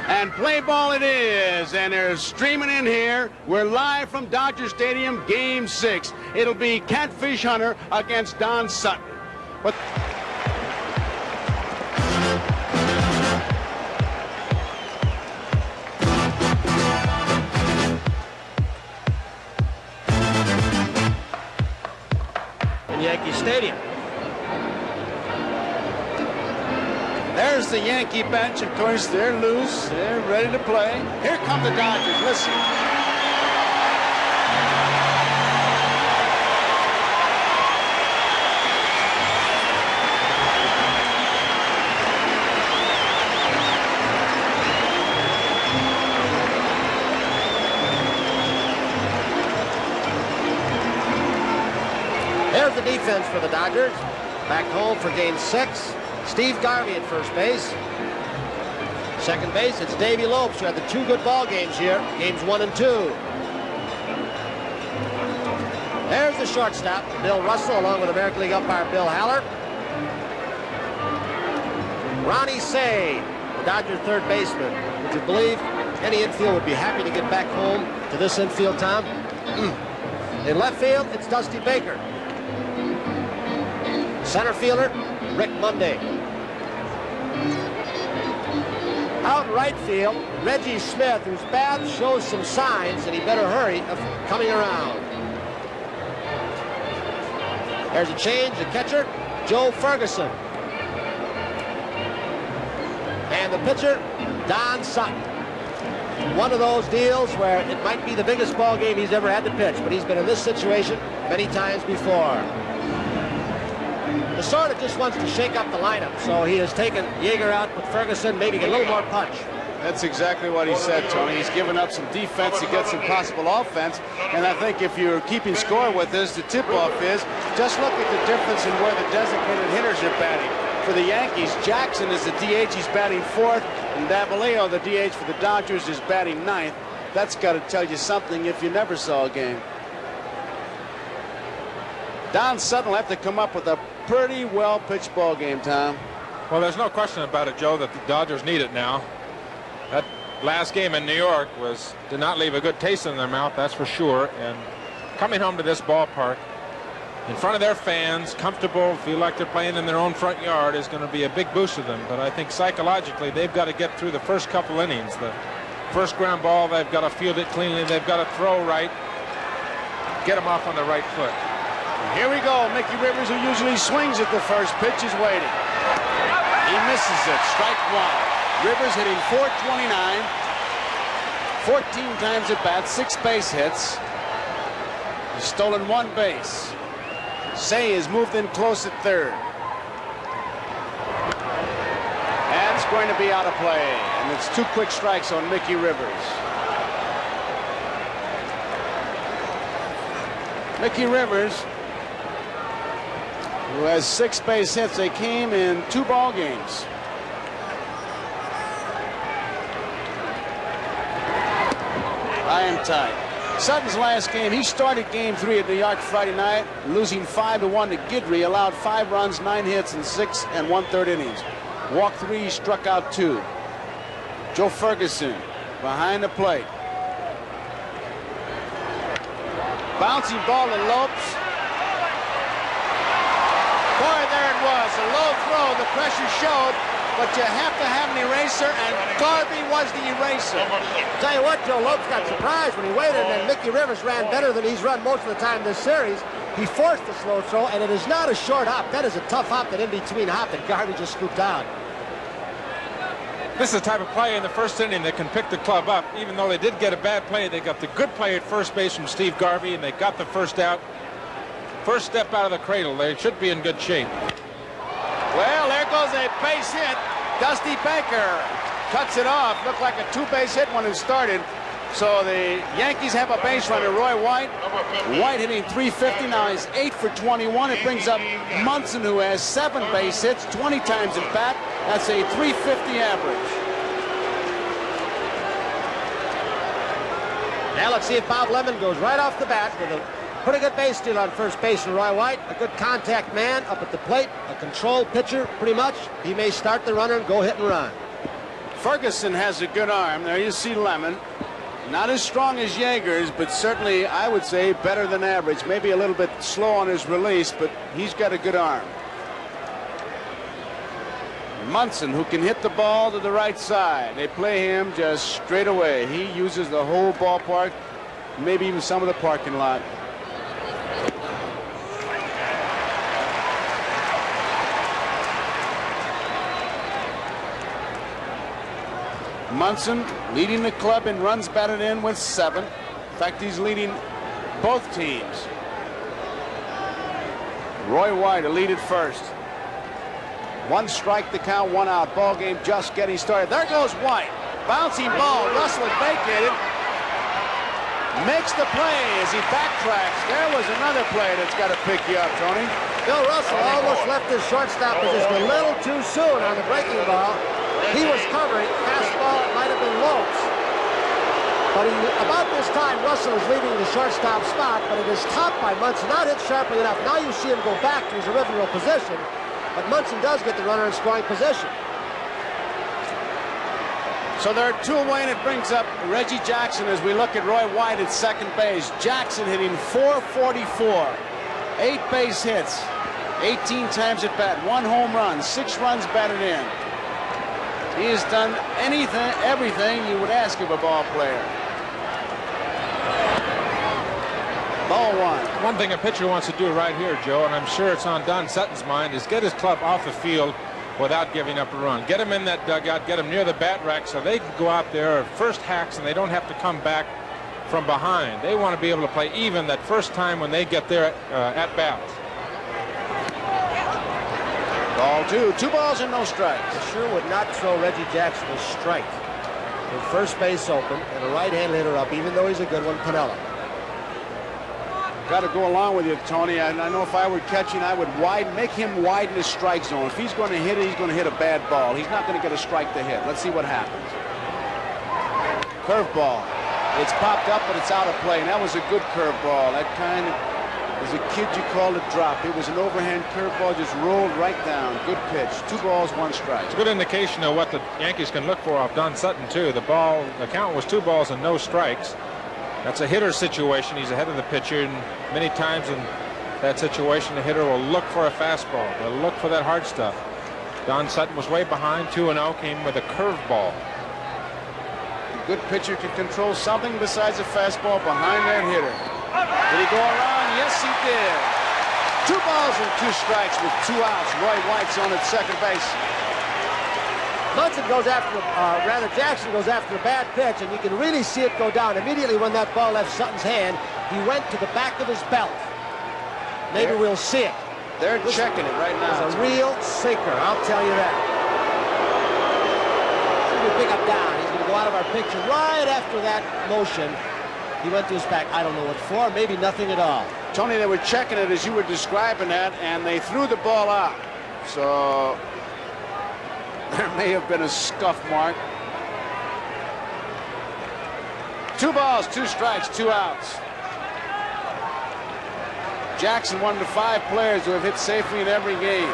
And play ball it is, and they're streaming in here. We're live from Dodger Stadium, Game 6. It'll be Catfish Hunter against Don Sutton. But in Yankee Stadium. there's the Yankee bench. Of course, they're loose. They're ready to play. Here come the Dodgers. Listen. There's the defense for the Dodgers. Back home for Game 6. Steve Garvey at first base. Second base, it's Davey Lopes, who had the 2 good ball games here, Games 1 and 2. There's the shortstop, Bill Russell, along with American League umpire Bill Haller. Ronnie Say, the Dodgers third baseman. Would you believe any infield would be happy to get back home to this infield, Tom? In left field, it's Dusty Baker. Center fielder, Rick Monday. Out in right field, Reggie Smith, whose bat shows some signs that he better hurry of coming around. There's a change, the catcher, Joe Ferguson. And the pitcher, Don Sutton. One of those deals where it might be the biggest ball game he's ever had to pitch, but he's been in this situation many times before. The sort of just wants to shake up the lineup, so he has taken Yeager out with Ferguson, maybe get a little more punch. That's exactly what he said, Tony. He's given up some defense to get some possible offense, and I think if you're keeping score with this, the tip-off is just look at the difference in where the designated hitters are batting. For the Yankees, Jackson is the DH, he's batting 4th, and Davalillo, the DH for the Dodgers, is batting 9th. That's got to tell you something if you never saw a game. Don Sutton will have to come up with a pretty well-pitched ball game, Tom. Well, there's no question about it, Joe, that the Dodgers need it now. That last game in New York did not leave a good taste in their mouth, that's for sure. And coming home to this ballpark, in front of their fans, comfortable, feel like they're playing in their own front yard, is going to be a big boost to them. But I think psychologically, they've got to get through the first couple innings. The first ground ball, they've got to field it cleanly. They've got to throw right, get them off on the right foot. Here we go. Mickey Rivers, who usually swings at the first pitch, is waiting. He misses it. Strike 1. Rivers hitting .429, 14 times at bat, 6 base hits. He's stolen 1 base. Say is moved in close at third. That's going to be out of play, and it's 2 quick strikes on Mickey Rivers. Mickey Rivers, who has 6 base hits. They came in 2 ball games. I am tight. Sutton's last game, he started Game 3 at New York Friday night, losing 5-1 to Guidry, allowed 5 runs, 9 hits in 6 1/3 innings. Walked 3, struck out 2. Joe Ferguson behind the plate. Bouncing ball to Lopes. Boy, there it was, a low throw, the pressure showed, but you have to have an eraser, and Garvey was the eraser. Tell you what, Joe Lopes got surprised when he waited, and then Mickey Rivers ran better than he's run most of the time this series. He forced the slow throw, and it is not a short hop. That is a tough hop, that in-between hop that Garvey just scooped out. This is the type of play in the first inning that can pick the club up. Even though they did get a bad play, they got the good play at first base from Steve Garvey, and they got the first out. First step out of the cradle. They should be in good shape. Well, there goes a base hit. Dusty Baker cuts it off. Looked like a 2-base hit when it started. So the Yankees have a base runner, Roy White. White hitting .350. Now he's 8 for 21. It brings up Munson, who has 7 base hits, 20 times at bat. That's a .350 average. Now let's see if Bob Lemon goes right off the bat with a pretty good base steal on first base. And Roy White, a good contact man up at the plate, a controlled pitcher pretty much. He may start the runner and go hit and run. Ferguson has a good arm. There you see Lemon. Not as strong as Yeager's, but certainly, I would say, better than average. Maybe a little bit slow on his release, but he's got a good arm. Munson, who can hit the ball to the right side. They play him just straight away. He uses the whole ballpark, maybe even some of the parking lot. Munson leading the club in runs batted in with 7. In fact, he's leading both teams. Roy White to lead it first. 1 strike to count, 1 out. Ball game just getting started. There goes White. Bouncing ball. Russell is vacated. Makes the play as he backtracks. There was another play that's got to pick you up, Tony. Bill Russell almost left his shortstop position a little too soon on the breaking ball. He was covering. Fastball, it might have been Lopes. But about this time, Russell is leaving the shortstop spot, but it is topped by Munson. Not hit sharply enough. Now you see him go back to his original position. But Munson does get the runner in scoring position. So they're 2 away, and it brings up Reggie Jackson as we look at Roy White at second base. Jackson hitting .444, 8 base hits, 18 times at bat, 1 home run, 6 runs batted in. He has done anything, everything you would ask of a ball player. Ball 1. One thing a pitcher wants to do right here, Joe, and I'm sure it's on Don Sutton's mind, is get his club off the field without giving up a run. Get him in that dugout, get him near the bat rack so they can go out there first hacks and they don't have to come back from behind. They want to be able to play even that first time when they get there at bats. Ball 2. 2 balls and no strikes. I sure would not throw Reggie Jackson a strike with first base open and a right-hand hitter up, even though he's a good one, Pinella. Got to go along with you, Tony. I know if I were catching, I would make him widen his strike zone. If he's going to hit it, he's going to hit a bad ball. He's not going to get a strike to hit. Let's see what happens. Curveball. It's popped up, but it's out of play. And that was a good curveball. That kind of, as a kid, you called it drop. It was an overhand curveball, just rolled right down. Good pitch. 2 balls, 1 strike. It's a good indication of what the Yankees can look for off Don Sutton, too. The count was 2 balls and no strikes. That's a hitter situation. He's ahead of the pitcher, and many times in that situation, the hitter will look for a fastball. They'll look for that hard stuff. Don Sutton was way behind, 2-0, came with a curveball. A good pitcher can control something besides a fastball behind that hitter. Did he go around? Yes, he did. 2 balls and 2 strikes with 2 outs. Roy White's on at second base. Munson goes after, Jackson goes after a bad pitch, and you can really see it go down. Immediately when that ball left Sutton's hand, he went to the back of his belt. Maybe we'll see it. They're checking it right now. It's a real sinker, I'll tell you that. He's going to pick up down. He's going to go out of our picture right after that motion. He went to his back. I don't know what for. Maybe nothing at all. Tony, they were checking it as you were describing that, and they threw the ball out. So there may have been a scuff mark. 2 balls, 2 strikes, 2 outs. Jackson, one of the 5 players who have hit safely in every game.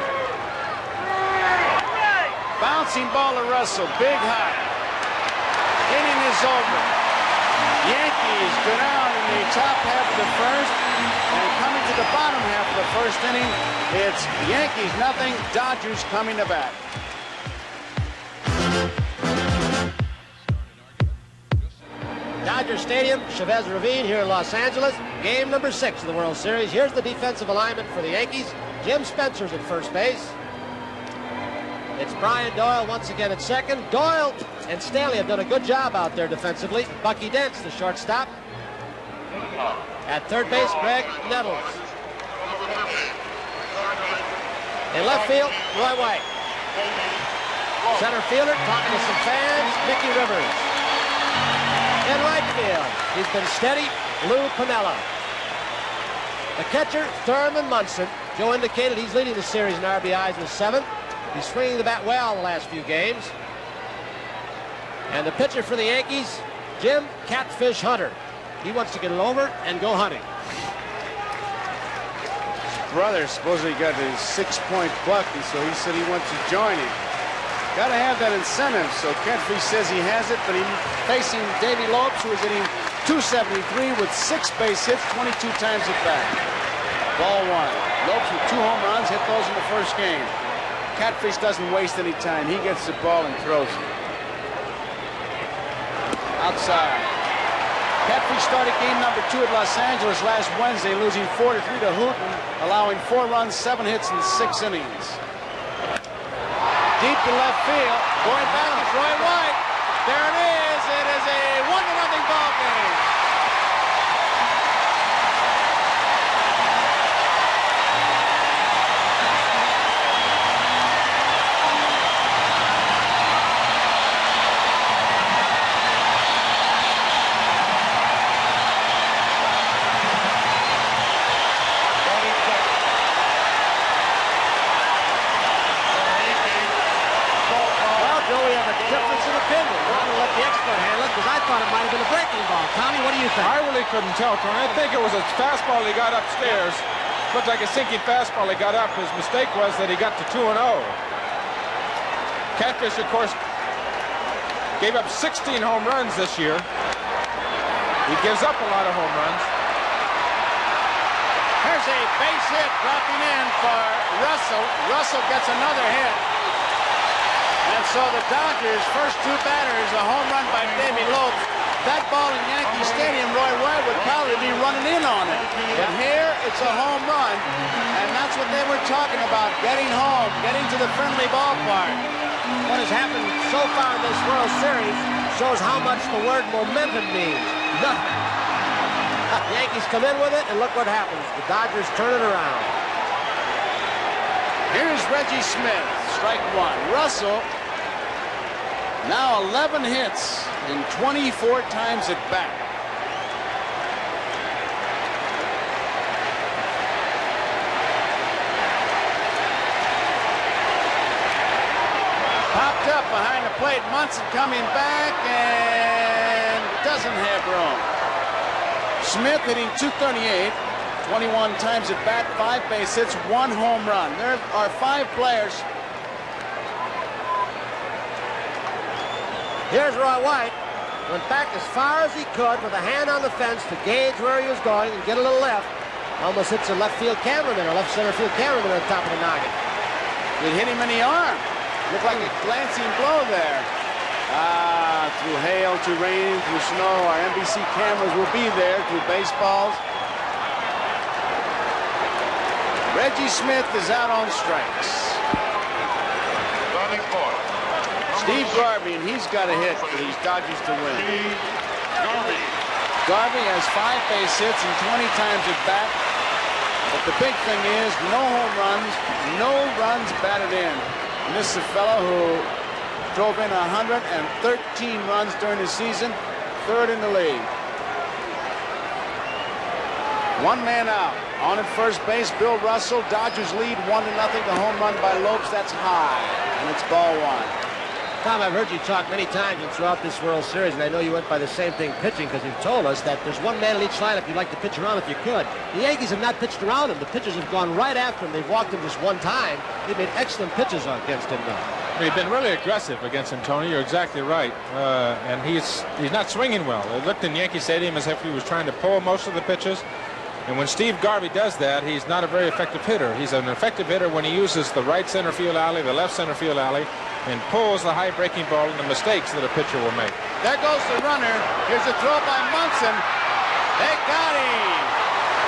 Bouncing ball to Russell, big hop. Inning is over. Yankees go down in the top half of the first, and coming to the bottom half of the first inning, it's Yankees nothing, Dodgers coming to bat. Dodger Stadium, Chavez Ravine here in Los Angeles. Game number 6 of the World Series. Here's the defensive alignment for the Yankees. Jim Spencer's at first base. It's Brian Doyle once again at second. Doyle and Stanley have done a good job out there defensively. Bucky Dent's the shortstop. At third base, Greg Nettles. In left field, Roy White. Center fielder, talking to some fans, Mickey Rivers. In right field, he's been steady, Lou Piniella. The catcher, Thurman Munson. Joe indicated he's leading the series in RBIs with 7. He's swinging the bat well the last few games. And the pitcher for the Yankees, Jim Catfish Hunter. He wants to get it over and go hunting. His brother supposedly got his 6-point buck, and so he said he wants to join him. Got to have that incentive. So Kentry says he has it, but he's facing Davey Lopes, who is hitting .273 with 6 base hits, 22 times at bat. Ball 1. Lopes with 2 home runs, hit those in the first game. Catfish doesn't waste any time. He gets the ball and throws it. Outside. Catfish started game number 2 at Los Angeles last Wednesday, losing 4-3 to Hooten, allowing 4 runs, 7 hits in 6 innings. Deep to left field. Going back is Roy White. There it is. It is a 1-0 ball game. Tommy, what do you think? I really couldn't tell, Tony. I think it was a fastball he got upstairs. Looked like a sinking fastball he got up. His mistake was that he got to 2-0. Catfish, of course, gave up 16 home runs this year. He gives up a lot of home runs. Here's a base hit dropping in for Russell. Russell gets another hit. And so the Dodgers' first 2 batters, a home run by Davey Lopes. That ball in Yankee Stadium, Roy White would probably be running in on it. But here, it's a home run, and that's what they were talking about, getting home, getting to the friendly ballpark. What has happened so far in this World Series shows how much the word momentum means. Nothing. The Yankees come in with it, and look what happens. The Dodgers turn it around. Here's Reggie Smith, strike 1. Russell, now 11 hits in 24 times at bat. Popped up behind the plate. Munson coming back and doesn't have room. Smith hitting .238, 21 times at bat, 5 base hits, 1 home run. There are 5 players. Here's Roy White. Went back as far as he could with a hand on the fence to gauge where he was going and get a little left. Almost hits a left field cameraman or left center field cameraman on top of the noggin. It hit him in the arm. Looked like a glancing blow there. Through hail, through rain, through snow. Our NBC cameras will be there through baseballs. Reggie Smith is out on strikes. Steve Garvey, and he's got a hit for these Dodgers to win. Garvey has 5 base hits and 20 times at bat. But the big thing is no home runs, no runs batted in. And this is a fellow who drove in 113 runs during the season, 3rd in the league. 1 man out. On at first base, Bill Russell. Dodgers lead 1-0. The home run by Lopes, that's high, and it's ball 1. Tom, I've heard you talk many times throughout this World Series, and I know you went by the same thing pitching because you've told us that there's 1 man in each lineup you'd like to pitch around if you could. The Yankees have not pitched around him. The pitchers have gone right after him. They've walked him just 1 time. They've made excellent pitches against him, though. They've been really aggressive against him, Tony. You're exactly right. And he's not swinging well. It looked in Yankee Stadium as if he was trying to pull most of the pitches. And when Steve Garvey does that, he's not a very effective hitter. He's an effective hitter when he uses the right center field alley, the left center field alley, and pulls the high breaking ball and the mistakes that a pitcher will make. There goes the runner. Here's a throw by Munson. They got him.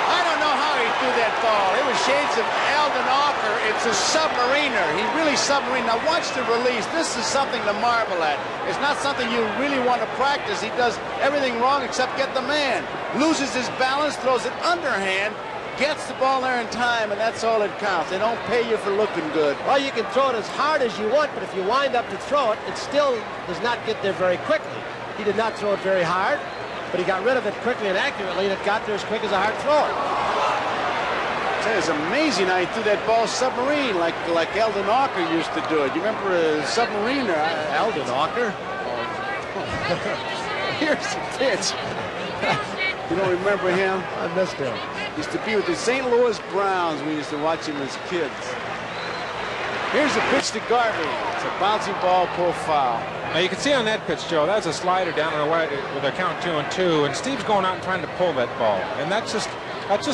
I don't know how he threw that ball. It was shades of Eldon Walker. It's a submariner. He really submarine. Now watch the release. This is something to marvel at. It's not something you really want to practice. He does everything wrong except get the man. Loses his balance, throws it underhand, gets the ball there in time, and that's all that counts. They don't pay you for looking good. Well, you can throw it as hard as you want, but if you wind up to throw it, it still does not get there very quickly. He did not throw it very hard, but he got rid of it quickly and accurately, and it got there as quick as a hard throw. It's amazing how he threw that ball submarine like Eldon Walker used to do it. You remember a submariner? Eldon Walker? Here's the pitch. You don't remember him? I missed him. Used to be with the St. Louis Browns. We used to watch him as kids. Here's the pitch to Garvey. It's a bouncy ball, pull foul. Now you can see on that pitch, Joe, that's a slider down and away with a count 2-2, and Steve's going out and trying to pull that ball, and that's just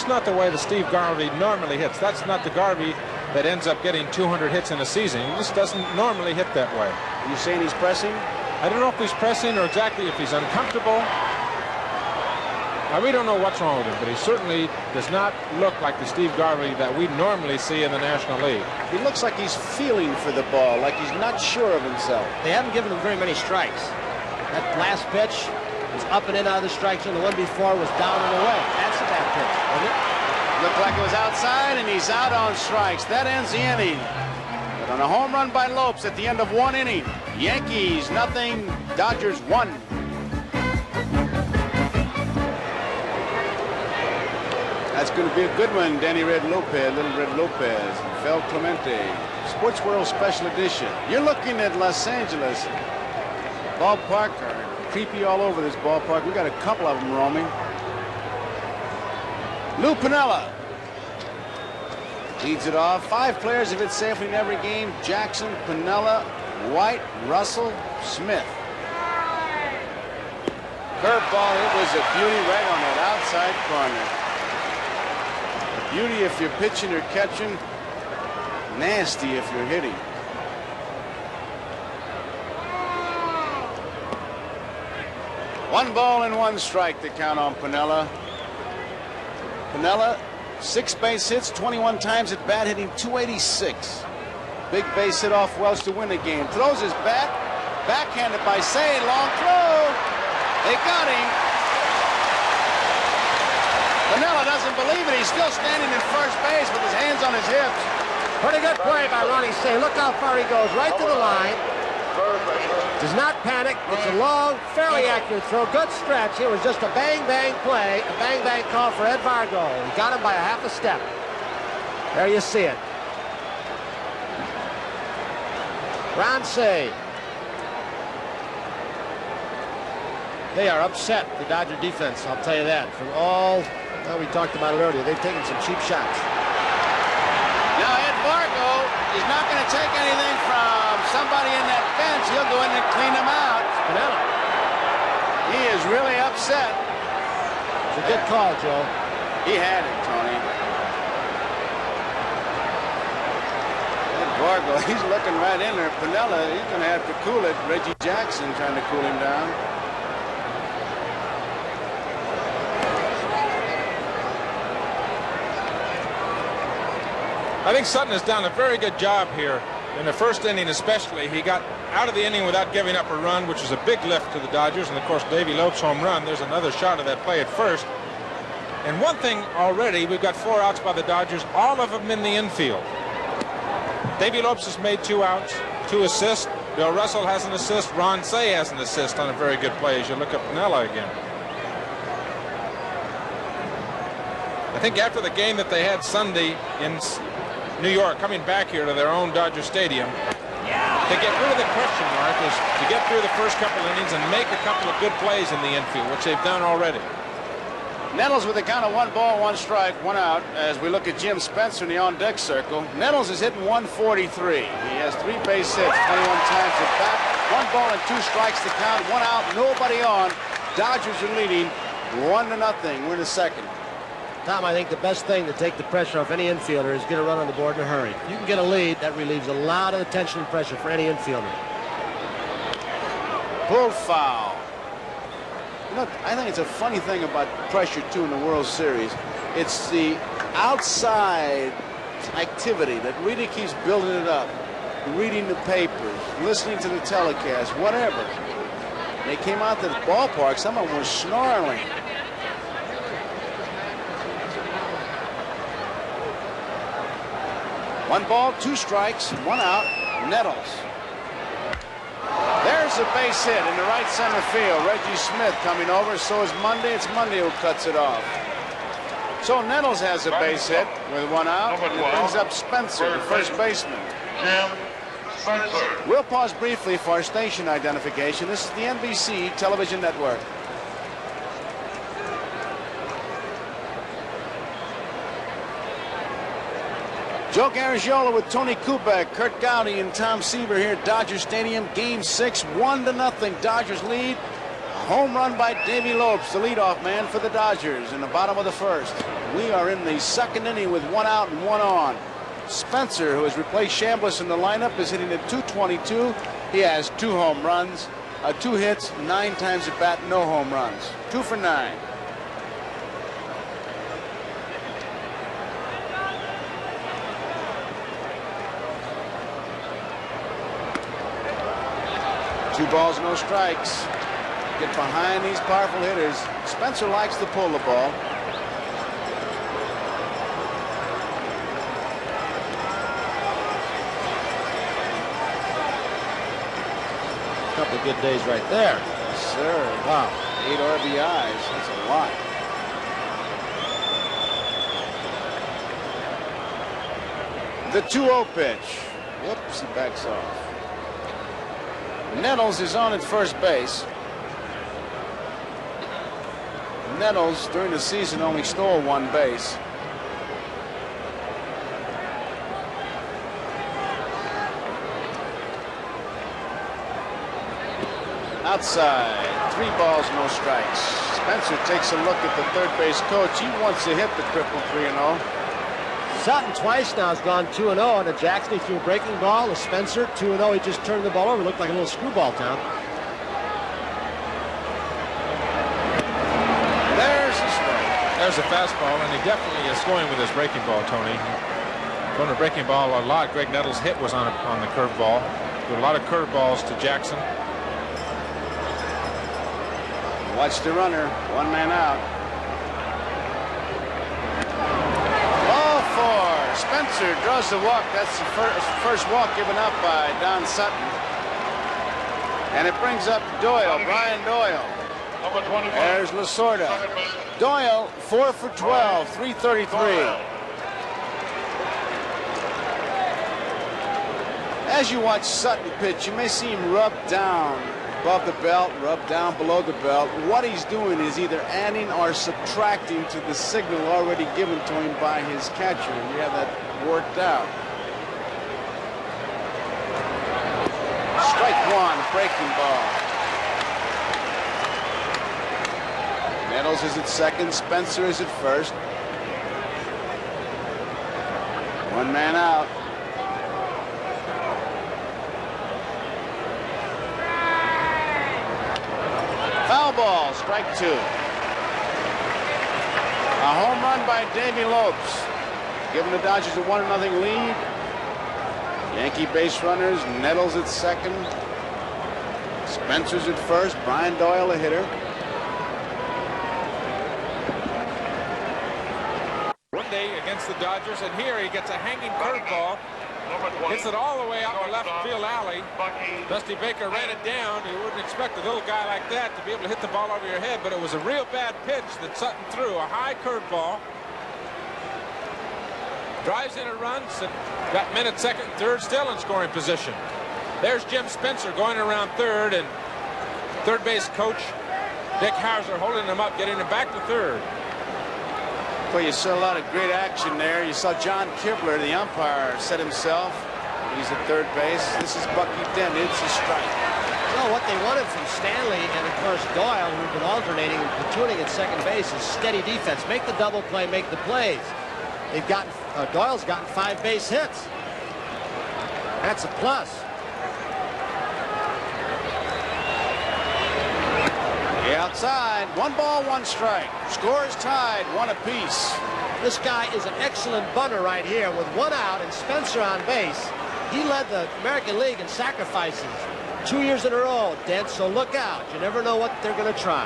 not the way that Steve Garvey normally hits. That's not the Garvey that ends up getting 200 hits in a season. He just doesn't normally hit that way. Are you saying he's pressing? I don't know if he's pressing or exactly if he's uncomfortable. I really don't know what's wrong with him, but he certainly does not look like the Steve Garvey that we normally see in the National League. He looks like he's feeling for the ball, like he's not sure of himself. They haven't given him very many strikes. That last pitch was up and in out of the strike zone. The one before was down and away. That's a bad pitch, wasn't it? Looked like it was outside, and he's out on strikes. That ends the inning. But on a home run by Lopes at the end of 1 inning. Yankees nothing, Dodgers 1. That's going to be a good one, Danny Red Lopez, Little Red Lopez, Fel Clemente, Sports World Special Edition. You're looking at Los Angeles. Ballpark are creepy all over this ballpark. We got a couple of them roaming. Lou Piniella leads it off. 5 players have hit safely in every game. Jackson, Piniella, White, Russell, Smith. Curveball, it was a beauty right on that outside corner. Beauty if you're pitching or catching. Nasty if you're hitting. One ball and 1 strike to count on Piniella. Piniella, 6 base hits, 21 times at bat, hitting .286. Big base hit off Welch to win the game. Throws his bat. Backhanded by Say. Long throw. They got him. Piniella doesn't believe it. He's still standing in first base with his hands on his hips. Pretty good play by Ronnie Say. Look how far he goes. Right to the line. Does not panic. It's a long, fairly accurate throw. Good stretch. It was just a bang-bang play. A bang-bang call for Ed Vargo. He got him by a half a step. There you see it. Ron Say. They are upset, the Dodger defense, I'll tell you that. From all, well, we talked about it earlier, they've taken some cheap shots. Now Ed Vargo is not going to take anything from somebody in that bench. He'll go in and clean them out. Piniella. He is really upset. It's a good call, Joe. He had it, Tony. Ed Vargo, he's looking right in there. Piniella, he's going to have to cool it. Reggie Jackson trying to cool him down. I think Sutton has done a very good job here in the first inning especially. He got out of the inning without giving up a run, which was a big lift to the Dodgers. And, of course, Davey Lopes' home run. There's another shot of that play at first. And one thing already, we've got 4 outs by the Dodgers, all of them in the infield. Davey Lopes has made 2 outs, 2 assists. Bill Russell has an assist. Ron Say has an assist on a very good play as you look at Piniella again. I think after the game that they had Sunday in New York, coming back here to their own Dodger Stadium, to get rid of the question mark is to get through the first couple innings and make a couple of good plays in the infield, which they've done already. Nettles with a count of 1 ball, 1 strike, 1 out. As we look at Jim Spencer in the on-deck circle, Nettles is hitting .143. He has 3 base hits, 21 times at bat, 1 ball and 2 strikes to count, 1 out, nobody on. Dodgers are leading 1-0. We're in the second. Tom, I think the best thing to take the pressure off any infielder is get a run on the board in a hurry. If you can get a lead, that relieves a lot of the tension and pressure for any infielder. Pull foul. You know, I think it's a funny thing about pressure, too, in the World Series. It's the outside activity that really keeps building it up. Reading the papers, listening to the telecast, whatever. They came out to the ballpark, some of them were snarling. One ball, 2 strikes, 1 out. Nettles. There's a base hit in the right center field. Reggie Smith coming over. So is Monday. It's Monday who cuts it off. So Nettles has a base hit with 1 out. And it brings up Spencer, the first baseman. We'll pause briefly for our station identification. This is the NBC television network. Joe Garagiola with Tony Kubek, Kurt Gowdy, and Tom Seaver here at Dodger Stadium. Game 6, 1-0. Dodgers lead. A home run by Davey Lopes, the leadoff man for the Dodgers in the bottom of the first. We are in the second inning with 1 out and 1 on. Spencer, who has replaced Chambliss in the lineup, is hitting at .222. He has 2 home runs, 2 hits, 9 times at bat, no home runs. 2 for 9. Two balls, no strikes. Get behind these powerful hitters. Spencer likes to pull the ball. Couple of good days right there. Yes, sir. Wow. 8 RBIs. That's a lot. The 2-0 pitch. Whoops, he backs off. Nettles is on at first base. Nettles, during the season, only stole 1 base. Outside, 3 balls, no strikes. Spencer takes a look at the third base coach. He wants to hit the triple 3-0. Sutton twice now has gone 2-0. And to Jackson, he threw a breaking ball. To Spencer, 2-0. He just turned the ball over. Looked like a little screwball town. There's the strike. There's a fastball, and he definitely is going with his breaking ball, Tony. Going to breaking ball a lot. Greg Nettles' hit was on the curveball. Threw a lot of curveballs to Jackson. Watch the runner. 1 man out. Ball 4. Spencer draws the walk. That's the first walk given up by Don Sutton. And it brings up Doyle, Brian Doyle. There's Lasorda. Doyle, 4 for 12, 333. As you watch Sutton pitch, you may see him rub down above the belt, rub down below the belt. What he's doing is either adding or subtracting to the signal already given to him by his catcher. And you have that worked out. Strike 1, breaking ball. Nettles is at second, Spencer is at first. 1 man out. Foul ball, strike 2. A home run by Davey Lopes, giving the Dodgers a 1-0 lead. Yankee base runners, Nettles at second. Spencer's at first, Brian Doyle the hitter. One day against the Dodgers, and here he gets a hanging curveball. Hits it all the way out the left field alley. Dusty Baker ran it down. You wouldn't expect a little guy like that to be able to hit the ball over your head, but it was a real bad pitch that Sutton threw, a high curveball. Drives in a run, got men at second and third, still in scoring position. There's Jim Spencer going around third, and third base coach Dick Hauser holding him up, getting him back to third. Well, you saw a lot of great action there. You saw John Kibler, the umpire, set himself. He's at third base. This is Bucky Dent. It's a strike. No, what they wanted from Stanley and, of course, Doyle, who've been alternating and platooning at second base, is steady defense. Make the double play, make the plays. They've gotten, Doyle's gotten 5 base hits. That's a plus. Outside, 1 ball, 1 strike. Score is tied, 1 apiece. This guy is an excellent bunter right here with 1 out and Spencer on base. He led the American League in sacrifices 2 years in a row, Dent, so look out. You never know what they're going to try.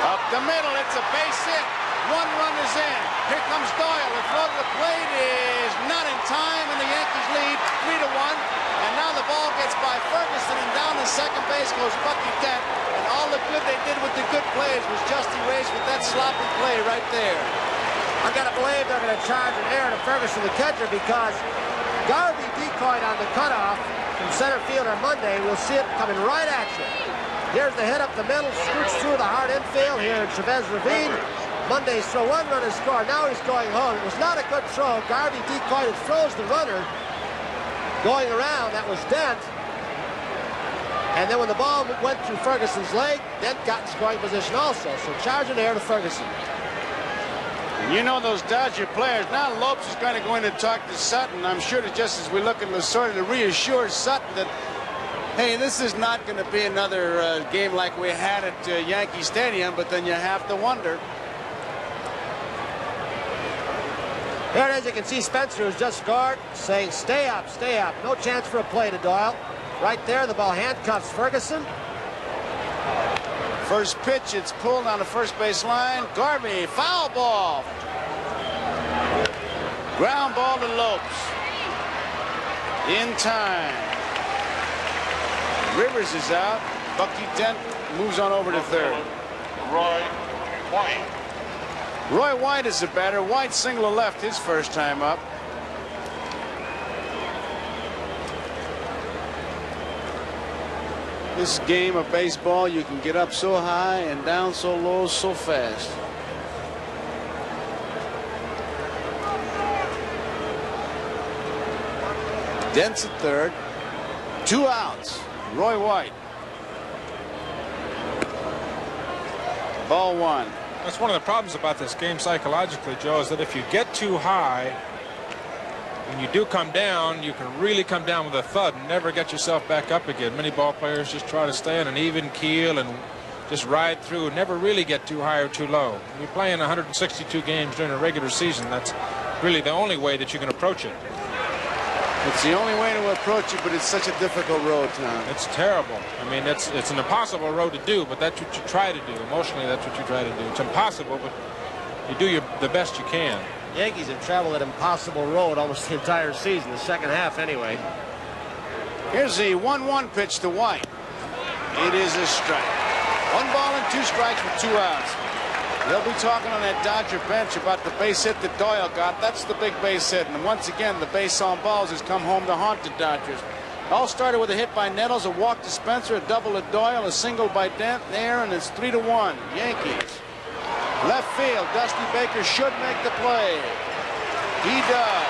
Up the middle, it's a base hit. 1 run is in. Here comes Doyle. The throw to the plate is not in time, and the Yankees lead 3-1. And now the ball gets by Ferguson, and down to second base goes Bucky Dent. And all the good they did with the good plays was just erased with that sloppy play right there. I got to believe they're going to charge an error to Ferguson, the catcher, because Garvey decoyed on the cutoff from center fielder Monday. We'll see it coming right at you. Here's the hit up the middle, scoots through the hard infield here in Chavez Ravine. Monday's throw. 1 run is scored. Now he's going home. It was not a good throw. Garvey decoyed and froze the runner. Going around, that was Dent. And then when the ball went through Ferguson's leg, Dent got in scoring position also. So charge in air to Ferguson. And you know those Dodger players. Now Lopes is going to go in and talk to Sutton. I'm sure that just as we look at Lasorda to reassure Sutton that, hey, this is not going to be another game like we had at Yankee Stadium, but then you have to wonder. There it is. You can see Spencer, who's just scored, saying, stay up, stay up. No chance for a play to Doyle. Right there, the ball handcuffs Ferguson. First pitch, it's pulled on the first base line. Garvey, foul ball. Ground ball to Lopes. In time. Rivers is out. Bucky Dent moves on over to third. Roy White. Roy White is the batter. White single to left his first time up. This game of baseball, you can get up so high and down so low so fast. Dent's at third. 2 outs. Roy White. Ball 1. That's one of the problems about this game psychologically, Joe, is that if you get too high, when you do come down, you can really come down with a thud and never get yourself back up again. Many ball players just try to stay on an even keel and just ride through and never really get too high or too low. When you're playing 162 games during a regular season, that's really the only way that you can approach it. It's the only way to approach it, but it's such a difficult road, Tom. It's terrible. I mean, it's an impossible road to do, but that's what you try to do. Emotionally, that's what you try to do. It's impossible, but you do the best you can. Yankees have traveled that impossible road almost the entire season, the second half anyway. Here's the 1-1 pitch to White. It is a strike. 1 ball and 2 strikes with 2 outs. They'll be talking on that Dodger bench about the base hit that Doyle got. That's the big base hit. And once again, the base on balls has come home to haunt the Dodgers. All started with a hit by Nettles, a walk to Spencer, a double to Doyle, a single by Dent there, and it's 3-1. Yankees. Left field, Dusty Baker should make the play. He does.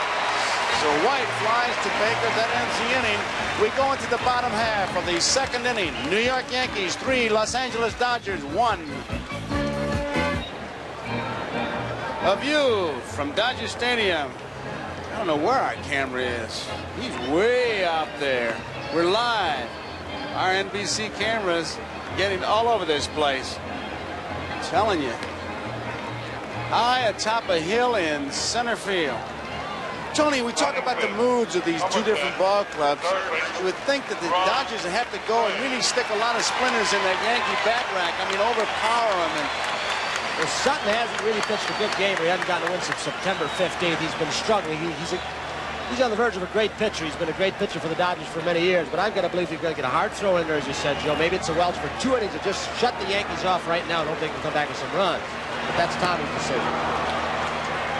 So White flies to Baker. That ends the inning. We go into the bottom half of the second inning. New York Yankees 3, Los Angeles Dodgers 1. A view from Dodger Stadium. I don't know where our camera is. He's way out there. We're live. Our NBC cameras getting all over this place. I'm telling you. High atop a hill in center field. Tony, we talk about the moods of these 2 different ball clubs. You would think that the Dodgers would have to go and really stick a lot of splinters in that Yankee bat rack. I mean, overpower them. Well, Sutton hasn't really pitched a good game. He hasn't gotten a win since September 15th. He's been struggling. He's on the verge of a great pitcher. He's been a great pitcher for the Dodgers for many years. But I've got to believe he's going to get a hard throw in there, as you said, Joe. Maybe it's a Welch for 2 innings to just shut the Yankees off right now. I don't think he'll come back with some runs. But that's Tommy's decision.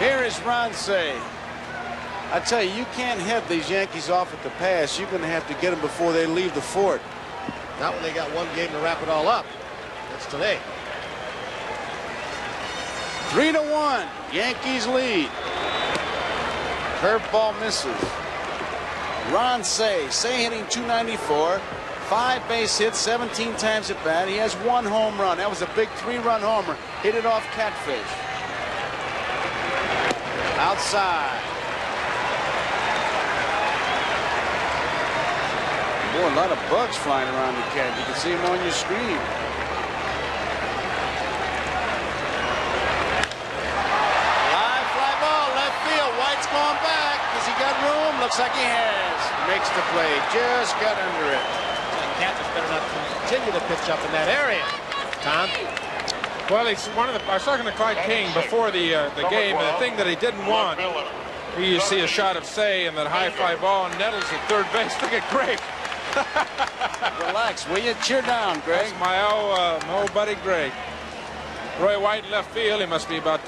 Here is Ronce. I tell you, you can't head these Yankees off at the pass. You're going to have to get them before they leave the fort. Not when they got 1 game to wrap it all up. That's today. 3-1. Yankees lead. Curveball misses. Ronce. Say hitting .294. 5 base hits, 17 times at bat. He has 1 home run. That was a big 3-run homer. Hit it off Catfish. Outside. Boy, a lot of bugs flying around the cat. You can see them on your screen. High fly ball, left field. White's going back. Has he got room? Looks like he has. Makes the play. Just got under it. Catfish better not continue to pitch up in that area. Tom? Well, he's I was talking to Clyde King before the game, and the thing that he didn't want, here you see a shot of Say and that high fly ball, and Nettles at third base. Look at Greg. Relax, will you? Cheer down, Greg. That's my old buddy Greg. Roy White in left field. He must be about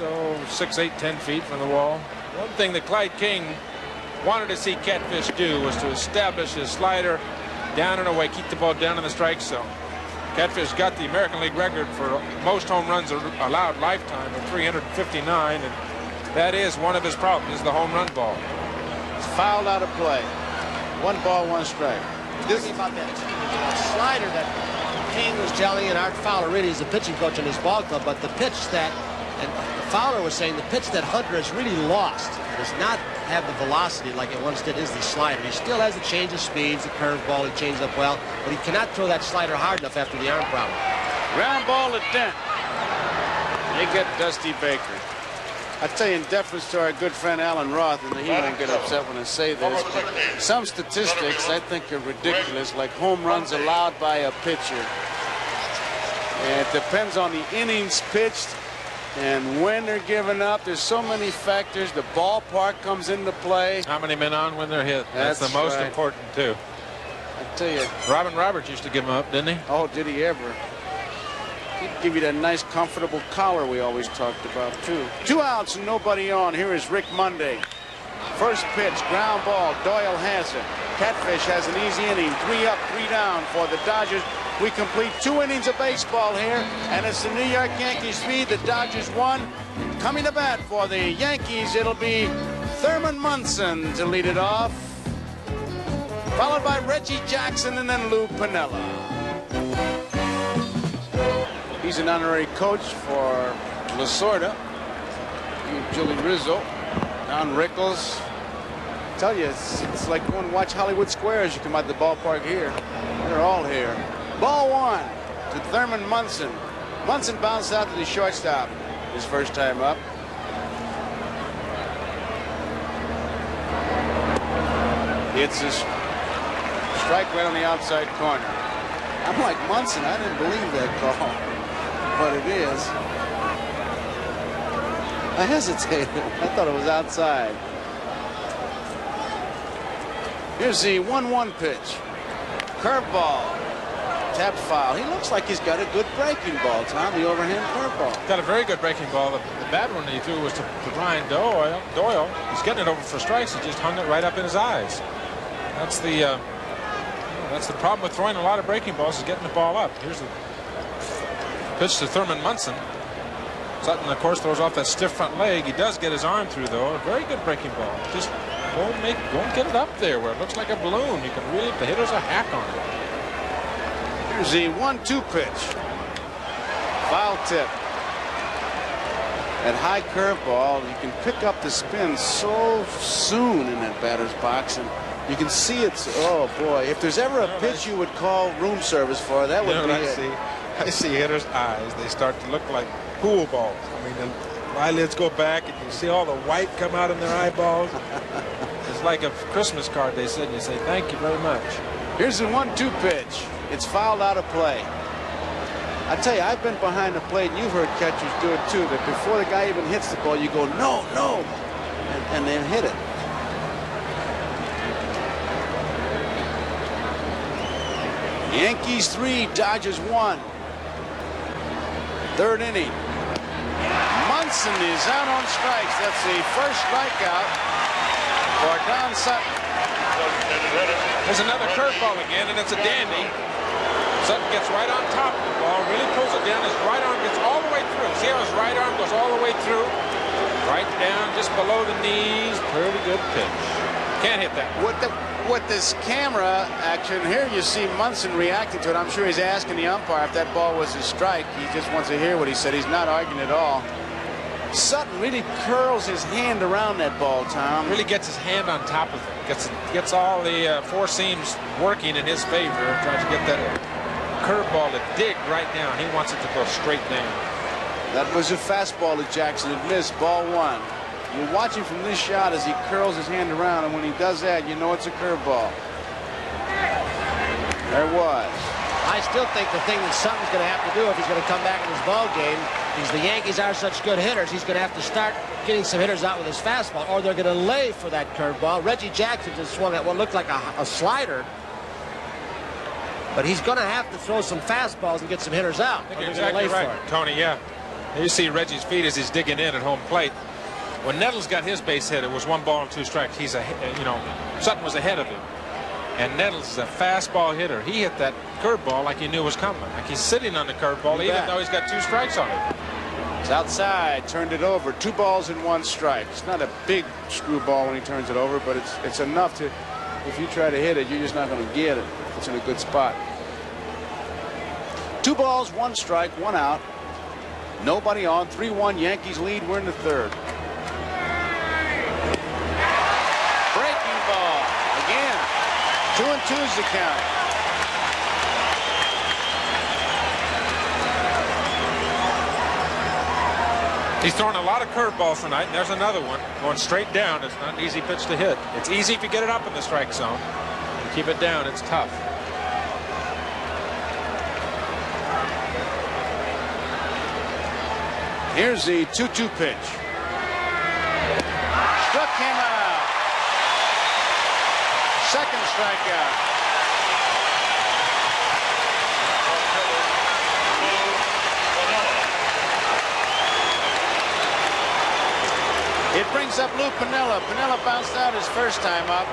6, 8, 10 feet from the wall. One thing that Clyde King wanted to see Catfish do was to establish his slider down and away, keep the ball down in the strike zone. Catfish got the American League record for most home runs allowed lifetime of 359, and that is one of his problems, is the home run ball. It's fouled out of play. 1 ball, 1 strike. This about that slider that King was telling, and Art Fowler really is the pitching coach in his ball club, but the pitch that, and Fowler was saying, the pitch that Hunter has really lost, does not have the velocity like it once did, is the slider. He still has the change of speeds, the curveball, he changes up well, but he cannot throw that slider hard enough after the arm problem. Ground ball to Dent. They get Dusty Baker. I tell you, in deference to our good friend Alan Roth, and he won't get upset when I say this, but some statistics I think are ridiculous, like home runs allowed by a pitcher. And it depends on the innings pitched and when they're given up. There's so many factors. The ballpark comes into play. How many men on when they're hit? That's the most right. important, too. I tell you. Robin Roberts used to give them up, didn't he? Oh, did he ever? He'd give you that nice, comfortable collar we always talked about, too. 2 outs and nobody on. Here is Rick Monday. First pitch, ground ball. Doyle has it. Catfish has an easy inning. 3 up, 3 down for the Dodgers. We complete 2 innings of baseball here, and it's the New York Yankees 3, the Dodgers 1. Coming to bat for the Yankees, it'll be Thurman Munson to lead it off, followed by Reggie Jackson and then Lou Piniella. He's an honorary coach for Lasorda, Julie Rizzo, Don Rickles. I tell you, it's like going to watch Hollywood Squares. You come out the ballpark here. They're all here. Ball 1 to Thurman Munson. Munson bounced out to the shortstop his first time up. It's a strike right on the outside corner. I'm like Munson. I didn't believe that call, but it is. I hesitated. I thought it was outside. Here's the 1-1 pitch. Curveball. Tap foul. He looks like he's got a good breaking ball, Tom, the overhand curveball. Got a very good breaking ball. The bad one he threw was to Brian Doyle. He's getting it over for strikes. He just hung it right up in his eyes. That's the problem with throwing a lot of breaking balls, is getting the ball up. Here's the pitch to Thurman Munson. Sutton, of course, throws off that stiff front leg. He does get his arm through, though. A very good breaking ball. Just go and get it up there where it looks like a balloon. You can really, the hitter's a hack on it. Here's the 1-2 pitch. Foul tip. That high curveball, you can pick up the spin so soon in that batter's box, and you can see it's, oh boy, if there's ever a pitch you would call room service for, that would be it. I see hitters' eyes. They start to look like pool balls. I mean, the eyelids go back, and you see all the white come out in their eyeballs. It's like a Christmas card, they said, and you say, thank you very much. Here's the 1-2 pitch. It's fouled out of play. I tell you, I've been behind the plate, and you've heard catchers do it too, that before the guy even hits the ball, you go, no, no, and then hit it. Yankees 3, Dodgers 1. Third inning. Munson is out on strikes. That's the first strikeout for Don Sutton. There's another curveball again, and it's a dandy. Sutton gets right on top of the ball, really pulls it down. His right arm gets all the way through. See how his right arm goes all the way through? Right down, just below the knees. Pretty good pitch. Can't hit that. With this camera action here, you see Munson reacting to it. I'm sure he's asking the umpire if that ball was a strike. He just wants to hear what he said. He's not arguing at all. Sutton really curls his hand around that ball, Tom. Really gets his hand on top of it. Gets all the four seams working in his favor. Tries to get that curveball to dig right down. He wants it to go straight down. That was a fastball to Jackson. It missed. Ball 1. You're watching from this shot as he curls his hand around, and when he does that, you know it's a curveball. There it was. I still think the thing that Sutton's going to have to do if he's going to come back in this ball game is the Yankees are such good hitters, he's going to have to start getting some hitters out with his fastball, or they're going to lay for that curveball. Reggie Jackson just swung at what looked like a slider, but he's going to have to throw some fastballs and get some hitters out. I think you're exactly right, Tony. Yeah, you see Reggie's feet as he's digging in at home plate. When Nettles got his base hit, it was 1 ball and 2 strikes. Sutton was ahead of him. And Nettles is a fastball hitter. He hit that curveball like he knew was coming. Like he's sitting on the curveball even though he's got 2 strikes on it. It's outside, turned it over. 2 balls and 1 strike. It's not a big screwball when he turns it over, but it's enough to, if you try to hit it, you're just not going to get it. It's in a good spot. 2 balls, 1 strike, 1 out. Nobody on. 3-1 Yankees lead. We're in the 3rd. Breaking ball. Again. 2-2's the count. He's throwing a lot of curveballs tonight, and there's another one going straight down. It's not an easy pitch to hit. It's easy if you get it up in the strike zone. You keep it down, it's tough. Here's the 2-2 pitch. Struck him out. 2nd strikeout. It brings up Lou Piniella. Piniella bounced out his first time up.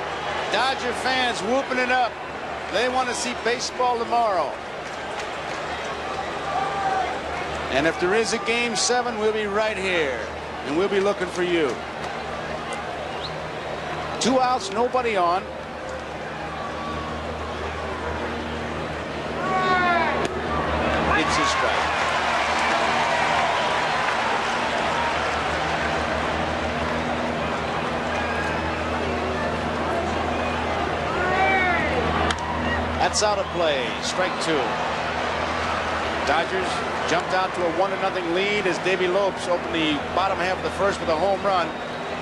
Dodger fans whooping it up. They want to see baseball tomorrow. And if there is a Game 7, we'll be right here. And we'll be looking for you. 2 outs, nobody on. It's a strike. That's out of play. Strike 2. Dodgers jumped out to a 1-0 lead as Davey Lopes opened the bottom half of the 1st with a home run.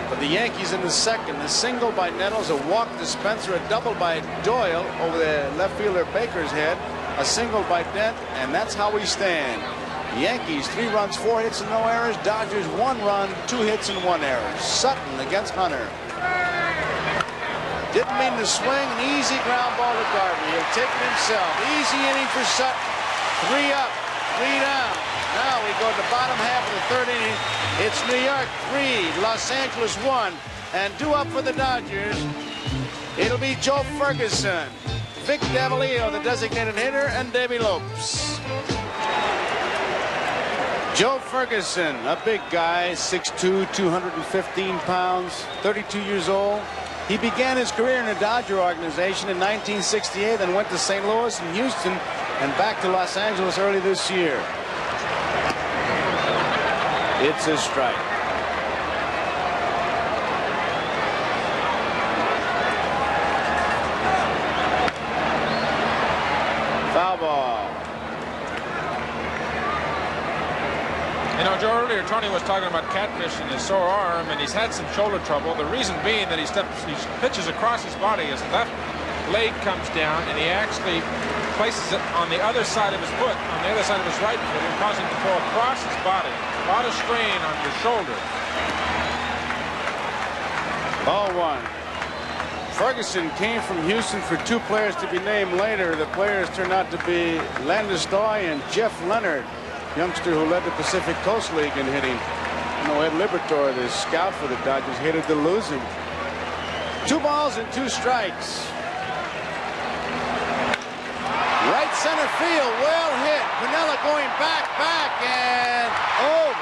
But the Yankees in the 2nd, a single by Nettles, a walk to Spencer, a double by Doyle over the left fielder Baker's head, a single by Dent, and that's how we stand. Yankees 3 runs, 4 hits and no errors. Dodgers 1 run, 2 hits and 1 error. Sutton against Hunter. Didn't mean to swing, an easy ground ball to Garvey. He'll take it himself. Easy inning for Sutton. 3 up, 3 down. Now we go to the bottom half of the 3rd inning. It's New York 3, Los Angeles 1. And due up for the Dodgers, it'll be Joe Ferguson, Vic Davalillo, the designated hitter, and Davey Lopes. Joe Ferguson, a big guy, 6'2", 215 pounds, 32 years old. He began his career in the Dodger organization in 1968 and went to St. Louis and Houston and back to Los Angeles early this year. It's a strike. Foul ball. You know, Joe, earlier Tony was talking about catfish and his sore arm, and he's had some shoulder trouble. The reason being that he pitches across his body. His left leg comes down, and he actually places it on the other side of his foot, on the other side of his right foot, and causing him to throw across his body. A lot of strain on your shoulder. Ball 1. Ferguson came from Houston for 2 players to be named later. The players turned out to be Landis-Doy and Jeff Leonard, youngster who led the Pacific Coast League in hitting. You know, Ed Libertor, the scout for the Dodgers, hated to lose him. 2 balls and 2 strikes. Right center field, well hit. Piniella going back, and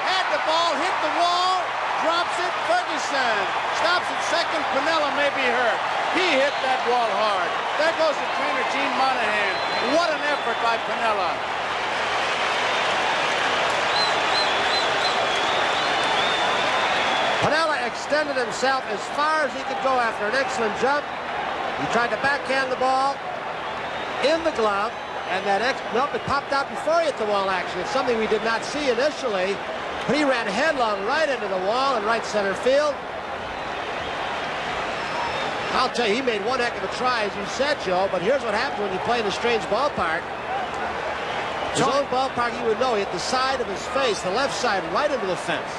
had the ball, hit the wall, drops it. Ferguson stops at second. Piniella may be hurt. He hit that wall hard. There goes the trainer, Gene Monahan. What an effort by Piniella. Piniella extended himself as far as he could go after an excellent jump. He tried to backhand the ball in the glove, and that nope, it popped out before he hit the wall, actually. It's something we did not see initially, but he ran headlong right into the wall in right center field. I'll tell you, he made one heck of a try, as you said, Joe, but here's what happens when you play in a strange ballpark. His own ballpark, you would know, he hit the side of his face, the left side, right into the fence.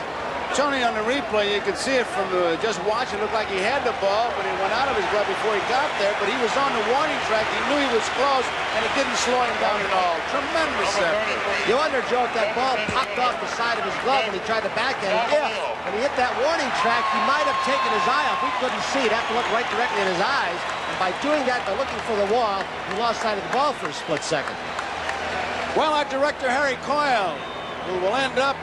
Tony, on the replay, you could see it from just watching. It looked like he had the ball, but it went out of his glove before he got there. But he was on the warning track. He knew he was close, and it didn't slow him down at all. Tremendous effort. You wonder, Joe, if that ball popped off the side of his glove when he tried to backhand. If, when he hit that warning track, he might have taken his eye off. We couldn't see it. Have to look right directly in his eyes. And by doing that, by looking for the wall, he lost sight of the ball for a split second. Well, our director, Harry Coyle, who will end up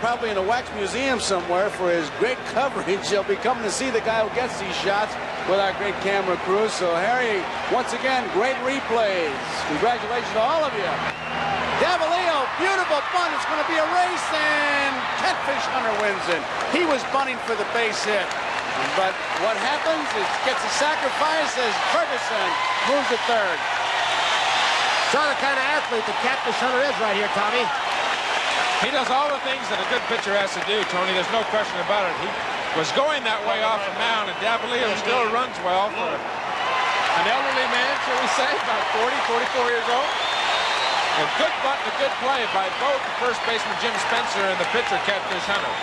probably in a wax museum somewhere for his great coverage. He'll be coming to see the guy who gets these shots with our great camera crew. So, Harry, once again, great replays. Congratulations to all of you. Davalillo, beautiful bunt. It's going to be a race, and Catfish Hunter wins it. He was bunting for the base hit. But what happens is gets a sacrifice as Ferguson moves to third. So the kind of athlete that Catfish Hunter is right here, Tommy. He does all the things that a good pitcher has to do, Tony. There's no question about it. He was going that way off the mound, and Davalillo still runs well for an elderly man, shall we say, about 40, 44 years old. A good bunt and a good play by both the first baseman, Jim Spencer, and the pitcher, Catfish Hunter.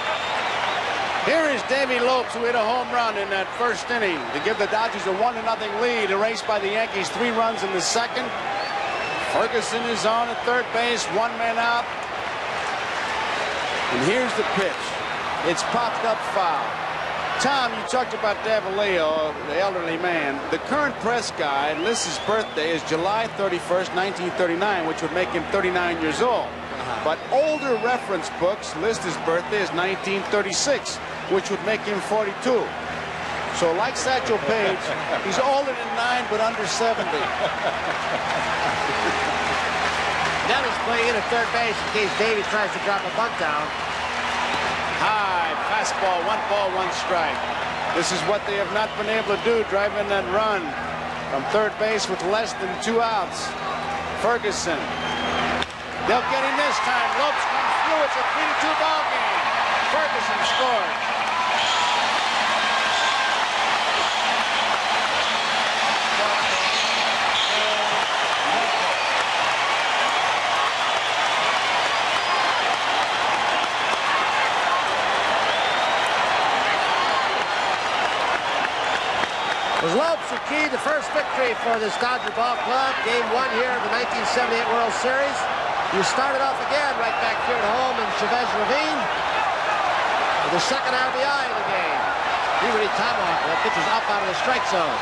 Here is Davey Lopes, who hit a home run in that first inning to give the Dodgers a 1-0 lead, erased by the Yankees 3 runs in the second. Ferguson is on at third base, 1 man out. And here's the pitch. It's popped up foul. Tom, you talked about Davalillo, the elderly man. The current press guide lists his birthday as July 31st, 1939, which would make him 39 years old. But older reference books list his birthday as 1936, which would make him 42. So like Satchel Paige, he's older than 9 but under 70. Dennis playing in at third base in case Davies tries to drop a bunt down. High fastball, 1 ball, 1 strike. This is what they have not been able to do, drive in that run from third base with less than 2 outs. Ferguson. They'll get him this time. Lopes comes through. It's a 3-2 ball game. Ferguson scores. Was Lopes who keyed the first victory for this Dodger ball club. Game 1 here of the 1978 World Series. You started off again right back here at home in Chavez Ravine with the second RBI of the game. He really tomahawked. That pitcher's up out of the strike zone.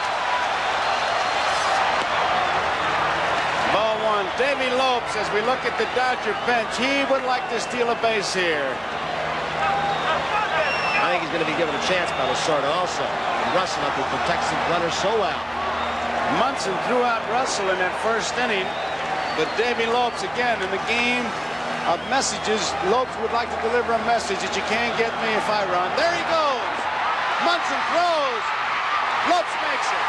Ball 1. Davey Lopes, as we look at the Dodger bench, he would like to steal a base here. I think he's going to be given a chance by Lasorda also. And Russell, who protects the runners so well. Munson threw out Russell in that first inning. But Davey Lopes, again, in the game of messages, Lopes would like to deliver a message that you can't get me if I run. There he goes. Munson throws. Lopes makes it.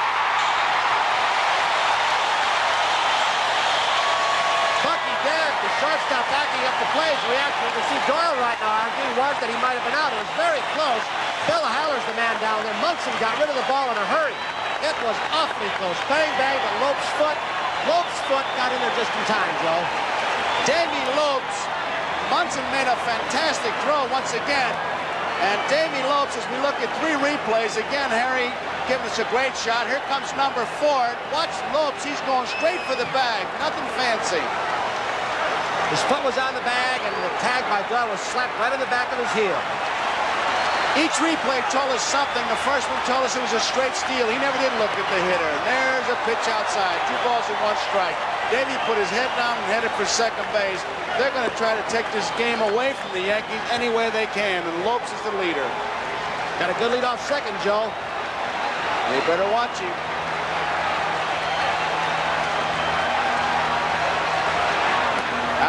Bucky Dent, the shortstop backing up the plays. Reaction to see Doyle right now arguing was that he might have been out. It was very close. Bill Haller's the man down there. Munson got rid of the ball in a hurry. It was awfully close. Bang, bang, but Lopes' foot got in there just in time, Joe. Davey Lopes. Munson made a fantastic throw once again. And Davey Lopes, as we look at 3 replays, again, Harry giving us a great shot. Here comes number 4. Watch Lopes. He's going straight for the bag. Nothing fancy. His foot was on the bag, and the tag by Doyle was slapped right in the back of his heel. Each replay told us something. The first one told us it was a straight steal. He never did look at the hitter. And there's a pitch outside. 2 balls and 1 strike. Davey put his head down and headed for second base. They're going to try to take this game away from the Yankees any way they can. And Lopes is the leader. Got a good lead off second, Joe. They better watch him.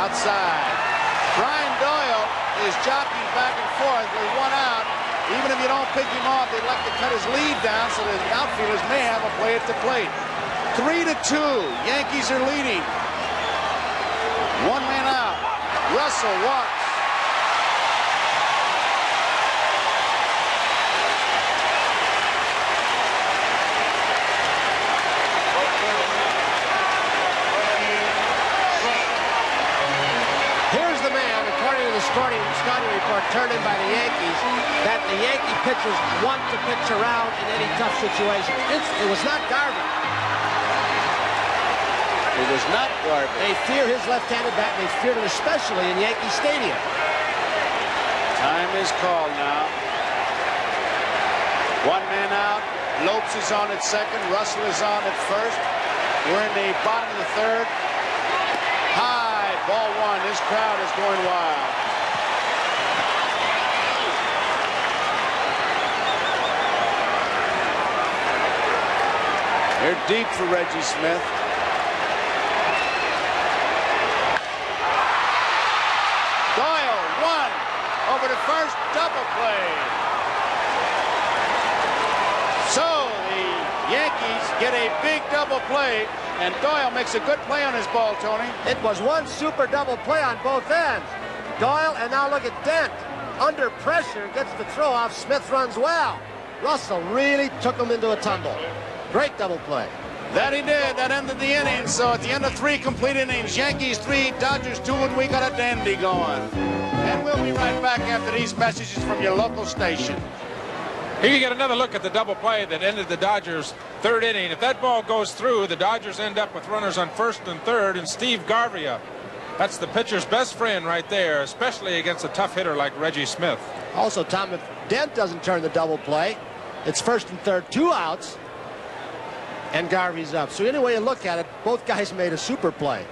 Outside. Brian Doyle is jockeying back and forth with 1 out. Even if you don't pick him off, they'd like to cut his lead down so the outfielders may have a play at the plate. 3-2. Yankees are leading. 1 man out. Russell walks. Here's the man, according to the scouting report turned in by the Yankees, that the Yankee pitchers want to pitch around in any tough situation. It was not Garvin. It was not Garvey. They fear his left-handed bat, and they feared it especially in Yankee Stadium. Time is called now. One man out. Lopes is on at second. Russell is on at first. We're in the bottom of the third. High, ball one. This crowd is going wild. They're deep for Reggie Smith. Doyle, one. Over to first, double play. So the Yankees get a big double play, and Doyle makes a good play on his ball, Tony. It was one super double play on both ends. Doyle, and now look at Dent. Under pressure, gets the throw off. Smith runs well. Russell really took him into a tumble. Great double play. That he did. That ended the inning. So at the end of 3 complete innings, Yankees 3, Dodgers 2, and we got a dandy going. And we'll be right back after these messages from your local station. Here you get another look at the double play that ended the Dodgers' 3rd inning. If that ball goes through, the Dodgers end up with runners on 1st and 3rd, and Steve Garvey up. That's the pitcher's best friend right there, especially against a tough hitter like Reggie Smith. Also, Tom, if Dent doesn't turn the double play, it's 1st and 3rd, 2 outs, and Garvey's up. So any way you look at it, both guys made a super play.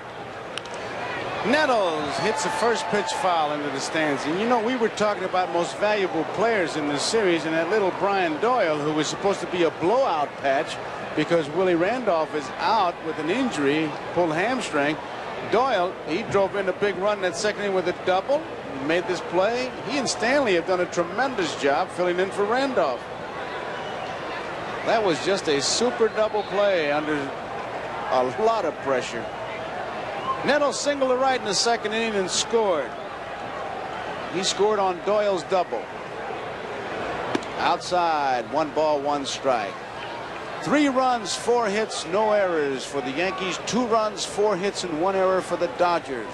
Nettles hits the first pitch foul into the stands. And you know, we were talking about most valuable players in this series, and that little Brian Doyle, who was supposed to be a blowout patch because Willie Randolph is out with an injury, pulled hamstring. Doyle, he drove in a big run in that second inning with a double, made this play. He and Stanley have done a tremendous job filling in for Randolph. That was just a super double play under a lot of pressure. Nettles singled to right in the second inning and scored. He scored on Doyle's double. Outside, 1 ball, 1 strike. 3 runs, 4 hits, no errors for the Yankees. 2 runs, 4 hits, and 1 error for the Dodgers.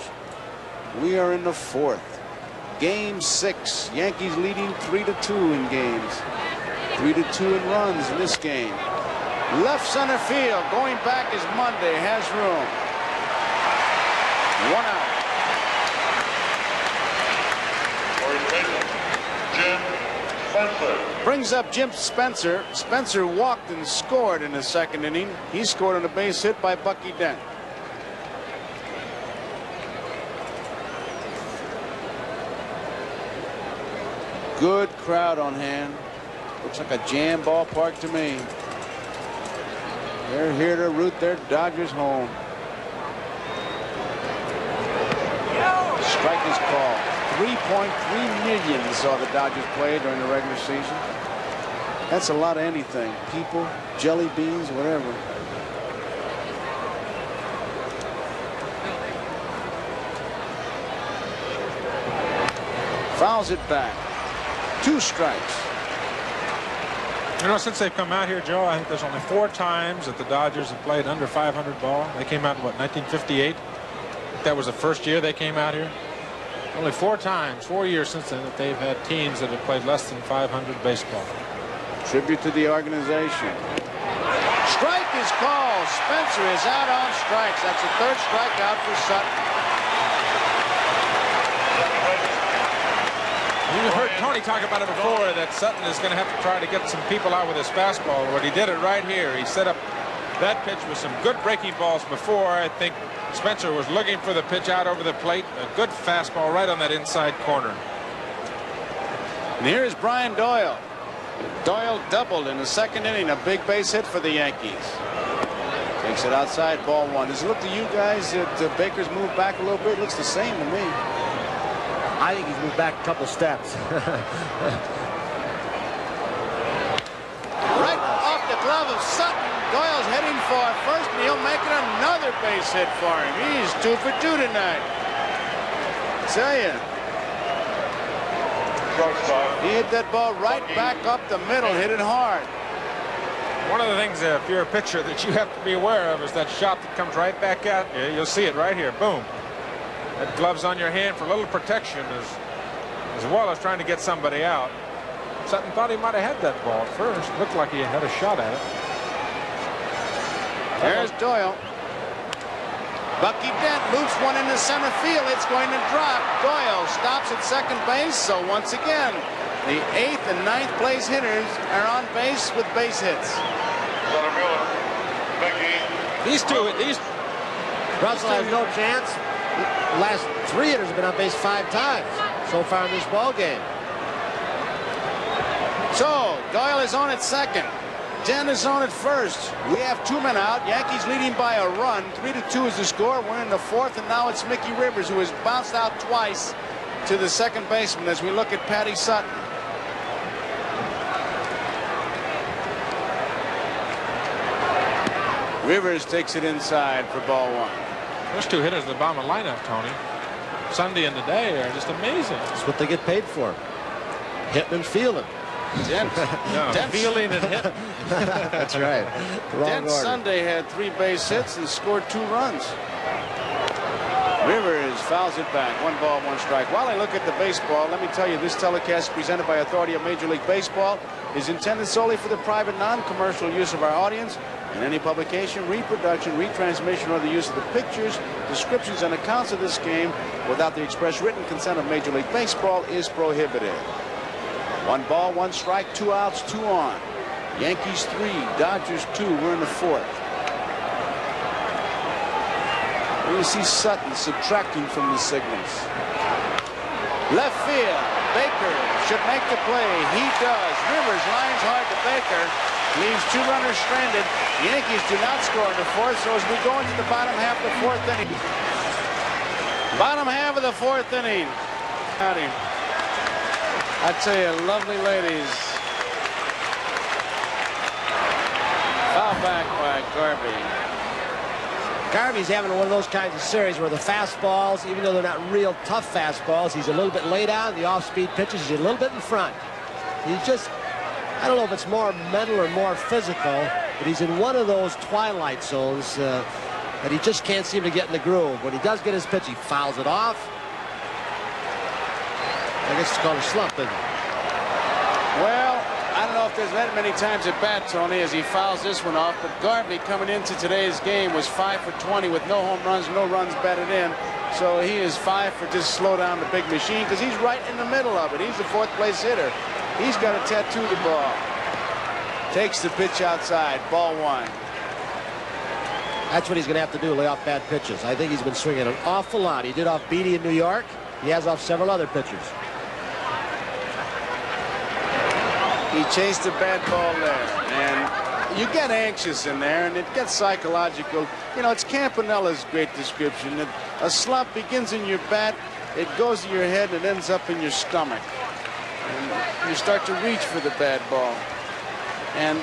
We are in the 4th. Game 6. Yankees leading 3-2 in games. 3-2 in runs in this game. Left center field, going back is Monday, has room. 1 out. Jim Spencer. Brings up Jim Spencer. Spencer walked and scored in the second inning. He scored on a base hit by Bucky Dent. Good crowd on hand. Looks like a jam ballpark to me. They're here to root their Dodgers home. Strike is called. 3.3 million saw the Dodgers play during the regular season. That's a lot of anything. People, jelly beans, whatever. Fouls it back. 2 strikes. You know, since they've come out here, Joe, I think there's only 4 times that the Dodgers have played under 500 ball. They came out in, what, 1958? That was the first year they came out here. Only 4 times, 4 years since then, that they've had teams that have played less than 500 baseball. Tribute to the organization. Strike is called. Spencer is out on strikes. That's the 3rd strikeout for Sutton. You heard Tony talk about it before, that Sutton is going to have to try to get some people out with his fastball. But he did it right here. He set up that pitch with some good breaking balls before. I think Spencer was looking for the pitch out over the plate. A good fastball right on that inside corner. And here's Brian Doyle. Doyle doubled in the second inning. A big base hit for the Yankees. Takes it outside, ball 1. Does it look to you guys that Baker's moved back a little bit? It looks the same to me. I think he's moved back a couple steps. Right off the glove of Sutton. Doyle's heading for first, and he'll make it another base hit for him. He's 2 for 2 tonight. Tell you. He hit that ball right back up the middle, hit it hard. One of the things, if you're a pitcher, that you have to be aware of is that shot that comes right back at you. You'll see it right here. Boom. That glove's on your hand for a little protection as well as trying to get somebody out. Sutton thought he might have had that ball at first. Looked like he had a shot at it. There's Doyle. Bucky Dent loops one into center field. It's going to drop. Doyle stops at second base. So once again, the 8th and 9th place hitters are on base with base hits. Russell has no chance. The last 3 hitters have been on base 5 times so far in this ball game. So Doyle is on at second. Dent is on at first. We have 2 men out. Yankees leading by a run. 3-2 is the score. We're in the 4th, and now it's Mickey Rivers, who has bounced out twice to the second baseman as we look at Patty Sutton. Rivers takes it inside for ball 1. Those 2 hitters at the bottom of the lineup, Tony, Sunday and today, are just amazing. That's what they get paid for. Hitting and fielding. Dent. No, fielding and hitting. That's right. Dent Sunday had 3 base hits and scored 2 runs. Rivers fouls it back. 1 ball, 1 strike. While I look at the baseball, let me tell you, this telecast presented by authority of Major League Baseball is intended solely for the private, non-commercial use of our audience, and any publication, reproduction, retransmission, or the use of the pictures, descriptions, and accounts of this game without the express written consent of Major League Baseball is prohibited. 1 ball, 1 strike, 2 outs, 2 on. Yankees 3, Dodgers 2. We're in the 4th. We see Sutton subtracting from the signals. Left field. Baker should make the play. He does. Rivers lines hard to Baker. Leaves 2 runners stranded. Yankees do not score in the 4th, so as we go into the bottom half of the 4th inning. Bottom half of the 4th inning. Howdy. I tell you, lovely ladies. Foul back by Garvey. Garvey's having one of those kinds of series where the fastballs, even though they're not real tough fastballs, he's a little bit laid out. The off-speed pitches, he's a little bit in front. He's just, I don't know if it's more mental or more physical, but he's in one of those twilight zones that he just can't seem to get in the groove. When he does get his pitch, he fouls it off. I guess it's called a slump, isn't it? Well, I don't know if there's that many times at bat, Tony, as he fouls this one off, but Garvey coming into today's game was 5 for 20 with no home runs, no runs batted in. So he is 5 for just slow down the big machine because he's right in the middle of it. He's the 4th place hitter. He's got to tattoo the ball. Takes the pitch outside. Ball 1. That's what he's going to have to do, lay off bad pitches. I think he's been swinging an awful lot. He did off Beatty in New York. He has off several other pitchers. He chased a bad ball there, and you get anxious in there, and it gets psychological. You know, it's Campanella's great description that a slump begins in your bat, it goes to your head, and it ends up in your stomach. And you start to reach for the bad ball. And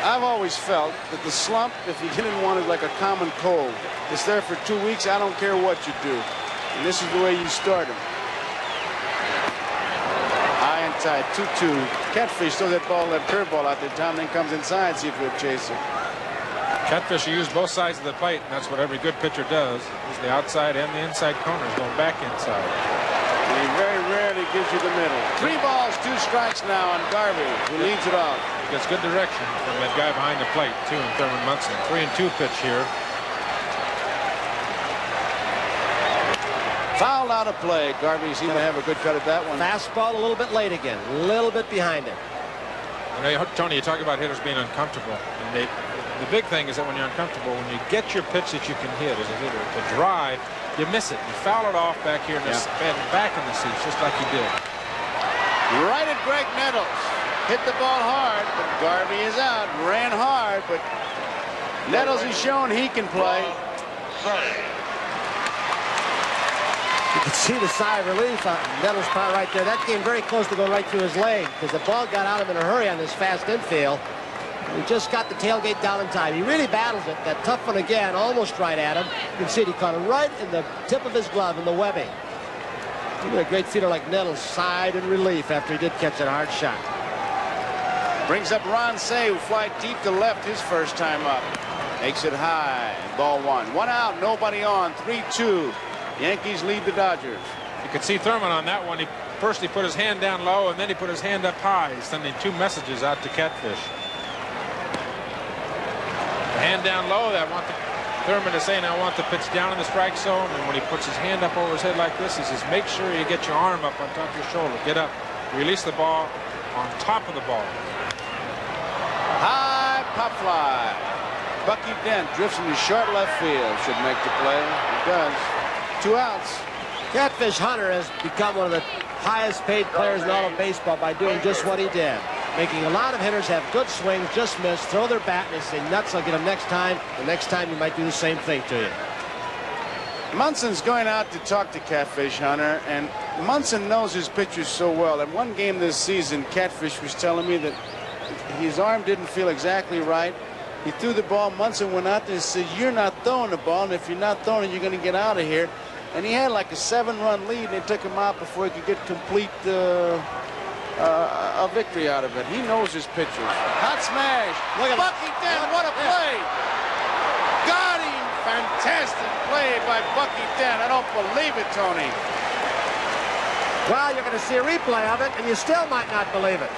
I've always felt that the slump, if you get in one, is like a common cold. It's there for 2 weeks. I don't care what you do. And this is the way you start them. High and tight, 2-2. Catfish throws that ball, that curveball out there. Tom then comes inside, see if he'll chase it. Catfish used both sides of the plate, and that's what every good pitcher does. Is the outside and the inside corners going back inside. And he very rarely gives you the middle. 3 balls, 2 strikes now on Garvey, who leads it off. He gets good direction from that guy behind the plate, too, in Thurman Munson. 3-2 pitch here. Fouled out of play. Garvey seemed to have a good cut at that one. Fastball a little bit late again. A little bit behind him. You know, Tony, you talk about hitters being uncomfortable. And the big thing is that when you're uncomfortable, when you get your pitch that you can hit as a hitter, to drive, you miss it. You foul it off back here in this back in the seats, just like you did. Right at Greg Nettles. Hit the ball hard, but Garvey is out. Ran hard, but Nettles has shown he can play. You can see the sigh of relief on Nettles' part right there. That came very close to going right through his leg because the ball got out of him in a hurry on this fast infield. He just got the tailgate down in time. He really battles it. That tough one again, almost right at him. You can see it. He caught it right in the tip of his glove in the webbing. Even a great feeder like Nettles sighed in relief after he did catch that hard shot. Brings up Ron Say, who flied deep to left his first time up. Makes it high. Ball 1. 1 out, nobody on. 3-2. Yankees lead the Dodgers. You could see Thurman on that one. First he put his hand down low, and then he put his hand up high. He's sending 2 messages out to Catfish. The hand down low, I want the Thurman is saying, I want the pitch down in the strike zone, and when he puts his hand up over his head like this, he says, make sure you get your arm up on top of your shoulder. Get up. Release the ball on top of the ball. High pop fly. Bucky Dent drifts into short left field. Should make the play. He does. 2 outs. Catfish Hunter has become one of the highest paid players in all of baseball by doing just what he did. Making a lot of hitters have good swings, just miss, throw their bat, and they say, nuts, I'll get them next time. The next time he might do the same thing to you. Munson's going out to talk to Catfish Hunter, and Munson knows his pitchers so well. In one game this season, Catfish was telling me that his arm didn't feel exactly right. He threw the ball. Munson went out there and said, you're not throwing the ball, and if you're not throwing it, you're going to get out of here. And he had like a 7-run lead, and they took him out before he could get complete a victory out of it. He knows his pitchers. Hot smash. Look at Bucky Dent, what a play. Got him. Fantastic play by Bucky Dent. I don't believe it, Tony. Well, you're going to see a replay of it, and you still might not believe it.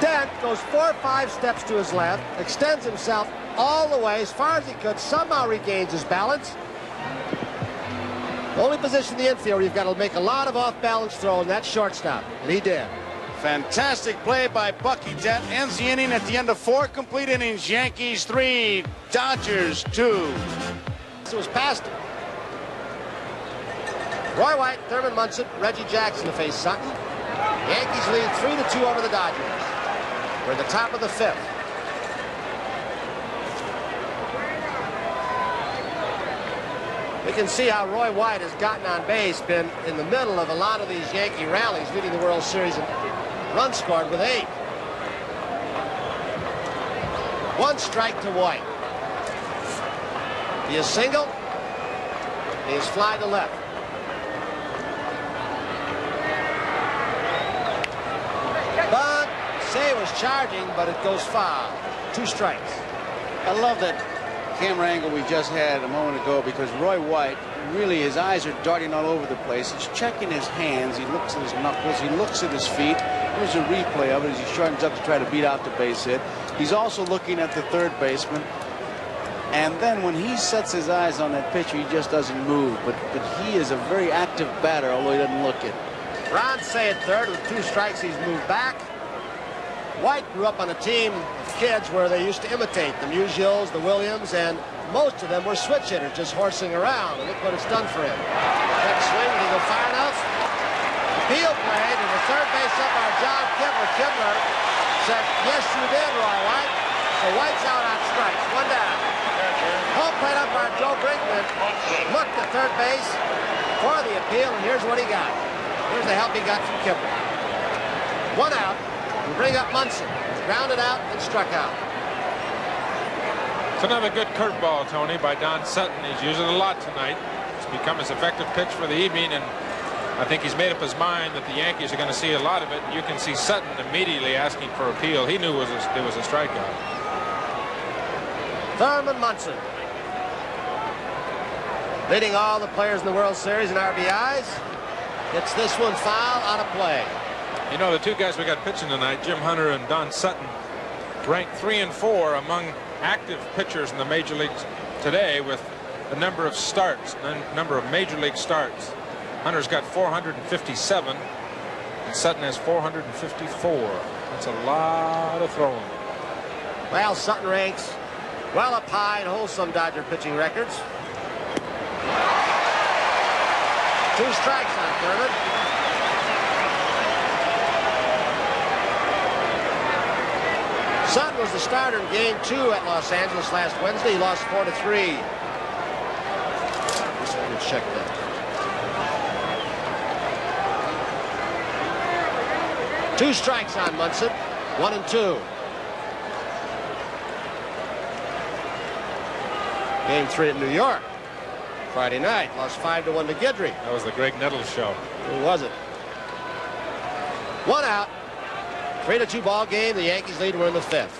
Dent goes 4 or 5 steps to his left, extends himself all the way as far as he could, somehow regains his balance. The only position in the infield you've got to make a lot of off-balance throw, and that's shortstop. And he did. Fantastic play by Bucky Dent. Ends the inning at the end of 4 complete innings. Yankees 3, Dodgers 2. It was past him. Roy White, Thurman Munson, Reggie Jackson to face Sutton. Yankees lead 3-2 over the Dodgers. We're at the top of the 5th. We can see how Roy White has gotten on base, been in the middle of a lot of these Yankee rallies, leading the World Series in runs scored with 8. 1 strike to White. He is single. He is fly to left. Bunt. Say was charging, but it goes foul. 2 strikes. I love that camera angle we just had a moment ago, because Roy White, really, his eyes are darting all over the place. He's checking his hands. He looks at his knuckles. He looks at his feet. Here's a replay of it as he shortens up to try to beat out the base hit. He's also looking at the third baseman. And then when he sets his eyes on that pitcher, he just doesn't move. But he is a very active batter, although he doesn't look it. Ron Say at third with 2 strikes. He's moved back. White grew up on a team of kids where they used to imitate the Musials, the Williams, and most of them were switch hitters, just horsing around. And look what it's done for him. Check swing, he go fire now. Appeal played, and the third base umpire, John Kibler. Kibler said, yes, you did, Roy White. So White's out on strikes, 1 down. Home plate umpire Joe Brinkman looked at third base for the appeal, and here's what he got. Here's the help he got from Kibler. 1 out. We bring up Munson. Grounded out and struck out. It's another good curveball, Tony, by Don Sutton. He's using it a lot tonight. It's become his effective pitch for the evening, and I think he's made up his mind that the Yankees are going to see a lot of it. You can see Sutton immediately asking for appeal. He knew it was a strikeout. Thurman Munson, leading all the players in the World Series in RBIs. Gets this one foul on a play. You know, the 2 guys we got pitching tonight, Jim Hunter and Don Sutton, ranked 3 and 4 among active pitchers in the major leagues today with the number of starts, number of major league starts. Hunter's got 457, and Sutton has 454. That's a lot of throwing. Well, Sutton ranks well up high and holds some Dodger pitching records. 2 strikes on Thurman. Sutton was the starter in Game 2 at Los Angeles last Wednesday. He lost 4-3. Just let me check that. Two strikes on Munson. 1-2. Game 3 at New York. Friday night. Lost 5-1 to Guidry. That was the Greg Nettles show. Who was it? 1 out. 3-2 ball game. The Yankees lead. We're in the 5th.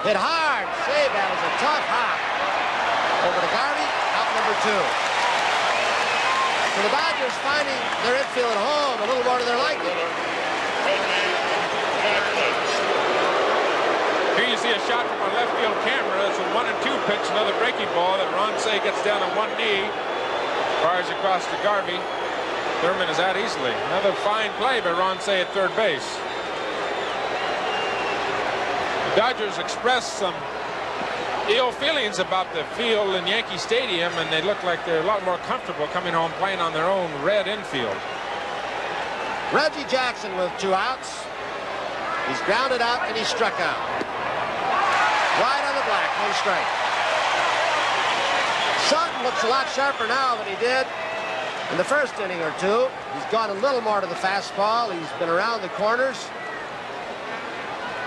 Hit hard. Save. That was a tough hop. Over to Garvey. Out number 2. So the Dodgers finding their infield at home a little more to their liking. Here you see a shot from our left field camera. It's a 1-2 pitch, another breaking ball that Ronsay gets down on one knee, fires across to Garvey. Thurman is out easily. Another fine play by Ronsay at third base. The Dodgers expressed some ill feelings about the field in Yankee Stadium, and they look like they're a lot more comfortable coming home playing on their own red infield. Reggie Jackson with 2 outs. He's grounded out and he's struck out. Wide on the black, 1 strike. Sutton looks a lot sharper now than he did in the first inning or two. He's gone a little more to the fastball. He's been around the corners.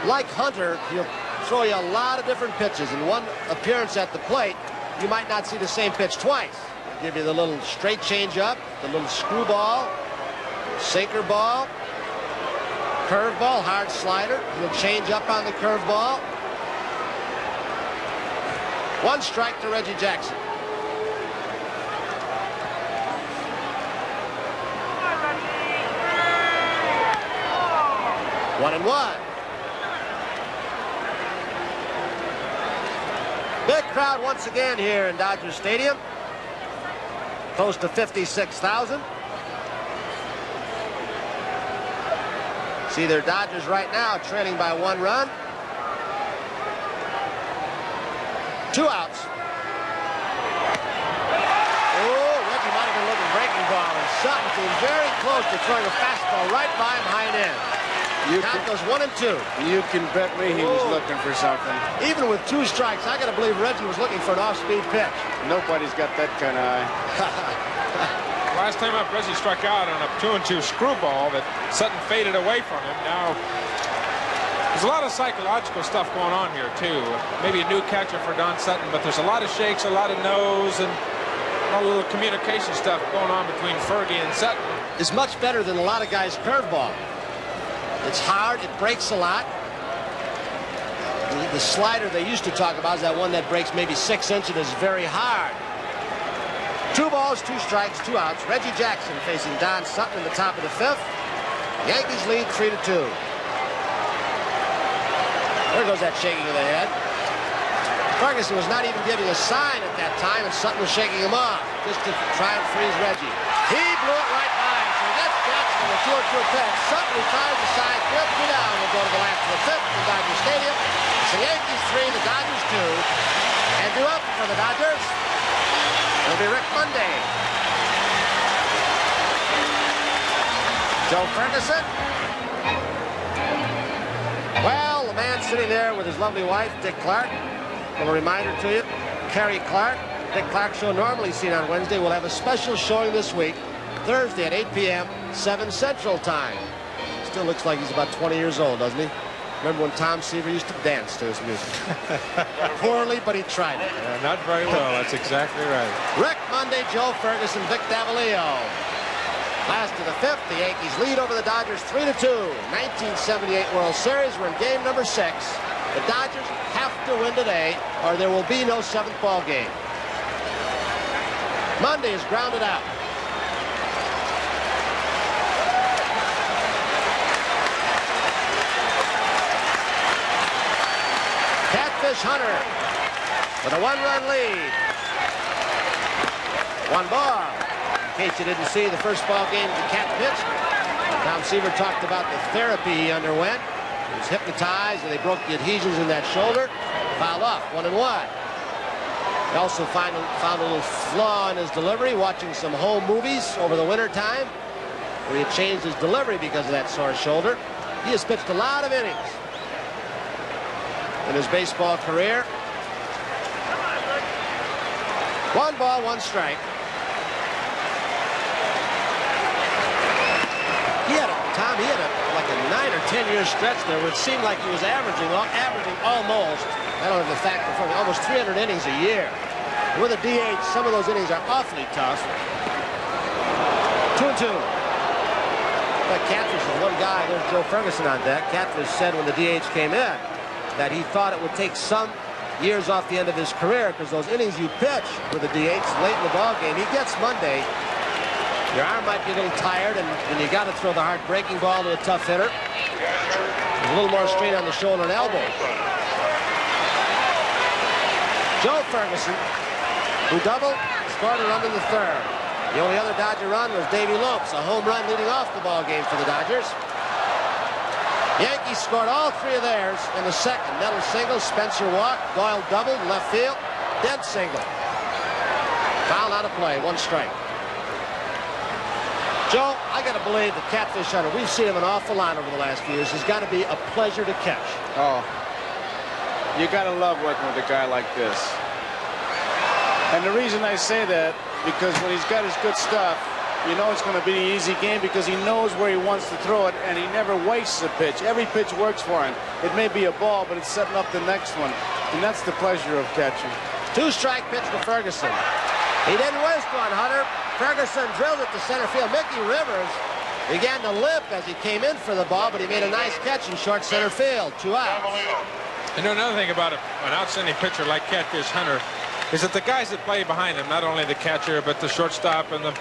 Like Hunter, he'll throw you a lot of different pitches. In one appearance at the plate, you might not see the same pitch twice. He'll give you the little straight change-up, the little screwball, sinker ball, curveball, hard slider. He'll change up on the curveball. 1 strike to Reggie Jackson. One and one. Big crowd once again here in Dodger Stadium. Close to 56,000. See their Dodgers right now trailing by 1 run. 2 outs. Oh, Reggie might have been looking breaking ball, and Sutton came very close to throwing a fastball right by him high and in. Count goes 1 and 2. You can bet me he was looking for something. Even with 2 strikes, I got to believe Reggie was looking for an off-speed pitch. Nobody's got that kind of eye. Last time up, Reggie struck out on a 2-2 screwball that Sutton faded away from him. Now, there's a lot of psychological stuff going on here, too. Maybe a new catcher for Don Sutton, but there's a lot of shakes, a lot of no's, and a little communication stuff going on between Fergie and Sutton. It's much better than a lot of guys' curveball. It's hard, it breaks a lot. The slider they used to talk about is that one that breaks maybe 6 inches and is very hard. 2 balls, 2 strikes, 2 outs. Reggie Jackson facing Don Sutton in the top of the 5th. Yankees lead 3-2. There goes that shaking of the head. Ferguson was not even giving a sign at that time, and Sutton was shaking him off just to try and freeze Reggie. He blew it right by him, so that's Jackson with a 2-2 pitch. Sutton retires the side, 3 down. We'll go to the last of the 5th in Dodger Stadium. It's the Yankees 3, the Dodgers 2. And due up for the Dodgers, it'll be Rick Monday. Joe Ferguson. Well, the man sitting there with his lovely wife, Dick Clark. A little reminder to you, Carrie Clark. Dick Clark show normally seen on Wednesday. We'll have a special showing this week, Thursday at 8 p.m., 7 Central Time. Still looks like he's about 20 years old, doesn't he? Remember when Tom Seaver used to dance to his music? Poorly, but he tried it. Not very well. That's exactly right. Rick Monday, Joe Ferguson, Vic Davalillo. Last of the 5th, the Yankees lead over the Dodgers 3-2. 1978 World Series. We're in game number 6. The Dodgers have to win today, or there will be no 7th ball game. Monday is grounded out. Catfish Hunter with a 1-run lead. 1 ball. In case you didn't see the first ball game, the Cat pitched. Tom Seaver talked about the therapy he underwent. He was hypnotized, and they broke the adhesions in that shoulder. Fouled off, 1-1. He also found a little flaw in his delivery, watching some home movies over the winter time, where he had changed his delivery because of that sore shoulder. He has pitched a lot of innings in his baseball career. 1 ball, 1 strike. He had like a 9 or 10 year stretch there where it seemed like he was averaging almost, I don't have the fact in front of me, almost 300 innings a year. With a DH, some of those innings are awfully tough. 2-2. But Catfish is one guy. There's Joe Ferguson on deck. Catfish said when the DH came in that he thought it would take some years off the end of his career because those innings you pitch with the DH late in the ball game, he gets Monday. Your arm might be a little tired, and when you got to throw the hard breaking ball to a tough hitter, there's a little more strain on the shoulder and elbow. Joe Ferguson, who doubled, scored a run in the third. The only other Dodger run was Davey Lopes, a home run leading off the ball game for the Dodgers. Yankees scored all three of theirs in the second. Nettles single, Spencer walked, Doyle doubled, left field, Dent single. Foul out of play, 1 strike. Joe, I got to believe the catfish hunter, we've seen him an awful lot over the last few years, has got to be a pleasure to catch. Oh, you got to love working with a guy like this. And the reason I say that, because when he's got his good stuff, you know it's going to be an easy game because he knows where he wants to throw it, and he never wastes a pitch. Every pitch works for him. It may be a ball, but it's setting up the next one, and that's the pleasure of catching. 2-strike pitch for Ferguson. He didn't waste one, Hunter. Ferguson drilled it to center field. Mickey Rivers began to limp as he came in for the ball, but he made a nice catch in short center field. 2 outs. You know, another thing about an outstanding pitcher like Catfish Hunter is that the guys that play behind him, not only the catcher, but the shortstop and the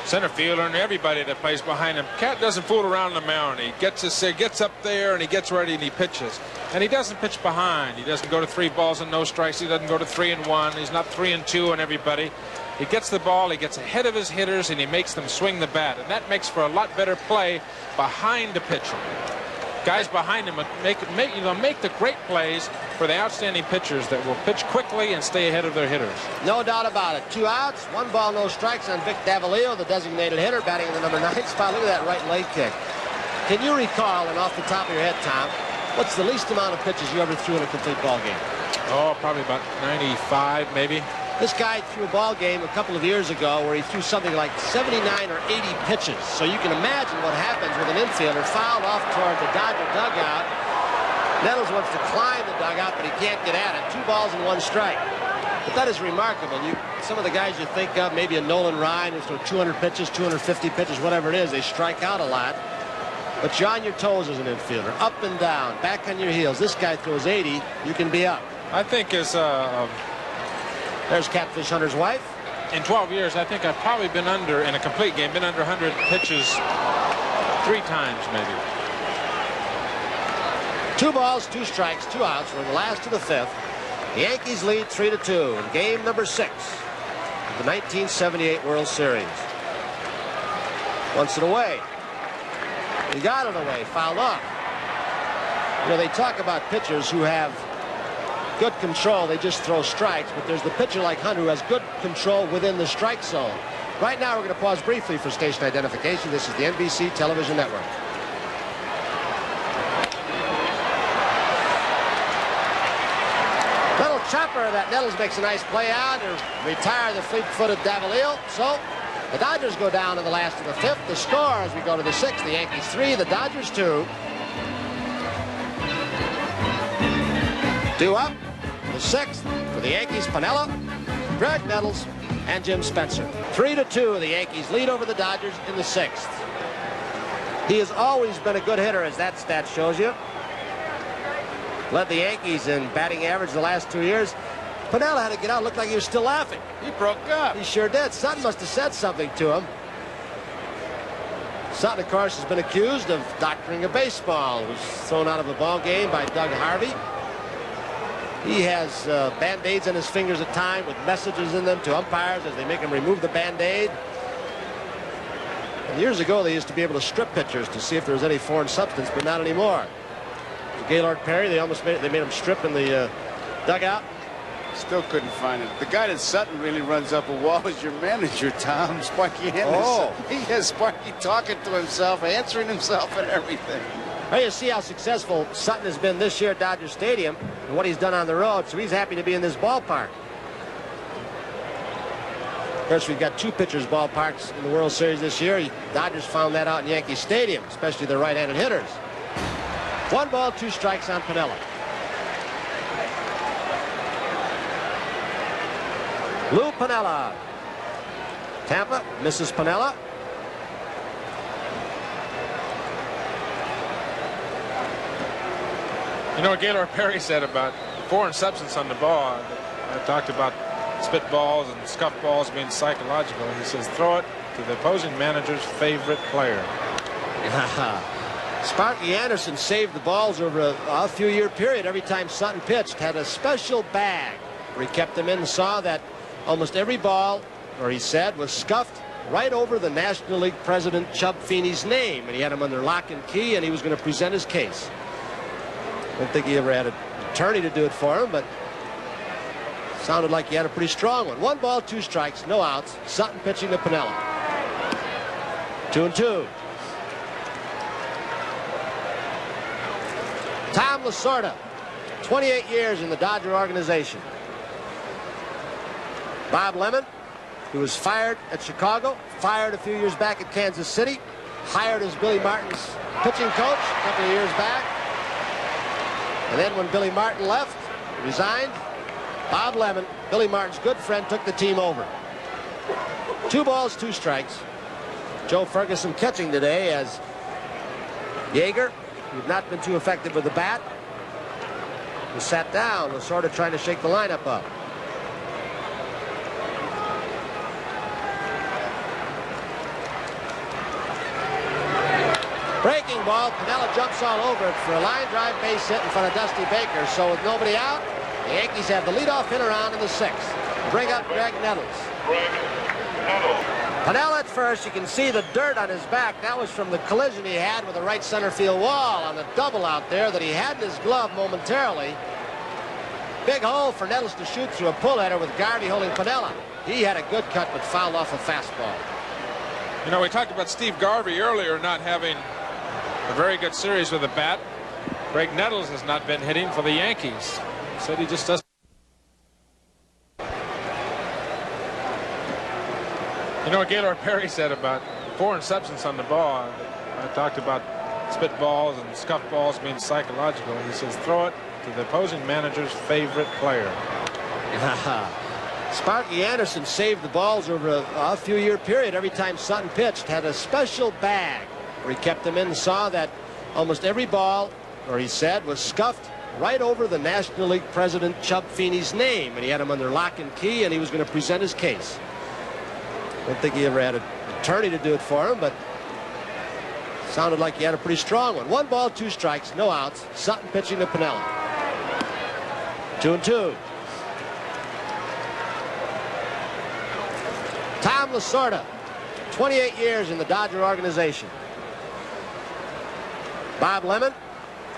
center fielder and everybody that plays behind him, Cat doesn't fool around the mound. He gets up there and he gets ready and he pitches. And he doesn't pitch behind. He doesn't go to 3 balls and no strikes. He doesn't go to 3 and 1. He's not 3 and 2 on everybody. He gets the ball, he gets ahead of his hitters, and he makes them swing the bat. And that makes for a lot better play behind the pitcher. Guys behind him make the great plays for the outstanding pitchers that will pitch quickly and stay ahead of their hitters. No doubt about it. 2 outs, 1 ball, no strikes on Vic Davalillo, the designated hitter, batting in the number 9 spot. Look at that right leg kick. Can you recall, and off the top of your head, Tom, what's the least amount of pitches you ever threw in a complete ball game? Oh, probably about 95, maybe. This guy threw a ball game a couple of years ago where he threw something like 79 or 80 pitches. So you can imagine what happens with an infielder fouled off toward the Dodger dugout. Nettles wants to climb the dugout, but he can't get at it. 2 balls and 1 strike. But that is remarkable. Some of the guys you think of, maybe a Nolan Ryan, who throws 200 pitches, 250 pitches, whatever it is, they strike out a lot. But you're on your toes as an infielder, up and down, back on your heels. This guy throws 80, you can be up. I think There's Catfish Hunter's wife. in 12 years, I think I've probably been under, in a complete game, been under 100 pitches 3 times maybe. 2 balls, 2 strikes, 2 outs. We're in the last of the 5th. The Yankees lead 3-2 in game number 6 of the 1978 World Series. Wants it away. He got it away, fouled off. You know, they talk about pitchers who have good control, they just throw strikes, but there's the pitcher like Hunter who has good control within the strike zone. Right now, we're going to pause briefly for station identification. This is the NBC Television Network. Little chopper that Nettles makes a nice play on to retire the fleet-footed Davalillo. So the Dodgers go down in the last of the 5th. The score as we go to the 6th, the Yankees 3, the Dodgers 2. 2 up, the 6th for the Yankees, Piniella, Greg Nettles, and Jim Spencer. 3-2, the Yankees lead over the Dodgers in the 6th. He has always been a good hitter, as that stat shows you. Led the Yankees in batting average the last 2 years. Piniella had to get out, looked like he was still laughing. He broke up. He sure did. Sutton must have said something to him. Sutton, of course, has been accused of doctoring a baseball. He was thrown out of a ball game by Doug Harvey. He has Band-Aids on his fingers at time with messages in them to umpires as they make him remove the Band-Aid. And years ago, they used to be able to strip pitchers to see if there was any foreign substance, but not anymore. Gaylord Perry, they made him strip in the dugout. Still couldn't find it. The guy that Sutton really runs up a wall is your manager, Tom, Sparky Anderson. Oh. He has Sparky talking to himself, answering himself and everything. Well, you see how successful Sutton has been this year at Dodger Stadium and what he's done on the road, so he's happy to be in this ballpark. Of course, we've got 2 pitchers' ballparks in the World Series this year. Dodgers found that out in Yankee Stadium, especially their right-handed hitters. 1 ball, 2 strikes on Piniella. Lou Piniella. Tampa, Mrs. Piniella. You know what Gaylord Perry said about foreign substance on the ball? I talked about spitballs and scuff balls being psychological. He says throw it to the opposing manager's favorite player. Sparky Anderson saved the balls over a few-year period. Every time Sutton pitched, had a special bag where he kept him in and saw that almost every ball, or he said, was scuffed right over the National League president Chub Feeney's name, and he had him under lock and key, and he was going to present his case. I don't think he ever had an attorney to do it for him, but sounded like he had a pretty strong one. 1 ball, 2 strikes, no outs. Sutton pitching to Piniella. 2-2. Tom Lasorda, 28 years in the Dodger organization. Bob Lemon, who was fired at Chicago, fired a few years back at Kansas City, hired as Billy Martin's pitching coach a couple of years back. And then when Billy Martin left, resigned, Bob Lemon, Billy Martin's good friend, took the team over. 2 balls, 2 strikes. Joe Ferguson catching today as Yeager, who'd not been too effective with the bat, was sat down, was sort of trying to shake the lineup up. Breaking ball, Piniella jumps all over it for a line drive base hit in front of Dusty Baker. So with nobody out, the Yankees have the leadoff hitter on in the 6th. Bring up Greg Nettles. Piniella at first, you can see the dirt on his back. That was from the collision he had with the right center field wall on the double out there that he had in his glove momentarily. Big hole for Nettles to shoot through a pull header with Garvey holding Piniella. He had a good cut but fouled off a fastball. You know, we talked about Steve Garvey earlier not having a very good series with the bat. Greg Nettles has not been hitting for the Yankees. Said he just doesn't. You know what Gaylord Perry said about foreign substance on the ball? I talked about spit balls and scuff balls being psychological. He says throw it to the opposing manager's favorite player. Sparky Anderson saved the balls over a few-year period. Every time Sutton pitched, had a special bag where he kept them in and saw that almost every ball, or he said, was scuffed right over the National League president Chub Feeney's name, and he had him under lock and key, and he was going to present his case. I don't think he ever had an attorney to do it for him, but sounded like he had a pretty strong one. 1 ball, 2 strikes, no outs. Sutton pitching to Piniella. 2-2. Tom Lasorda, 28 years in the Dodger organization. Bob Lemon,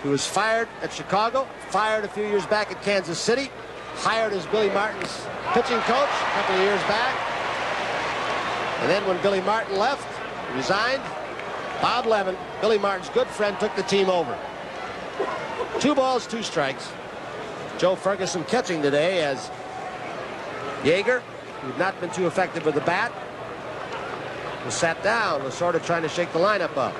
who was fired at Chicago, fired a few years back at Kansas City, hired as Billy Martin's pitching coach a couple of years back. And then when Billy Martin left, resigned, Bob Lemon, Billy Martin's good friend, took the team over. 2 balls, 2 strikes. Joe Ferguson catching today as Yeager, who'd not been too effective with the bat, was sat down, was sort of trying to shake the lineup up.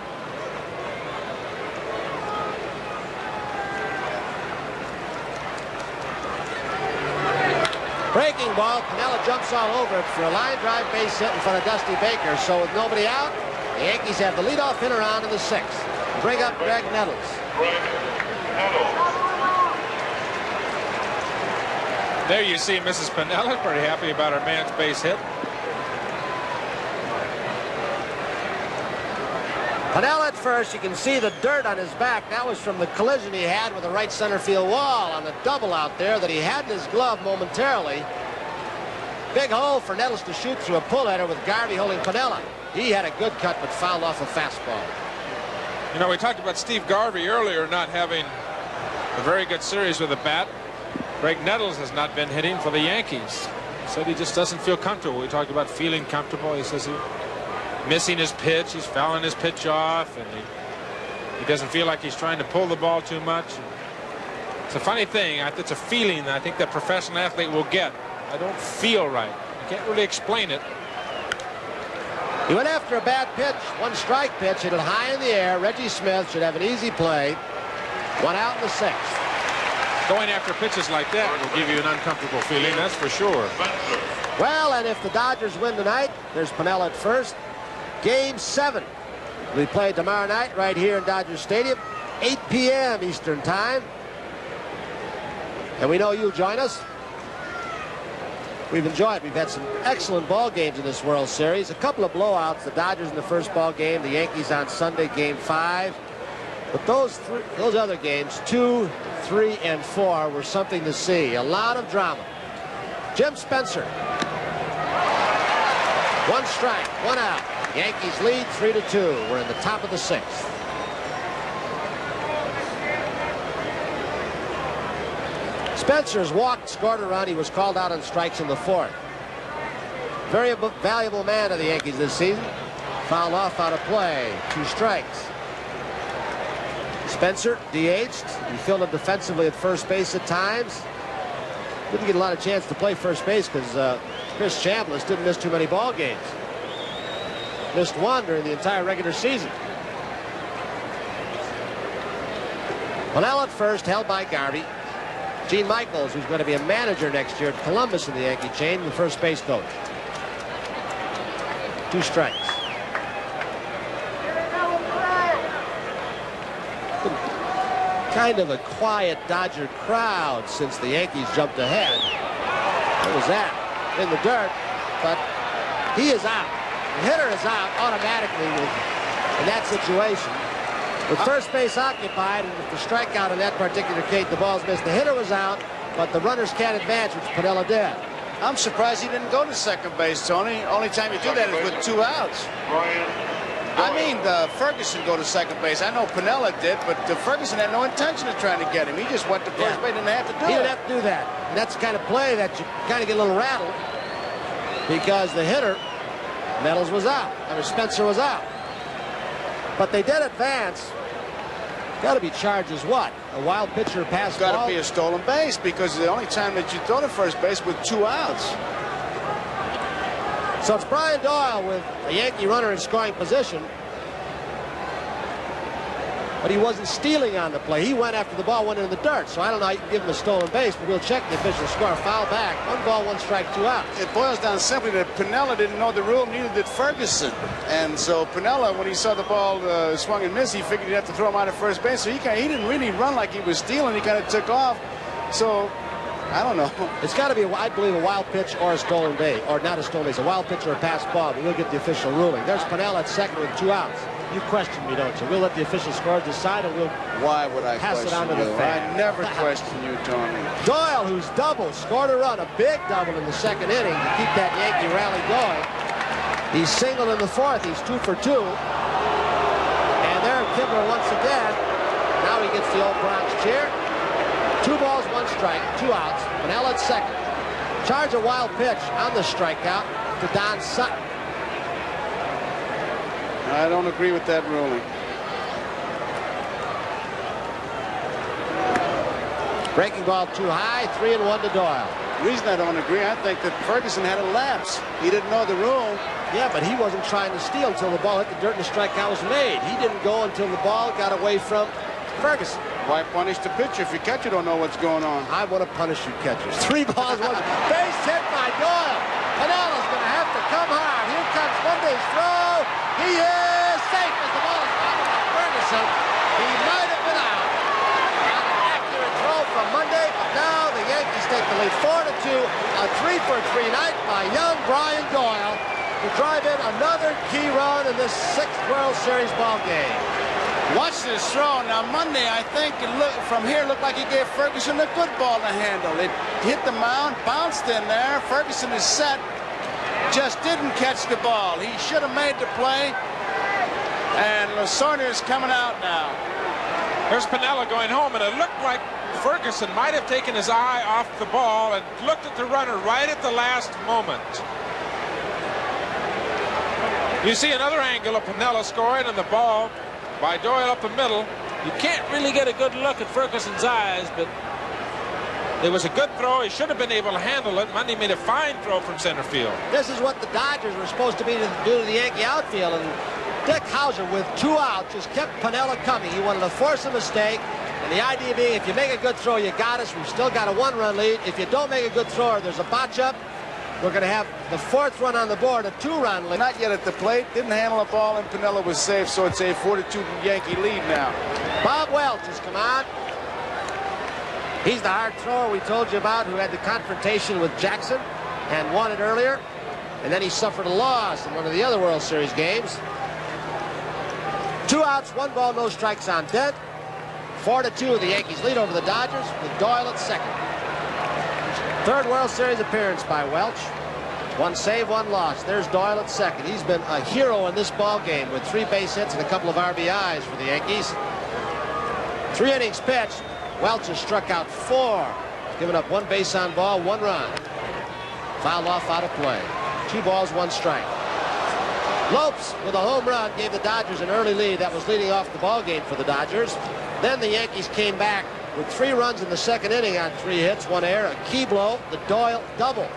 Breaking ball, Piniella jumps all over it for a line drive base hit in front of Dusty Baker. So with nobody out, the Yankees have the leadoff hitter on in the 6th. Bring up Greg Nettles. There you see Mrs. Piniella pretty happy about her man's base hit. Piniella at first, you can see the dirt on his back. That was from the collision he had with the right center field wall on the double out there that he had in his glove momentarily. Big hole for Nettles to shoot through a pull header with Garvey holding Piniella. He had a good cut but fouled off a fastball. You know, we talked about Steve Garvey earlier not having a very good series with the bat. Greg Nettles has not been hitting for the Yankees. Said he just doesn't feel comfortable. We talked about feeling comfortable. He says he's missing his pitch. He's fouling his pitch off, and he doesn't feel like he's trying to pull the ball too much. It's a funny thing. It's a feeling that I think that professional athlete will get. I don't feel right. I can't really explain it. He went after a bad pitch, 1 strike pitch, hit it high in the air. Reggie Smith should have an easy play. 1 out in the 6th. Going after pitches like that will give you an uncomfortable feeling, that's for sure. Well, and if the Dodgers win tonight, there's Piniella at first. Game 7 will be played tomorrow night right here in Dodger Stadium, 8 p.m. Eastern Time. And we know you'll join us. We've enjoyed. We've had some excellent ball games in this World Series. A couple of blowouts. The Dodgers in the first ball game, the Yankees on Sunday, Game 5. But those other games, 2, 3, and 4, were something to see. A lot of drama. Jim Spencer. 1 strike, 1 out. Yankees lead 3-2. We're in the top of the 6th. Spencer's walked, scored a run. He was called out on strikes in the 4th. Very valuable man to the Yankees this season. Fouled off out of play. 2 strikes. Spencer, DH'd. He filled in defensively at first base at times. Didn't get a lot of chance to play first base because Chris Chambliss didn't miss too many ball games. Missed 1 during the entire regular season. Pannell at first, held by Garvey. Gene Michaels, who's going to be a manager next year at Columbus in the Yankee chain, the first base coach. 2 strikes. Kind of a quiet Dodger crowd since the Yankees jumped ahead. What was that? In the dirt, but he is out. The hitter is out automatically in that situation. With first base occupied, and with the strikeout in that particular case, the ball's missed. The hitter was out, but the runners can't advance, which Piniella did. I'm surprised he didn't go to second base, Tony. Only time you do that is with 2 outs. I mean, Ferguson go to second base. I know Piniella did, but Ferguson had no intention of trying to get him. He just went to first base and didn't have to do it. He didn't have to do that. And that's the kind of play that you kind of get a little rattled because the hitter, Nettles, was out. I mean, Spencer was out. But they did advance. Got to be charged as what? A wild pitcher pass ball? Got to be a stolen base because the only time that you throw to first base with 2 outs. So it's Brian Doyle with a Yankee runner in scoring position. But he wasn't stealing on the play. He went after the ball, went in the dirt. So I don't know how you can give him a stolen base, but we'll check the official score. Foul back. 1 ball, 1 strike, 2 outs. It boils down simply that Piniella didn't know the rule, neither did Ferguson. And so Piniella, when he saw the ball swung and missed, he figured he'd have to throw him out at first base. So he didn't really run like he was stealing. He kind of took off. So I don't know. It's got to be, I believe, a wild pitch or a stolen base, or not a stolen base, a wild pitch or a pass ball. But we'll get the official ruling. There's Piniella at second with 2 outs. You question me, don't you? We'll let the official score decide, and we'll Why would I pass it on question to the you? fan. I never question you, Tony. Doyle, who's doubled, scored a run, a big double in the 2nd inning to keep that Yankee rally going. He's singled in the 4th. He's 2 for 2. And there, Kibler once again. Now he gets the old Bronx cheer. 2 balls, 1 strike, 2 outs. Piniella at second. Charge a wild pitch on the strikeout to Don Sutton. I don't agree with that ruling. Breaking ball too high, 3-1 to Doyle. The reason I don't agree, I think that Ferguson had a lapse. He didn't know the rule. Yeah, but he wasn't trying to steal until the ball hit the dirt and the strikeout was made. He didn't go until the ball got away from Ferguson. Why punish the pitcher if your catcher don't know what's going on? I want to punish you catchers. 3 balls, 1 base hit by Doyle. Piniella's going to have to come hard. Here comes Monday's throw. He is safe as the ball is fouled by Ferguson. He might have been out. Not an accurate throw from Monday, but now the Yankees take the lead 4-2. A 3-for-3 night by young Brian Doyle to drive in another key run in this 6th World Series ball game. Watch this throw. Now, Monday, I think, from here, looked like he gave Ferguson a good ball to handle. It hit the mound, bounced in there. Ferguson is set. Just didn't catch the ball. He should have made the play. And Lasorda is coming out now. There's Piniella going home, and it looked like Ferguson might have taken his eye off the ball and looked at the runner right at the last moment. You see another angle of Piniella scoring, and the ball by Doyle up the middle. You can't really get a good look at Ferguson's eyes, but it was a good throw. He should have been able to handle it. Monday made a fine throw from center field. This is what the Dodgers were supposed to be to do to the Yankee outfield, and Dick Hauser, with 2 outs, just kept Piniella coming. He wanted to force a mistake, and the idea being, if you make a good throw, you got us. We've still got a 1-run lead. If you don't make a good throw or there's a botch up, we're going to have the 4th run on the board, a 2-run lead. Not yet at the plate. Didn't handle the ball, and Piniella was safe, so it's a 4-2 Yankee lead now. Bob Welch has come on. He's the hard thrower we told you about, who had the confrontation with Jackson and won it earlier. And then he suffered a loss in one of the other World Series games. 2 outs, 1 ball, no strikes on Dent. 4-2, the Yankees lead over the Dodgers with Doyle at second. Third World Series appearance by Welch. 1 save, 1 loss. There's Doyle at second. He's been a hero in this ball game with 3 base hits and a couple of RBIs for the Yankees. 3 innings pitched. Welch has struck out 4. Given up 1 base on ball, 1 run. Fouled off out of play. 2 balls, 1 strike. Lopes with a home run gave the Dodgers an early lead. That was leading off the ball game for the Dodgers. Then the Yankees came back with 3 runs in the second inning on 3 hits, 1 error, a key blow, the Doyle double.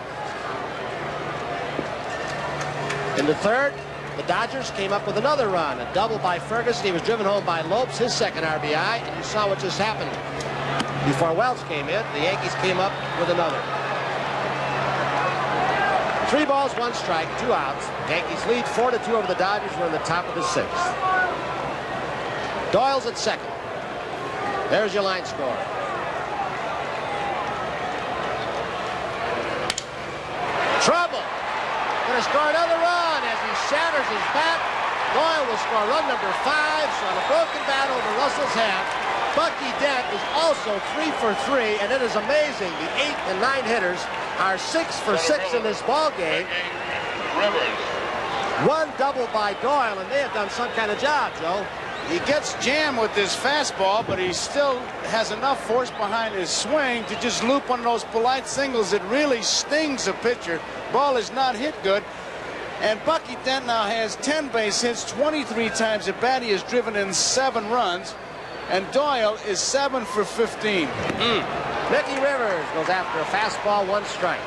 In the third, the Dodgers came up with another run, a double by Ferguson. He was driven home by Lopes, his second RBI, and you saw what just happened. Before Welch came in, the Yankees came up with another. 3 balls, 1 strike, 2 outs. Yankees lead 4-2 over the Dodgers. We're in the top of the 6th. Doyle's at second. There's your line score. Trouble. Going to score another run as he shatters his bat. Doyle will score run number 5. So on a broken bat over Russell's head. Bucky Dent is also 3 for 3, and it is amazing. The 8 and 9 hitters are 6 for 6 in this ball game. 1 double by Doyle, and they have done some kind of job, Joe. He gets jammed with this fastball, but he still has enough force behind his swing to just loop one of those polite singles that really stings a pitcher. Ball is not hit good. And Bucky Dent now has 10 base hits, 23 times at bat. He has driven in 7 runs. And Doyle is 7 for 15. Mickey Rivers goes after a fastball, 1 strike.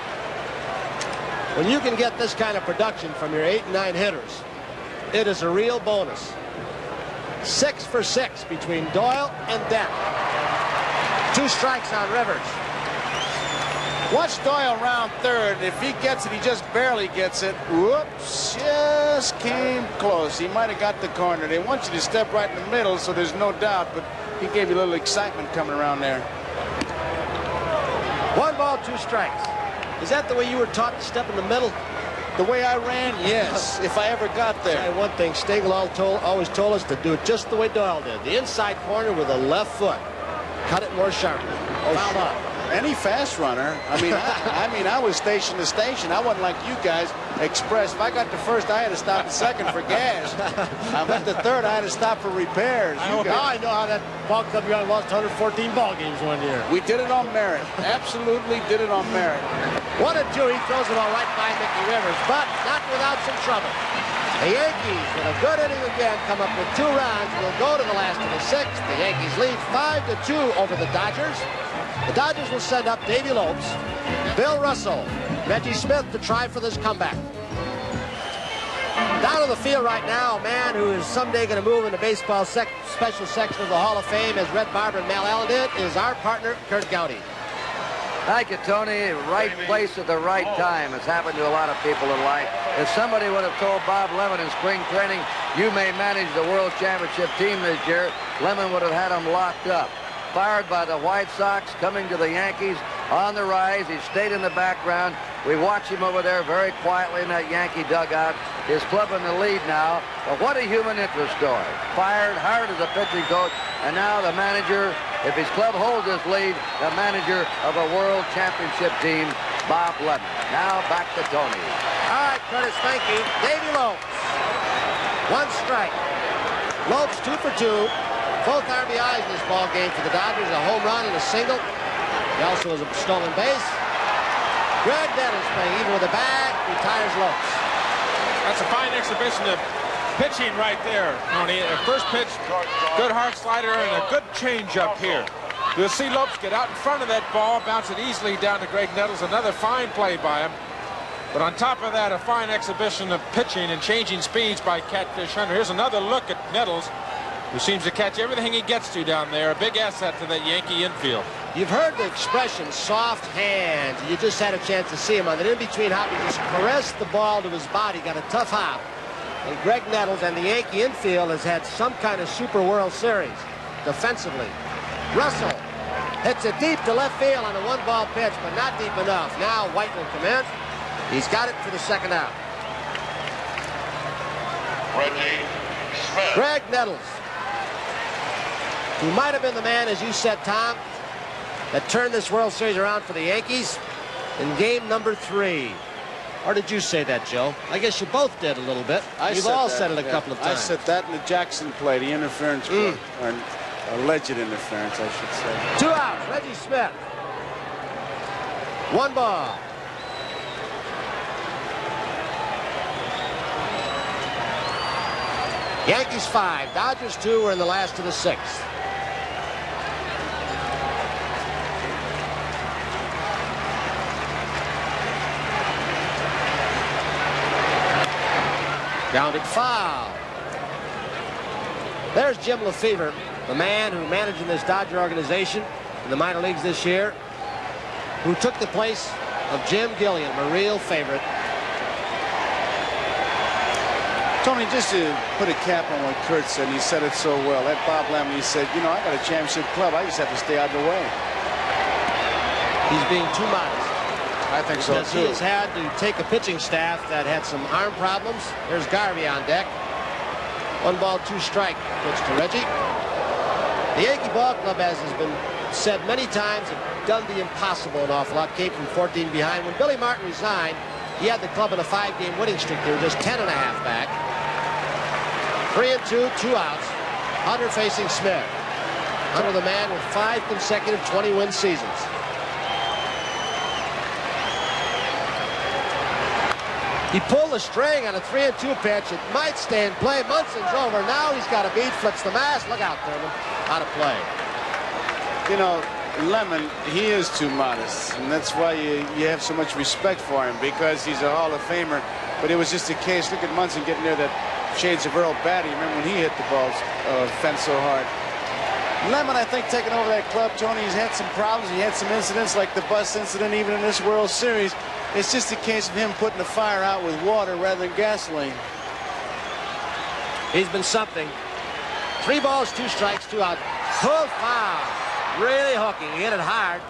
When you can get this kind of production from your 8 and 9 hitters, it is a real bonus. 6 for 6 between Doyle and Dent. 2 strikes on Rivers. Watch Doyle round third. If he gets it, he just barely gets it. Whoops, just came close. He might have got the corner. They want you to step right in the middle, so there's no doubt, but he gave you a little excitement coming around there. 1 ball, 2 strikes. Is that the way you were taught to step in the middle? The way I ran, yes, if I ever got there. And one thing, Stengel always told us to do it just the way Doyle did. The inside corner with the left foot. Cut it more sharply. Fouled off. Any fast runner, I mean, I was station to station. I wasn't like you guys, express. If I got to first, I had to stop at second for gas. I went to third, I had to stop for repairs. Now I know how that ball club you lost 114 ball games one year. We did it on merit. Absolutely did it on merit. 1 and 2, he throws it all right by Mickey Rivers, but not without some trouble. The Yankees, with a good inning again, come up with 2 runs. Will go to the last of the 6th. The Yankees lead 5-2 over the Dodgers. The Dodgers will send up Davy Lopes, Bill Russell, Reggie Smith to try for this comeback. Down on the field right now, a man who is someday going to move into baseball special section of the Hall of Fame, as Red Barber and Mel Allen did, is our partner, Kurt Gowdy. Thank you, Tony. Right place at the right time. It's happened to a lot of people in life. If somebody would have told Bob Lemon in spring training, you may manage the World Championship team this year, Lemon would have had him locked up. Fired by the White Sox, coming to the Yankees on the rise. He stayed in the background. We watch him over there very quietly in that Yankee dugout. His club in the lead now. But what a human interest story. Fired hard as a pitching coach, and now the manager, if his club holds this lead, the manager of a World Championship team, Bob Lemon. Now back to Tony. All right, Curtis, thank you. Davy Lopes, 1 strike. Lopes 2 for 2. Both RBIs in this ball game for the Dodgers, a home run and a single. He also has a stolen base. Greg Dennis playing even with a bag, retires Lopes. That's a fine exhibition of pitching right there, Tony. First pitch, good hard slider and a good changeup here. You'll see Lopes get out in front of that ball, bounce it easily down to Greg Nettles. Another fine play by him. But on top of that, a fine exhibition of pitching and changing speeds by Catfish Hunter. Here's another look at Nettles, who seems to catch everything he gets to down there. A big asset to that Yankee infield. You've heard the expression, soft hands. You just had a chance to see him on that in-between hop. He just caressed the ball to his body, got a tough hop. And Greg Nettles and the Yankee infield has had some kind of Super World Series defensively. Russell hits it deep to left field on a 1-ball pitch, but not deep enough. Now White will come in. He's got it for the 2nd out. Reggie Smith. Greg Nettles, who might have been the man, as you said, Tom, that turned this World Series around for the Yankees. in game number 3. Or did you say that, Joe? I guess you both did a little bit. You've all said it a couple of times. I said that in the Jackson play, the interference play, or alleged interference, I should say. 2 outs, Reggie Smith. 1 ball. Yankees 5, Dodgers 2. We're in the last of the 6th. Grounded foul. There's Jim Lefevre, the man who managed in this Dodger organization in the minor leagues this year, who took the place of Jim Gillian, a real favorite. Tony, just to put a cap on what Kurt said, and he said it so well. That Bob Lemon, he said, you know, I got a championship club. I just have to stay out of the way. He's being too modest. I think so, because too. He has had to take a pitching staff that had some arm problems. There's Garvey on deck. 1 ball, 2 strike. Pitch to Reggie. The Yankee Ball Club, as has been said many times, have done the impossible an awful lot. Came from 14 behind. When Billy Martin resigned, he had the club in a 5-game winning streak. They were just 10.5 back. 3-2, 2 outs. Hunter facing Smith. Hunter, the man with 5 consecutive 20-win seasons. He pulled the string on a 3-2 pitch. It might stay in play. Munson's over. Now he's got a beat. Flips the mask. Look out, Thurman. Out of play. You know, Lemon, he is too modest, and that's why you have so much respect for him, because he's a Hall of Famer. But it was just a case. Look at Munson getting near that shades of Earl Batty. Remember when he hit the balls fence so hard? Lemon, I think, taking over that club, Tony, he's had some problems. He had some incidents like the bus incident even in this World Series. It's just a case of him putting the fire out with water rather than gasoline. He's been something. 3 balls, 2 strikes, 2 outs. Pull foul. Really hooking. He hit it hard.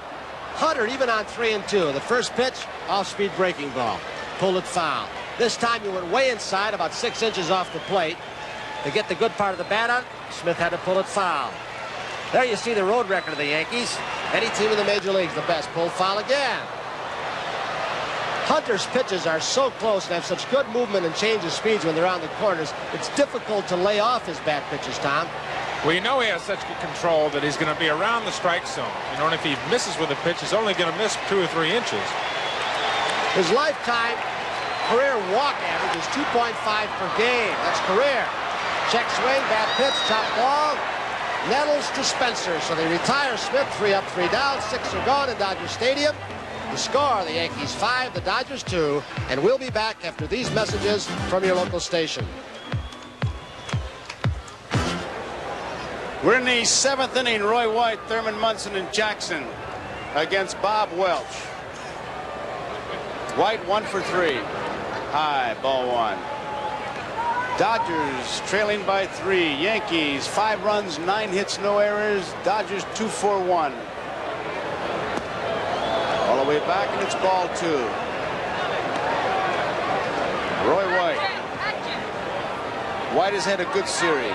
Hunter, even on 3-2. The first pitch, off-speed breaking ball. Pulled it foul. This time he went way inside, about 6 inches off the plate. To get the good part of the bat on, Smith had to pull it foul. There you see the road record of the Yankees. Any team in the major leagues, the best. Pull foul again. Hunter's pitches are so close and have such good movement and change of speeds when they're on the corners. It's difficult to lay off his bat pitches, Tom. Well, you know he has such good control that he's going to be around the strike zone. You know, and if he misses with a pitch, he's only going to miss 2 or 3 inches. His lifetime career walk average is 2.5 per game. That's career. Check swing, bat pitch, chop ball. Nettles to Spencer. So they retire Smith. 3 up, 3 down. 6 are gone in Dodger Stadium. The score, the Yankees 5, the Dodgers 2, and we'll be back after these messages from your local station. We're in the 7th inning. Roy White, Thurman Munson, and Jackson against Bob Welch. White 1 for 3. High, ball 1. Dodgers trailing by 3. Yankees 5 runs, 9 hits, no errors. Dodgers 2 for 1. All the way back, and it's ball 2. Roy White. White has had a good series.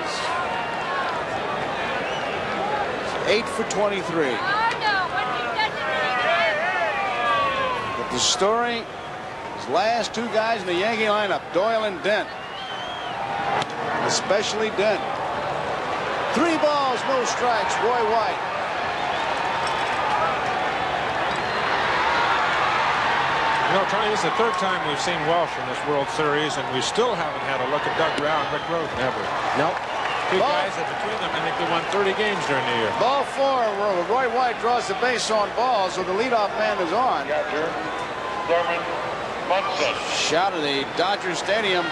8 for 23. But the story, his last 2 guys in the Yankee lineup, Doyle and Dent. Especially Dent. 3 balls, no strikes, Roy White. You know, Tony, this is the 3rd time we've seen Welsh in this World Series, and we still haven't had a look at Doug Rauh and Rick Rhodes. Never. Nope. 2 guys that between them, I think they won 30 games during the year. Ball 4. Roy White draws the base on ball, so the leadoff man is on. Thurman Munson. Shot of the Dodger Stadium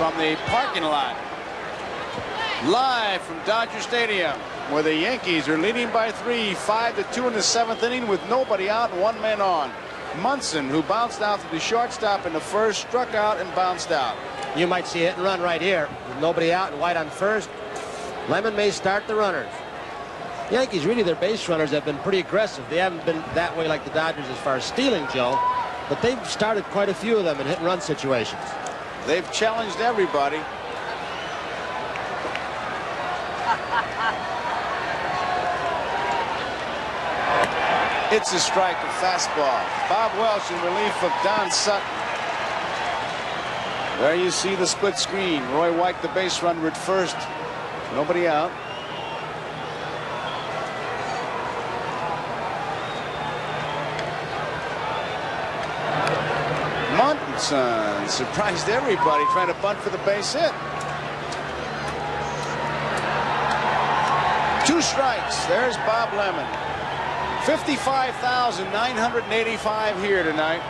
from the parking lot. Live from Dodger Stadium, where the Yankees are leading by 3, 5-2 in the 7th inning with nobody out and 1 man on. Munson, who bounced out to the shortstop in the 1st, struck out and bounced out. You might see a hit and run right here. With nobody out and White on 1st. Lemon may start the runners. The Yankees, really, their base runners have been pretty aggressive. They haven't been that way like the Dodgers as far as stealing, Joe. But they've started quite a few of them in hit and run situations. They've challenged everybody. It's a strike, a fastball. Bob Welch in relief of Don Sutton. There you see the split screen. Roy White, the base runner at first. Nobody out. Munson surprised everybody trying to bunt for the base hit. 2 strikes. There's Bob Lemon. 55,985 here tonight.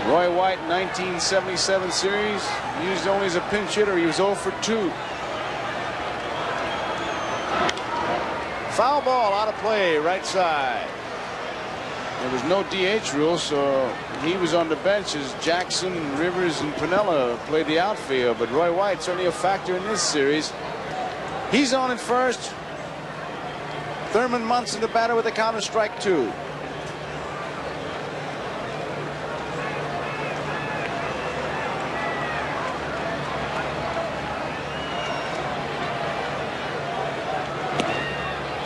Roy White, 1977 series, used only as a pinch hitter. He was 0 for 2. Foul ball out of play, right side. There was no DH rule, so he was on the bench as Jackson, Rivers, and Piniella played the outfield. But Roy White certainly a factor in this series. He's on at first. Thurman Munson, the batter, with a count of strike 2.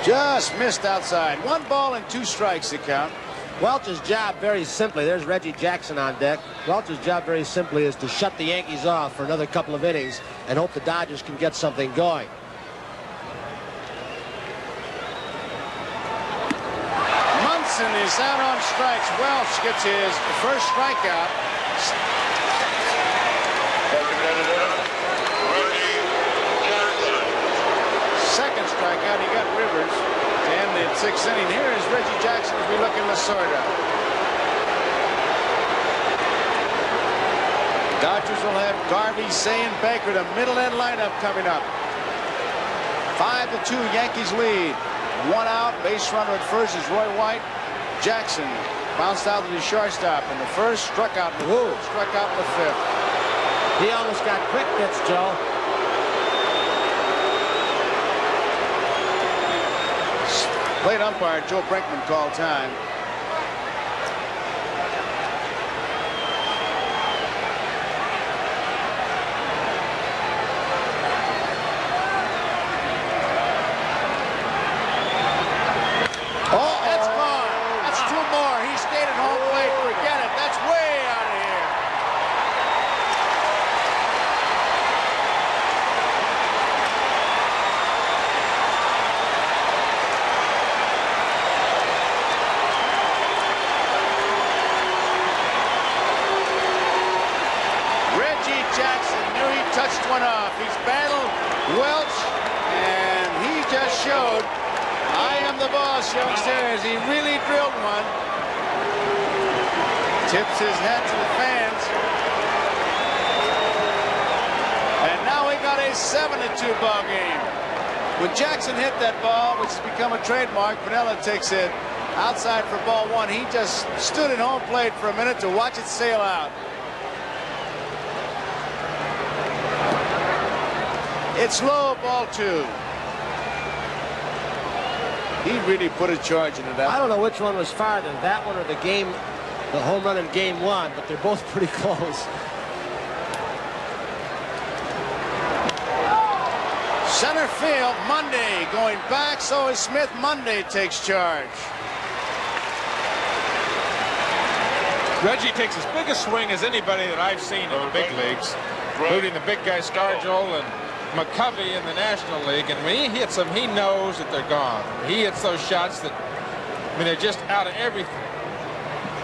Just missed outside. 1 ball and 2 strikes to count. Welch's job, very simply, there's Reggie Jackson on deck. Welch's job, very simply, is to shut the Yankees off for another couple of innings and hope the Dodgers can get something going. Munson is out on strikes. Welch gets his first strikeout. Second strikeout, he got Rivers. And the 6th inning, here is Reggie Jackson as we look in Lasorda. Dodgers will have Garvey, Say, and Baker, the middle-end lineup coming up. 5-2, Yankees lead. 1 out, base runner at first is Roy White. Jackson bounced out to the shortstop in the first, struck out in the 5th. He almost got quick bits, Joe. Plate umpire Joe Brinkman called time. Oh, that's gone. That's 2 more. He stayed at home plate. Forget it. That's way out of here. Jackson knew he touched one off. He's battled Welch, and he just showed, I am the boss, youngsters. He really drilled one. Tips his hat to the fans. And now we got a 7-2 ball game. When Jackson hit that ball, which has become a trademark, Piniella takes it outside for ball 1. He just stood at home plate for a minute to watch it sail out. It's low, ball 2. He really put a charge into that. I don't know which one was farther, that one or the home run in game 1, but they're both pretty close. Center field, Monday going back, so is Smith. Monday takes charge. Reggie takes as big a swing as anybody that I've seen in the big leagues, including the big guy Scargill and McCovey in the National League, and when he hits them, he knows that they're gone. He hits those shots that, I mean, they're just out of everything,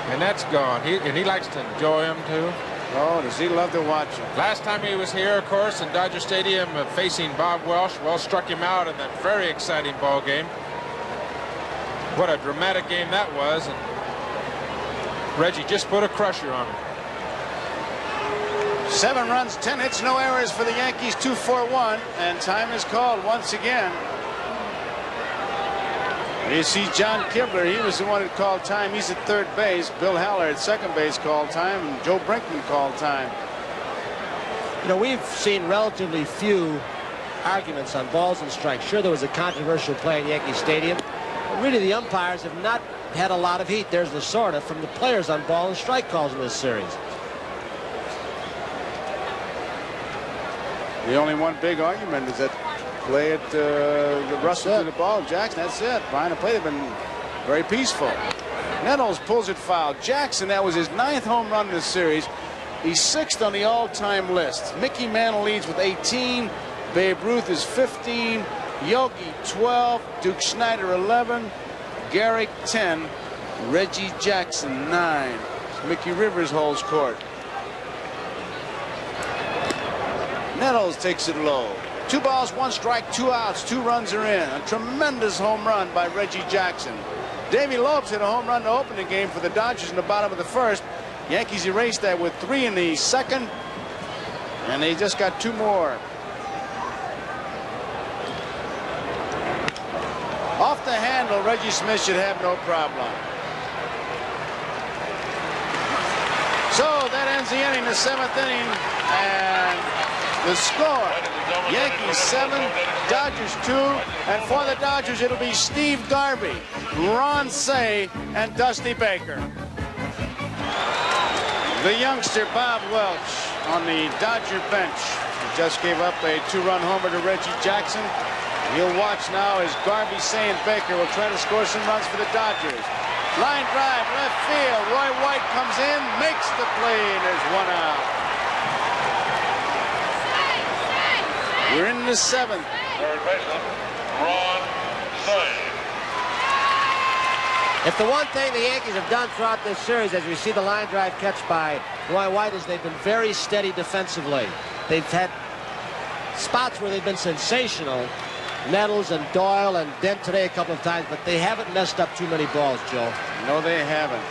and that's gone. And he likes to enjoy them too. Oh, does he love to watch them? Last time he was here, of course, in Dodger Stadium, facing Bob Welch. Welch struck him out in that very exciting ball game. What a dramatic game that was, and Reggie just put a crusher on him. 7 runs, 10 hits, no errors for the Yankees, 2-4-1, and time is called once again. You see John Kibler, he was the one who called time. He's at third base. Bill Haller at second base called time, and Joe Brinkman called time. You know, we've seen relatively few arguments on balls and strikes. Sure, there was a controversial play in Yankee Stadium, but really the umpires have not had a lot of heat. There's Lasorda from the players on ball and strike calls in this series. The only one big argument is that play it, the Russell to the ball. Jackson, that's it. Behind the plate, they've been very peaceful. Nettles pulls it foul. Jackson, that was his 9th home run in this series. He's 6th on the all-time list. Mickey Mantle leads with 18. Babe Ruth is 15. Yogi 12. Duke Snyder 11. Garrick 10. Reggie Jackson 9. Mickey Rivers holds court. Nettles takes it low. 2 balls, 1 strike, 2 outs, 2 runs are in. A tremendous home run by Reggie Jackson. Davey Lopes hit a home run to open the game for the Dodgers in the bottom of the 1st. Yankees erased that with 3 in the 2nd, and they just got 2 more. Off the handle, Reggie Smith should have no problem. So that ends the inning, the 7th inning, and the score, Yankees 7, Dodgers 2, and for the Dodgers it'll be Steve Garvey, Ron Cey, and Dusty Baker. The youngster Bob Welch on the Dodger bench. He just gave up a 2-run homer to Reggie Jackson. He'll watch now as Garvey, Cey, and Baker will try to score some runs for the Dodgers. Line drive, left field. Roy White comes in, makes the play, and there's 1 out. We're in the 7th. Third baseman, Ron Cey. If the one thing the Yankees have done throughout this series, as we see the line drive catch by Roy White, is they've been very steady defensively. They've had spots where they've been sensational. Nettles and Doyle and Dent today a couple of times, but they haven't messed up too many balls, Joe. No, they haven't.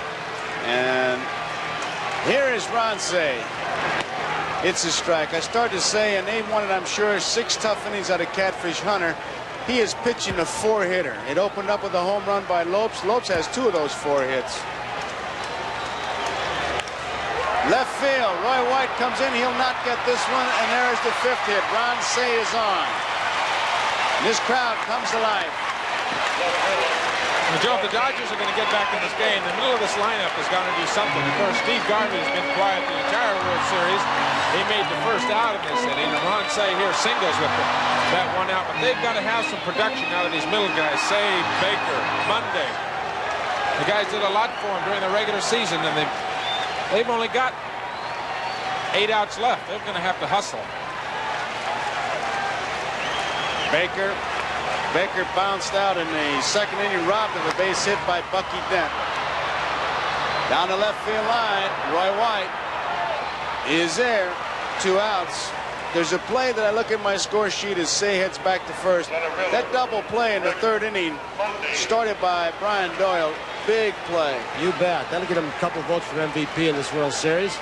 And here is Ron Cey. It's a strike. I started to say, and they've won it, I'm sure, 6 tough innings out of Catfish Hunter. He is pitching a 4-hitter. It opened up with a home run by Lopes. Lopes has 2 of those 4 hits. Left field. Roy White comes in. He'll not get this one, and there's the 5th hit. Ron Cey is on. This crowd comes to life. Well, Joe, if the Dodgers are going to get back in this game, the middle of this lineup has got to do something. Of course, Steve Garvey has been quiet the entire World Series. He made the first out in this inning, and Ron Cey here singles with that 1 out. But they've got to have some production out of these middle guys. Cey, Baker, Monday. The guys did a lot for him during the regular season, and they've only got 8 outs left. They're going to have to hustle. Baker bounced out in the 2nd inning, robbed of a base hit by Bucky Dent. Down the left field line, Roy White is there. 2 outs. There's a play that I look at my score sheet as Cey heads back to first. That double play in the 3rd inning started by Brian Doyle. Big play. You bet. That'll get him a couple votes for MVP in this World Series.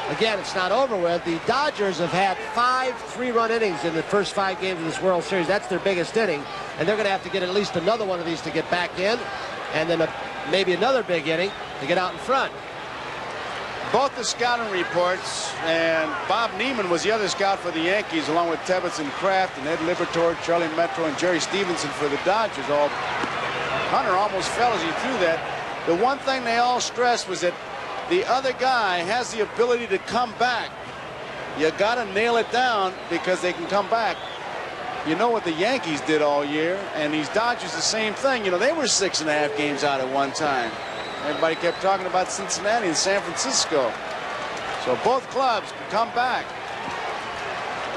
Again, it's not over with. The Dodgers have had 5 3-run innings in the first 5 games of this World Series. That's their biggest inning, and they're going to have to get at least another one of these to get back in, and then maybe another big inning to get out in front. Both the scouting reports, and Bob Neiman was the other scout for the Yankees, along with Tebbets and Kraft and Ed Liberatore, Charlie Metro, and Jerry Stevenson for the Dodgers. Hunter almost fell as he threw that. The one thing they all stressed was that the other guy has the ability to come back. You got to nail it down because they can come back. You know what the Yankees did all year, and these Dodgers the same thing. You know, they were 6.5 games out at one time. Everybody kept talking about Cincinnati and San Francisco. So both clubs can come back.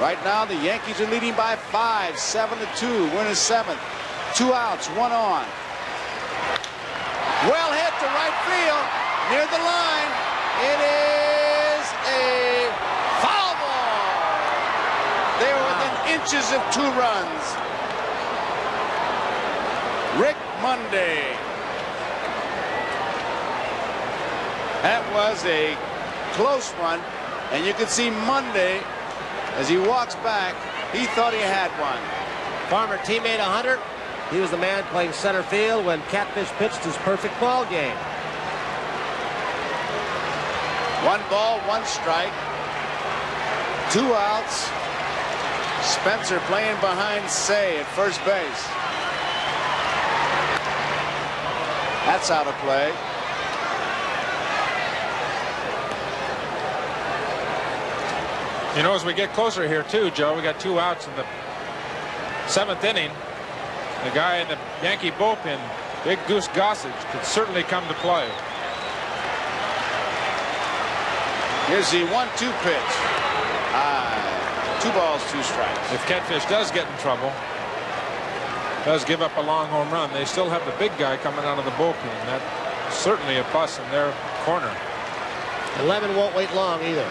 Right now, the Yankees are leading by 5, 7-2. Win is 7th. 2 outs, 1 on. Well hit to right field. Near the line, it is a foul ball. They were within inches of 2 runs. Rick Monday. That was a close one, and you can see Monday, as he walks back, he thought he had one. Former teammate of Hunter, he was the man playing center field when Catfish pitched his perfect ball game. 1 ball, 1 strike. 2 outs. Spencer playing behind Cey at first base. That's out of play. You know, as we get closer here, too, Joe, we got 2 outs in the 7th inning, the guy in the Yankee bullpen, Big Goose Gossage, could certainly come to play. Here's the 1-2 pitch. 2 balls, 2 strikes. If Catfish does get in trouble, does give up a long home run, they still have the big guy coming out of the bullpen. That's certainly a plus in their corner. 11 won't wait long either.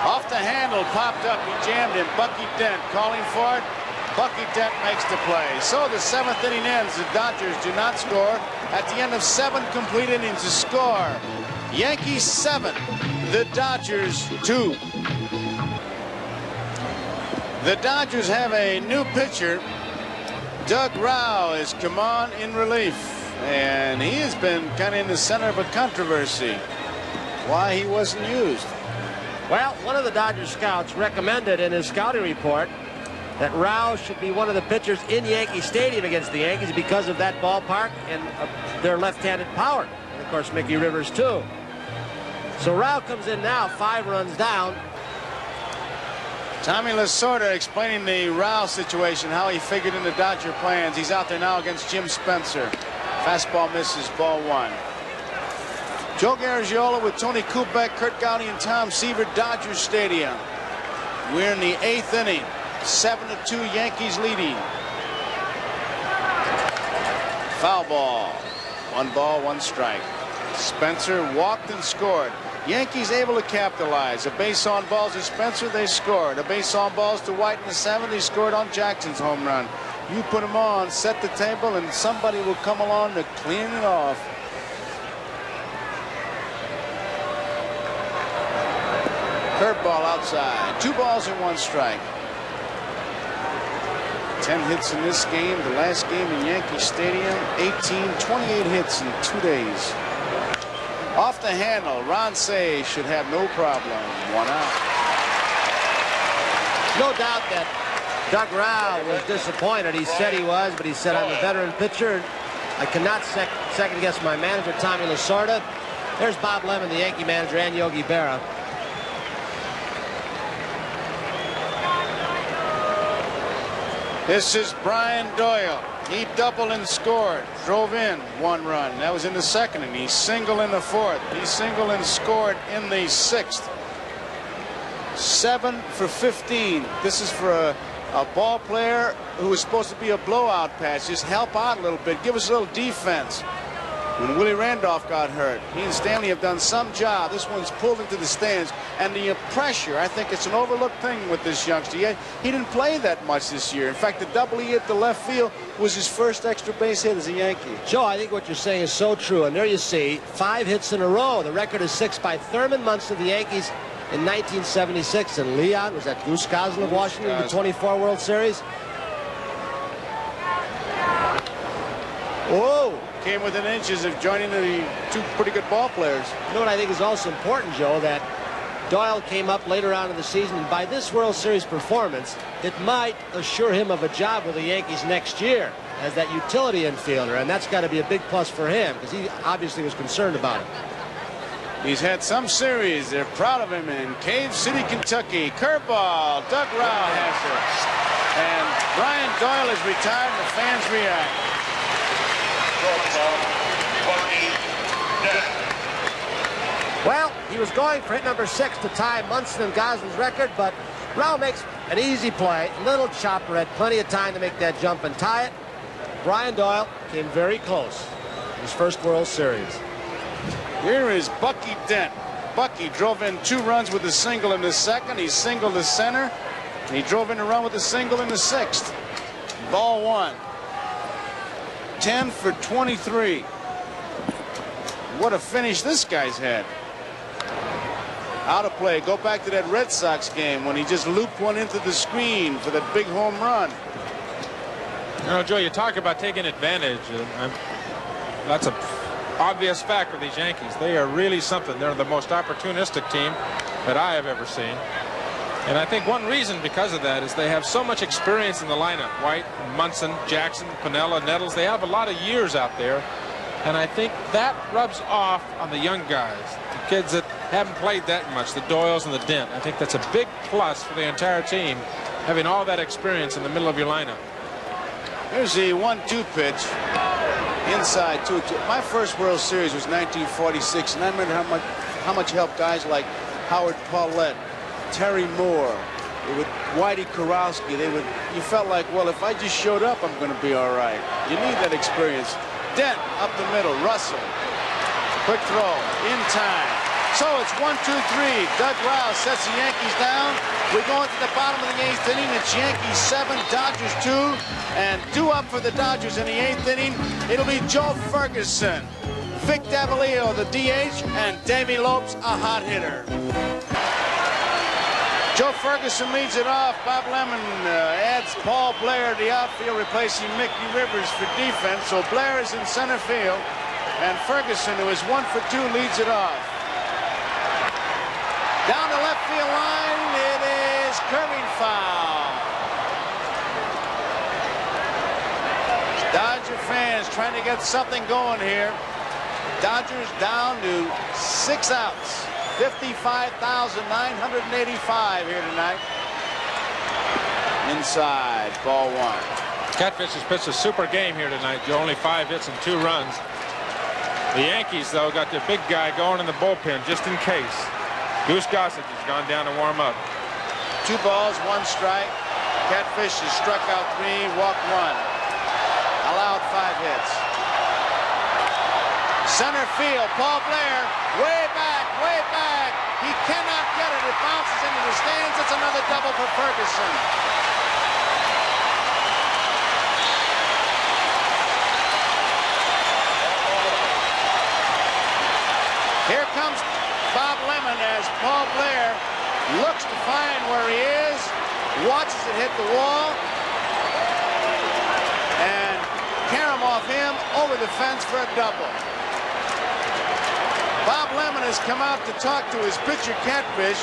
Off the handle, popped up, he jammed him. Bucky Dent calling for it. Bucky Dent makes the play. So the 7th inning ends. The Dodgers do not score. At the end of 7 complete innings to score. Yankees 7, the Dodgers 2. The Dodgers have a new pitcher. Doug Rau has come on in relief, and he has been kind of in the center of a controversy. Why he wasn't used? Well, one of the Dodgers scouts recommended in his scouting report that Rau should be one of the pitchers in Yankee Stadium against the Yankees because of that ballpark and their left-handed power. And, of course, Mickey Rivers, too. So Rau comes in now, 5 runs down. Tommy Lasorda explaining the Rau situation, how he figured in the Dodger plans. He's out there now against Jim Spencer. Fastball misses, ball 1. Joe Garagiola with Tony Kubek, Kurt Gowdy, and Tom Seaver, Dodgers Stadium. We're in the 8th inning. 7-2 Yankees leading. Foul ball. 1 ball, 1 strike. Spencer walked and scored. Yankees able to capitalize. A base on balls to Spencer, they scored. A base on balls to White in the 7th, he scored on Jackson's home run. You put them on, set the table, and somebody will come along to clean it off. Curveball outside. 2 balls and 1 strike. 10 hits in this game. The last game in Yankee Stadium. 28 hits in 2 days. Off the handle, Ron Say should have no problem. 1 out. No doubt that Doug Rau was disappointed. He said he was, but he said, I'm a veteran pitcher. I cannot second guess my manager, Tommy Lasorda. There's Bob Lemon, the Yankee manager, and Yogi Berra. This is Brian Doyle. He doubled and scored. Drove in 1 run. That was in the 2nd inning. He singled in the 4th. He singled and scored in the 6th. 7 for 15. This is for a ball player who was supposed to be a blowout patch. Just help out a little bit. Give us a little defense. When Willie Randolph got hurt, he and Stanley have done some job. This one's pulled into the stands. And the pressure, I think it's an overlooked thing with this youngster. He didn't play that much this year. In fact, the double he hit to left field was his first extra base hit as a Yankee. Joe, I think what you're saying is so true. And there you see 5 hits in a row. The record is 6 by Thurman Munson of the Yankees in 1976. And Leon, was that Goose Goslin of Washington in the 24 World Series? Whoa! Came within inches of joining the 2 pretty good ball players. You know what I think is also important, Joe, that Doyle came up later on in the season, and by this World Series performance, it might assure him of a job with the Yankees next year as that utility infielder, and that's got to be a big plus for him because he obviously was concerned about it. He's had some series. They're proud of him in Cave City, Kentucky. Curveball. Doug Rau has it. And Brian Doyle is retired, and the fans react. Well, he was going for hit number 6 to tie Munson and Goslin's record, but Rau makes an easy play. Little chopper had plenty of time to make that jump and tie it. Brian Doyle came very close in his first World Series. Here is Bucky Dent. Bucky drove in 2 runs with a single in the 2nd. He singled to center. And he drove in a run with a single in the 6th. Ball 1. 10 for 23. What a finish this guy's had. Out of play. Go back to that Red Sox game when he just looped one into the screen for that big home run. You know, Joe, you talk about taking advantage. That's an obvious fact with these Yankees. They are really something. They're the most opportunistic team that I have ever seen. And I think one reason because of that is they have so much experience in the lineup. White, Munson, Jackson, Piniella, Nettles. They have a lot of years out there. And I think that rubs off on the young guys, the kids that haven't played that much, the Doyles and the Dent. I think that's a big plus for the entire team having all that experience in the middle of your lineup. Here's the 1-2 pitch. Inside 2-2. My first World Series was 1946, and I remember how much help guys like Howard Paulette, Terry Moore, Whitey Kurowski, you felt like, well, if I just showed up, I'm going to be all right. You need that experience. Dent up the middle. Russell. Quick throw. In time. So it's 1-2-3. Doug Rouse sets the Yankees down. We go into the bottom of the 8th inning. It's Yankees 7, Dodgers 2. And 2 up for the Dodgers in the 8th inning. It'll be Joe Ferguson, Vic Davalillo, the DH, and Davey Lopes, a hot hitter. Joe Ferguson leads it off. Bob Lemon adds Paul Blair to the outfield, replacing Mickey Rivers for defense. So Blair is in center field, and Ferguson, who is 1 for 2, leads it off. Down the left field line, it is curving foul. Dodger fans trying to get something going here. Dodgers down to 6 outs. 55,985 here tonight. Inside, ball 1. Catfish has pitched a super game here tonight. Only 5 hits and 2 runs. The Yankees, though, got their big guy going in the bullpen just in case. Goose Gossett has gone down to warm up. 2 balls, 1 strike. Catfish has struck out 3, walked 1. Allowed 5 hits. Center field, Paul Blair, way back, way back. He cannot get it. It bounces into the stands. It's another double for Ferguson. Here comes Bob Lemon as Paul Blair looks to find where he is, watches it hit the wall, and carom off him over the fence for a double. Bob Lemon has come out to talk to his pitcher, Catfish.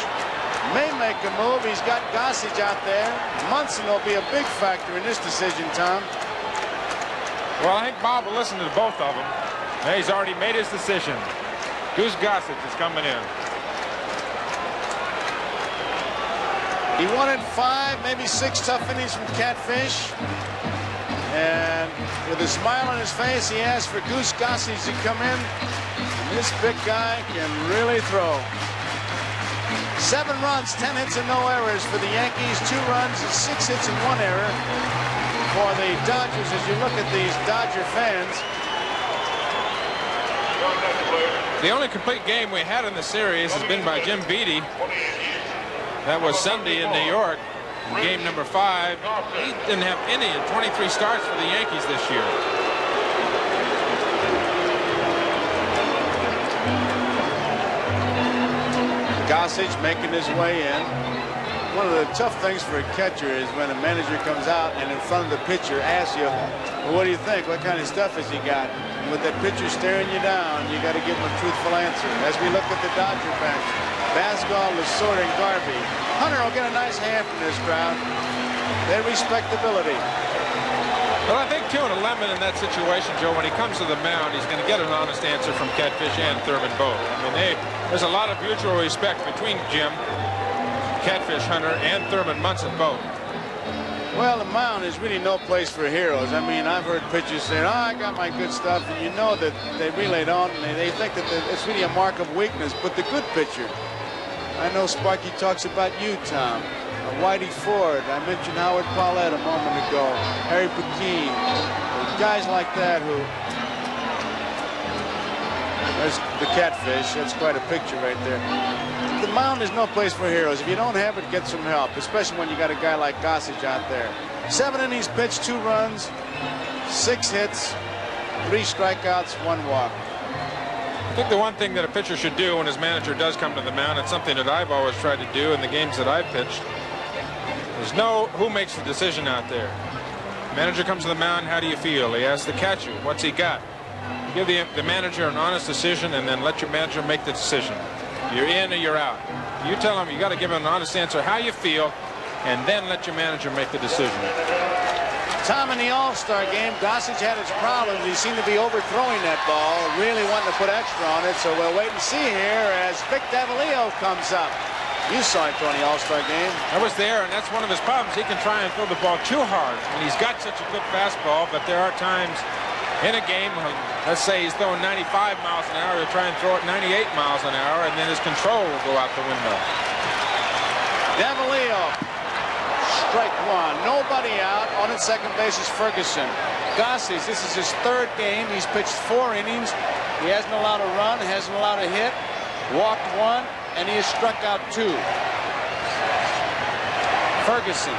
May make a move. He's got Gossage out there. Munson will be a big factor in this decision, Tom. Well, I think Bob will listen to both of them. He's already made his decision. Goose Gossage is coming in. He wanted 5, maybe 6 tough innings from Catfish. And with a smile on his face, he asked for Goose Gossage to come in. This big guy can really throw. 7 runs, 10 hits, and no errors for the Yankees. 2 runs, 6 hits, and 1 error for the Dodgers. As you look at these Dodger fans. The only complete game we had in the series has been by Jim Beattie. That was Sunday in New York, game number 5. He didn't have any in 23 starts for the Yankees this year. Gossage making his way in. One of the tough things for a catcher is when a manager comes out and in front of the pitcher asks you, well, what do you think? What kind of stuff has he got? And with that pitcher staring you down, you got to give him a truthful answer. As we look at the Dodger bench, Basgall, Lasorda, and Garvey. Hunter will get a nice hand from this crowd. They respect ability. Well, I think, too, in a Lemon in that situation, Joe, when he comes to the mound, he's going to get an honest answer from Catfish and Thurman both. I mean, there's a lot of mutual respect between Jim, Catfish Hunter, and Thurman Munson both. Well, the mound is really no place for heroes. I mean, I've heard pitchers say, oh, I got my good stuff, and you know that they relay it on, and they think that it's really a mark of weakness. But the good pitcher, I know Sparky talks about you, Tom. Whitey Ford, I mentioned Howard Paulette a moment ago, Harry Pequeen, guys like that who, there's the Catfish, that's quite a picture right there. The mound is no place for heroes. If you don't have it, get some help, especially when you got a guy like Gossage out there. 7 innings pitched, 2 runs, 6 hits, 3 strikeouts, 1 walk. I think the one thing that a pitcher should do when his manager does come to the mound, it's something that I've always tried to do in the games that I've pitched, is know who makes the decision out there. Manager comes to the mound, how do you feel? He asks the catcher, what's he got? Give the manager an honest decision and then let your manager make the decision. You're in or you're out. You tell him, you got to give him an honest answer how you feel, and then let your manager make the decision. Tom, in the All-Star game, Gossage had his problems. He seemed to be overthrowing that ball, really wanting to put extra on it. So we'll wait and see here as Vic Davalillo comes up. You saw it, Tony, All-Star game. I was there, and that's one of his problems. He can try and throw the ball too hard, and he's got such a good fastball, but there are times in a game when, let's say he's throwing 95 miles an hour, he'll try and throw it 98 miles an hour, and then his control will go out the window. Davalillo, strike one. Nobody out. On at second base is Ferguson. Gossage, this is his third game. He's pitched 4 innings. He hasn't allowed a run, hasn't allowed a hit, walked 1, and he has struck out 2. Ferguson,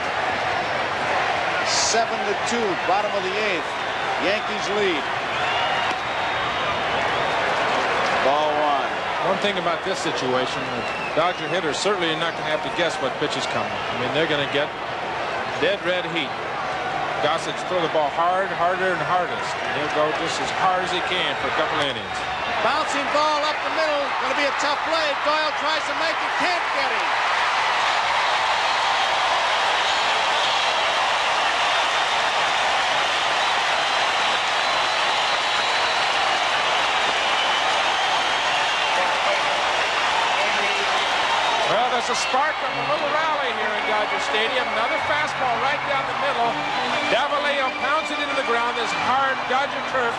7-2, bottom of the 8th. Yankees lead. Ball 1. One thing about this situation, the Dodger hitters certainly are not going to have to guess what pitch is coming. I mean, they're going to get dead red heat. Gossage throw the ball hard, harder, and hardest. And he'll go just as hard as he can for a couple innings. Bouncing ball up the middle. Going to be a tough play. Doyle tries to make it. Can't get him. Well, there's a spark of a little rally here in Dodger Stadium. Another fastball right down the middle. Davalillo pounds it into the ground. This hard Dodger turf.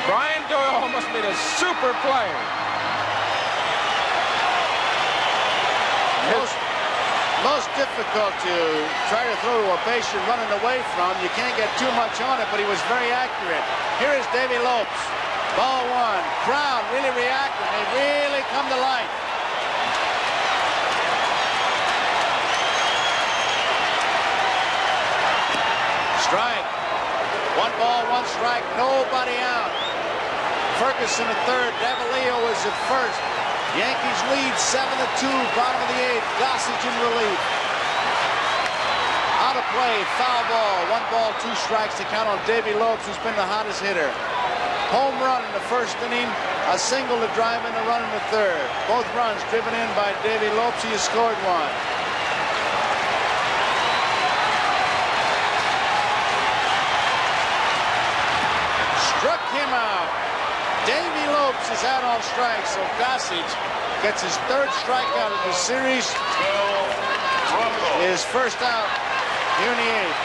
Brian Doyle almost made a super play. Most difficult to try to throw to a base you're running away from. You can't get too much on it, but he was very accurate. Here is Davy Lopes. Ball 1. Crowd really reacting. They really come to life. Strike. 1 ball, 1 strike, nobody out. Ferguson at third. Davalillo is at first. Yankees lead 7-2, bottom of the 8th. Gossage in relief. Out of play, foul ball. 1 ball, 2 strikes to count on Davy Lopes, who's been the hottest hitter. Home run in the first inning, a single to drive in a run in the third. Both runs driven in by Davy Lopes. He has scored 1. Struck him out. Davy Lopes is out on strikes, so Gossage gets his 3rd strikeout of the series. His first out here in the 8th.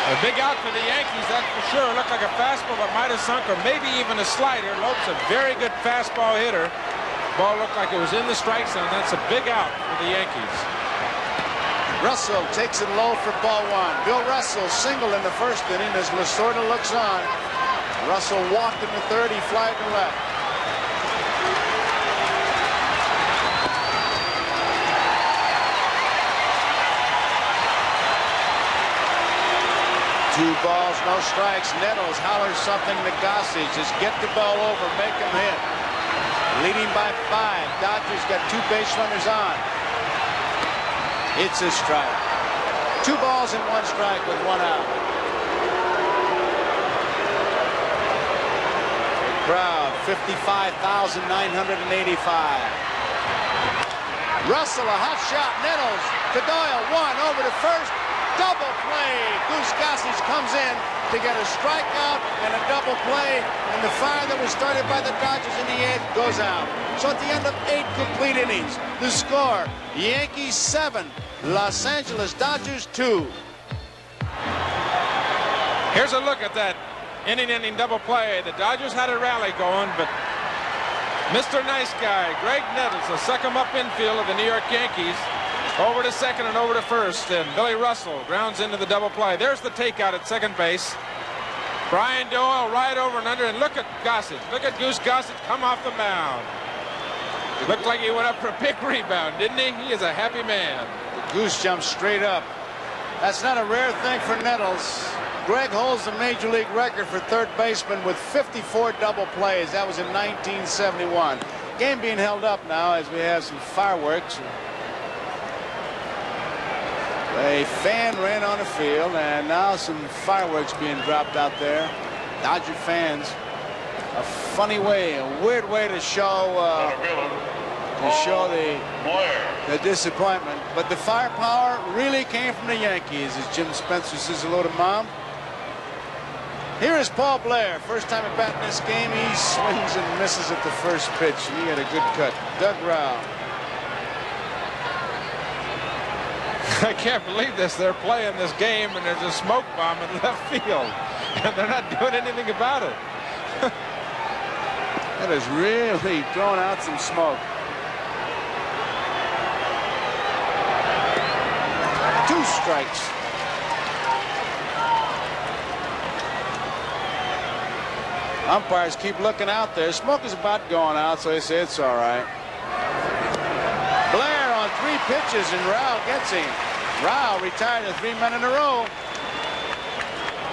A big out for the Yankees, that's for sure. Looked like a fastball that might have sunk, or maybe even a slider. Lopes a very good fastball hitter. Ball looked like it was in the strike zone. That's a big out for the Yankees. Russell takes it low for ball 1. Bill Russell single in the first inning as Lasorda looks on. Russell walked in the 3rd. He flied to left. Two balls, no strikes. Nettles hollers something to Gossage. Just get the ball over, make him hit. Leading by 5. Dodgers got 2 base runners on. It's a strike. 2 balls and 1 strike with 1 out. Crowd, 55,985. Russell, a hot shot. Nettles to Doyle. 1 over to first. Double play. Goose Gossage comes in to get a strikeout and a double play. And the fire that was started by the Dodgers in the 8th goes out. So at the end of 8 complete innings, the score, Yankees 7, Los Angeles Dodgers 2. Here's a look at that inning double play. The Dodgers had a rally going, but Mr. Nice Guy, Greg Nettles, the second up infield of the New York Yankees, over to second and over to first, and Billy Russell grounds into the double play. There's the takeout at second base. Brian Doyle right over and under, and look at Gossage. Look at Goose Gossage come off the mound. Looked like he went up for a big rebound, didn't he? He is a happy man. Goose jumped straight up. That's not a rare thing for Nettles. Greg holds the major league record for third baseman with 54 double plays. That was in 1971. Game being held up now as we have some fireworks. A fan ran on the field, and now some fireworks being dropped out there. Dodger fans, a funny way, a weird way to show the disappointment. But the firepower really came from the Yankees, as Jim Spencer says hello to Mom. Here is Paul Blair. First time at bat in this game. He swings and misses at the first pitch. He had a good cut. Doug Rao. I can't believe this. They're playing this game, and there's a smoke bomb in left field, and they're not doing anything about it. That is really throwing out some smoke. 2 strikes. Umpires keep looking out there. Smoke is about going out, so they say it's all right. Blair on 3 pitches, and Rao gets him. Rao retired to 3 men in a row.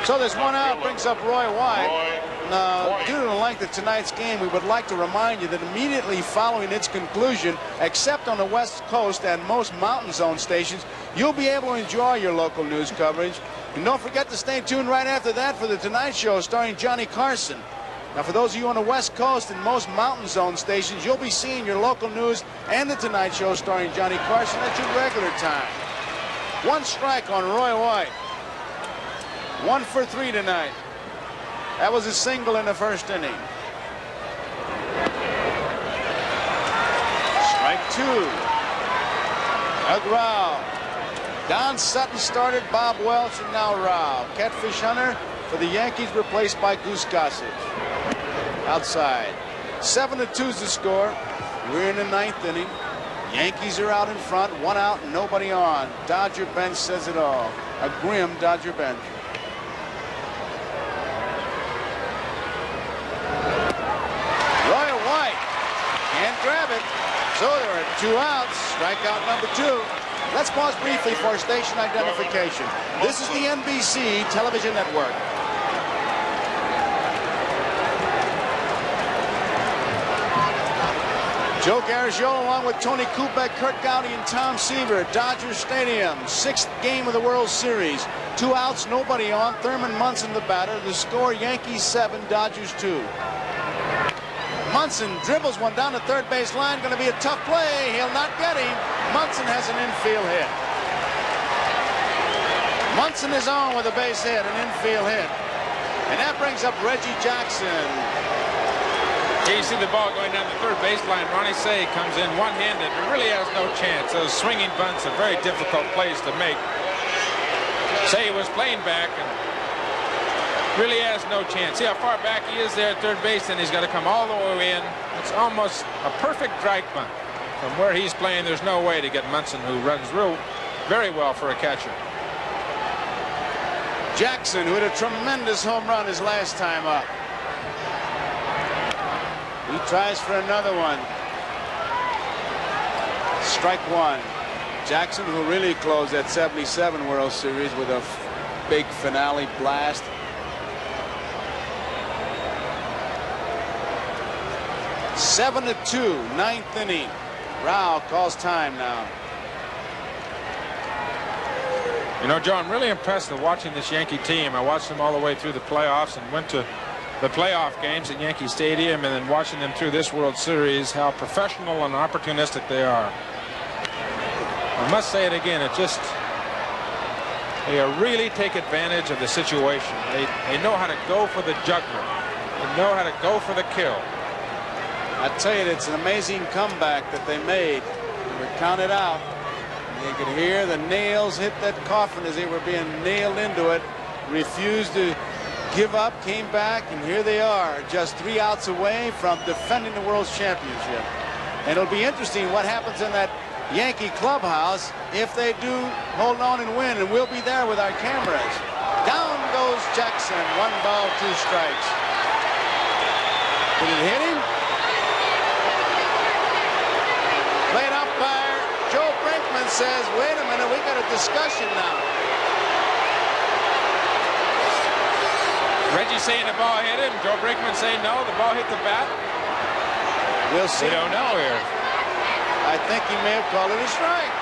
So this 1 out brings up Roy White. Now, due to the length of tonight's game, we would like to remind you that immediately following its conclusion, except on the West Coast and most Mountain Zone stations, you'll be able to enjoy your local news coverage. And don't forget to stay tuned right after that for the Tonight Show starring Johnny Carson. Now, for those of you on the West Coast and most Mountain Zone stations, you'll be seeing your local news and the Tonight Show starring Johnny Carson at your regular time. 1 strike on Roy White. 1 for 3 tonight. That was a single in the first inning. Strike 2. Doug Rao. Don Sutton started, Bob Welch, and now Rao. Catfish Hunter for the Yankees, replaced by Goose Gossage. Outside. 7-2 is the score. We're in the 9th inning. Yankees are out in front, 1 out, and nobody on. Dodger bench says it all. A grim Dodger bench. Roy White can't grab it. So there are 2 outs. Strikeout number 2. Let's pause briefly for station identification. This is the NBC television network. Joe Garagiola along with Tony Kubek, Kurt Gowdy, and Tom Seaver at Dodger Stadium. 6th game of the World Series. 2 outs, nobody on. Thurman Munson the batter. The score, Yankees 7, Dodgers 2. Munson dribbles one down the third base line. Going to be a tough play. He'll not get him. Munson has an infield hit. Munson is on with a base hit, an infield hit. And that brings up Reggie Jackson. Here you see the ball going down the third baseline. Ronnie Say comes in one-handed, but really has no chance. Those swinging bunts are very difficult plays to make. Say was playing back and really has no chance. See how far back he is there at third base, and he's got to come all the way in. It's almost a perfect strike bunt. From where he's playing, there's no way to get Munson, who runs very well for a catcher. Jackson, who had a tremendous home run his last time up. He tries for another one. Strike 1. Jackson, who really closed that 77 World Series with a big finale blast. Seven to 2, 9th inning. Rao calls time now. You know, Joe, I'm really impressed with watching this Yankee team. I watched them all the way through the playoffs and went to the playoff games at Yankee Stadium, and then watching them through this World Series, how professional and opportunistic they are. I must say it again, they really take advantage of the situation. They know how to go for the juggler. They know how to go for the kill. I tell you, it's an amazing comeback that they made. They were counted out. They could hear the nails hit that coffin as they were being nailed into it. Refused to give up, came back, and here they are, just 3 outs away from defending the World Championship. And it'll be interesting what happens in that Yankee clubhouse if they do hold on and win, and we'll be there with our cameras. Down goes Jackson, 1 ball, 2 strikes. Did it hit him? Plate umpire Joe Brinkman says, wait a minute, we got a discussion now. Reggie saying the ball hit him. Joe Brinkman saying no, the ball hit the bat. We'll see. We don't know here. I think he may have called it a strike.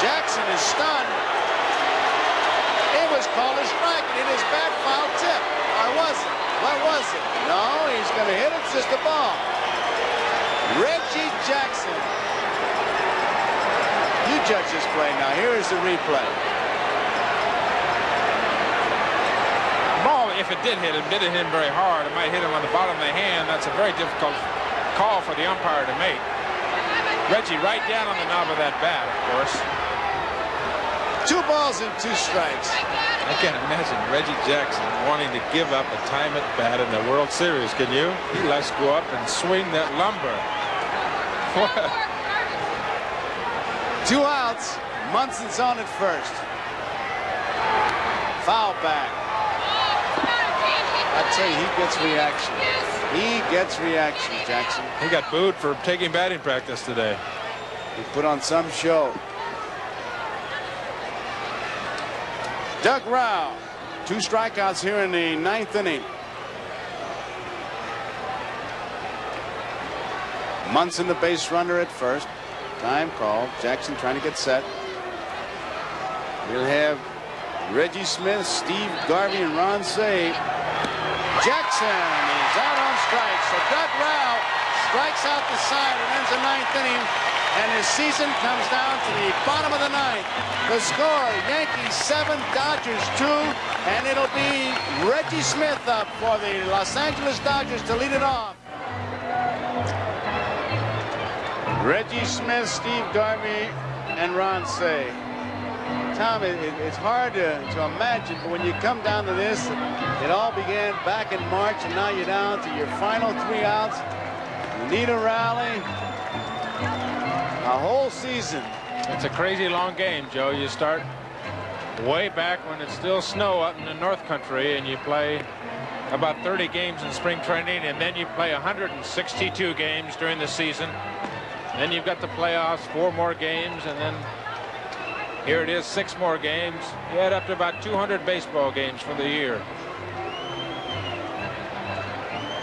Jackson is stunned. It was called a strike, and it is bat foul tip. Or was it? What was it? No, he's going to hit it. It's just a ball. Reggie Jackson. You judge this play now. Here is the replay. Ball, if it did hit him very hard. It might hit him on the bottom of the hand. That's a very difficult call for the umpire to make. Reggie right down on the knob of that bat, of course. 2 balls and 2 strikes. I can't imagine Reggie Jackson wanting to give up a time at bat in the World Series, can you? He likes to go up and swing that lumber. 2 outs. Munson's on at first. Foul back. I tell you, he gets reaction. He gets reaction, Jackson. He got booed for taking batting practice today. He put on some show. Doug Rao, 2 strikeouts here in the 9th inning. Munson the base runner at first. Time called. Jackson trying to get set. We'll have Reggie Smith, Steve Garvey, and Ron Say. Jackson is out on strikes. So Doug Rao strikes out the side and ends the 9th inning. And his season comes down to the bottom of the 9th. The score, Yankees 7, Dodgers 2. And it'll be Reggie Smith up for the Los Angeles Dodgers to lead it off. Reggie Smith, Steve Garvey, and Ron Say. Tom, it's hard to imagine, but when you come down to this, it all began back in March, and now you're down to your final 3 outs. You need a rally. A whole season. It's a crazy long game, Joe. You start way back when it's still snow up in the North Country, and you play about 30 games in spring training, and then you play 162 games during the season. Then you've got the playoffs, 4 more games, and then here it is, 6 more games. You add up to about 200 baseball games for the year.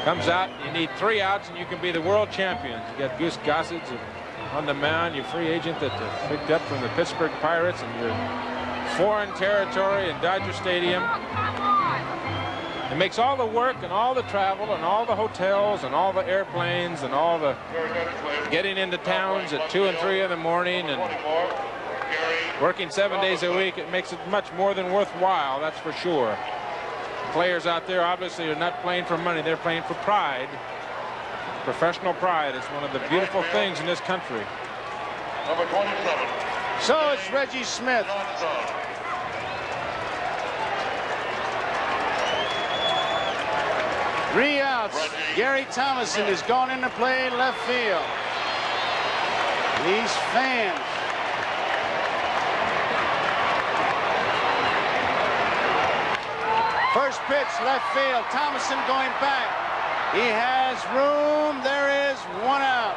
Comes out, you need 3 outs, and you can be the world champions. You got Goose Gossage on the mound, your free agent that you picked up from the Pittsburgh Pirates, and your foreign territory in Dodger Stadium. It makes all the work and all the travel and all the hotels and all the airplanes and all the getting into towns at 2 and 3 in the morning and working 7 days a week. It makes it much more than worthwhile, that's for sure. Players out there obviously are not playing for money, they're playing for pride. Professional pride is one of the beautiful things in this country. Number 27. So it's Reggie Smith. Three outs. Gary Thomason is going in to play left field. These fans. First pitch, left field. Thomason going back. He has room. There is 1 out.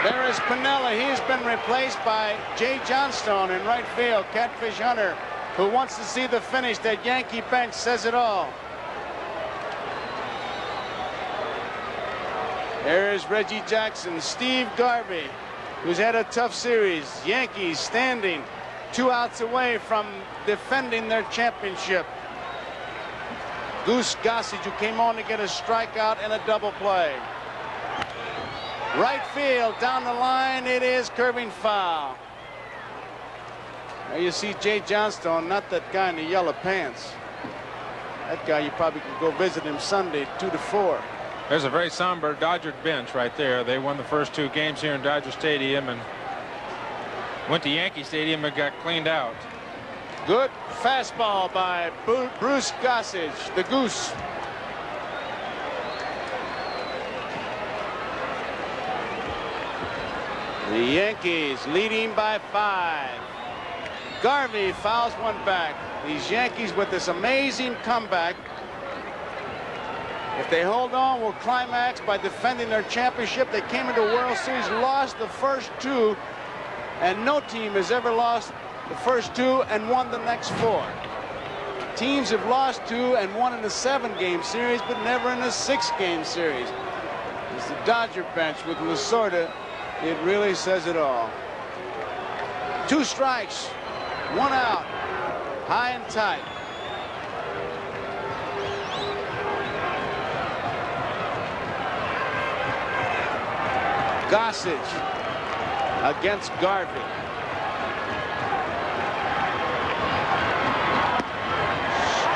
There is Piniella. He's been replaced by Jay Johnstone in right field. Catfish Hunter, who wants to see the finish. That Yankee bench says it all. There is Reggie Jackson. Steve Garvey, who's had a tough series. Yankees standing 2 outs away from defending their championship. Goose Gossage, who came on to get a strikeout and a double play. Right field, down the line, it is curving foul. Now you see Jay Johnstone, not that guy in the yellow pants. That guy, you probably could go visit him Sunday, 2 to 4. There's a very somber Dodger bench right there. They won the first 2 games here in Dodger Stadium and went to Yankee Stadium and got cleaned out. Good fastball by Bruce Gossage, the Goose. The Yankees leading by 5. Garvey fouls one back. These Yankees with this amazing comeback. If they hold on, will climax by defending their championship. They came into World Series, lost the first 2, and no team has ever lost the first 2 and won the next 4. Teams have lost 2 and won in a 7-game series, but never in a 6-game series. It's the Dodger bench with Lasorda. It really says it all. 2 strikes, 1 out, high and tight. Gossage against Garvey.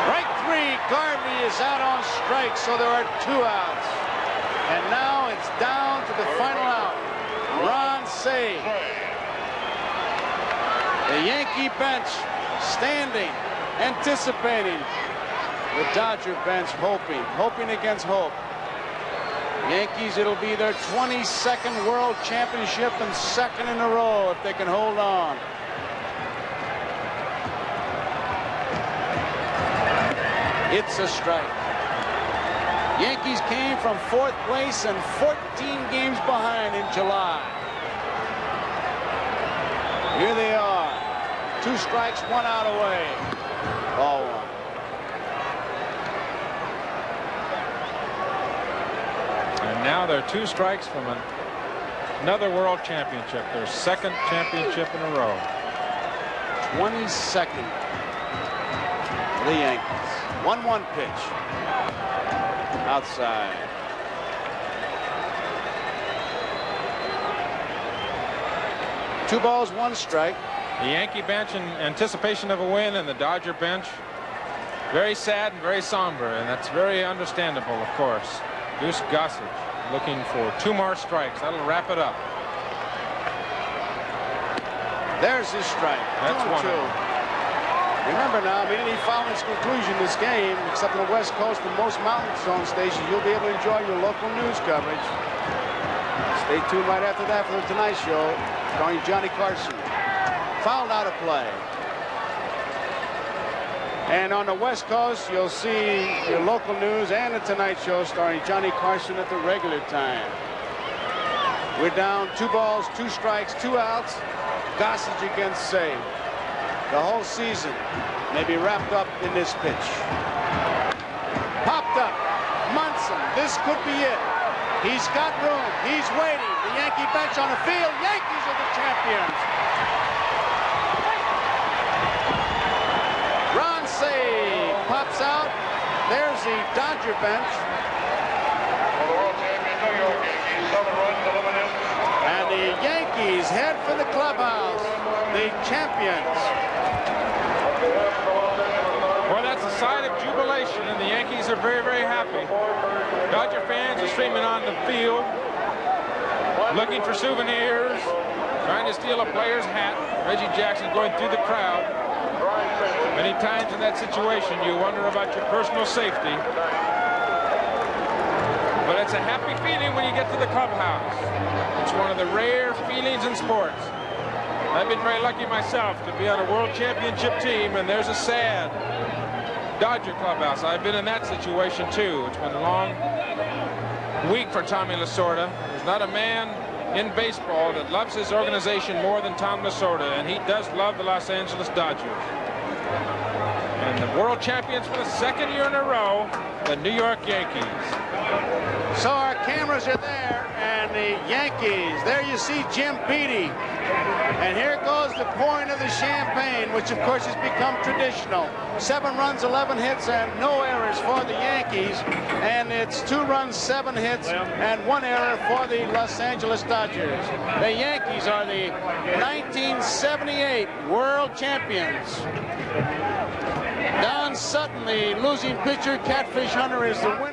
Strike 3 Garvey is out on strike, so there are 2 outs. And now it's down to the final out. Ron Cey. The Yankee bench standing, anticipating. The Dodger bench hoping against hope. Yankees, it'll be their 22nd World Championship and 2nd in a row if they can hold on. It's a strike. Yankees came from 4th place and 14 games behind in July. Here they are. 2 strikes, 1 out away. Ball 1. And now they're 2 strikes from another world championship. Their 2nd championship in a row. 22nd for the Yankees. 1-1 pitch. Outside. Two balls, 1 strike. The Yankee bench in anticipation of a win, and the Dodger bench very sad and very somber, and that's very understandable, of course. Goose Gossage looking for 2 more strikes. That'll wrap it up. There's his strike. That's 2-2. Remember now, immediately following its conclusion, this game, except on the West Coast and most Mountain Zone stations, you'll be able to enjoy your local news coverage. Stay tuned right after that for the Tonight Show, starring Johnny Carson. Fouled out of play. And on the West Coast, you'll see your local news and the Tonight Show starring Johnny Carson at the regular time. We're down 2 balls, 2 strikes, 2 outs. Gossage against Cey. The whole season may be wrapped up in this pitch. Popped up. Munson. This could be it. He's got room. He's waiting. The Yankee bench on the field. Yankees are the champions. Ron Cey pops out. There's the Dodger bench. For the world champion New York Yankees, 7 runs, 11 hits. And the Yankees head for the clubhouse. The champions. Well, that's a sign of jubilation, and the Yankees are very, very happy. Dodger fans are streaming on the field, looking for souvenirs, trying to steal a player's hat. Reggie Jackson going through the crowd. Many times in that situation, you wonder about your personal safety. But it's a happy feeling when you get to the clubhouse. It's one of the rare feelings in sports. I've been very lucky myself to be on a world championship team, and there's a sad Dodger clubhouse. I've been in that situation too. It's been a long week for Tommy Lasorda. There's not a man in baseball that loves his organization more than Tom Lasorda, and he does love the Los Angeles Dodgers. And the world champions for the 2nd year in a row, the New York Yankees. So our cameras are there, and the Yankees. There you see Jim Beattie. And here goes the pouring of the champagne, which of course has become traditional. 7 runs, 11 hits, and no errors for the Yankees. And it's 2 runs, 7 hits, and 1 error for the Los Angeles Dodgers. The Yankees are the 1978 World Champions. Don Sutton, the losing pitcher, catfish hunter, is the winner.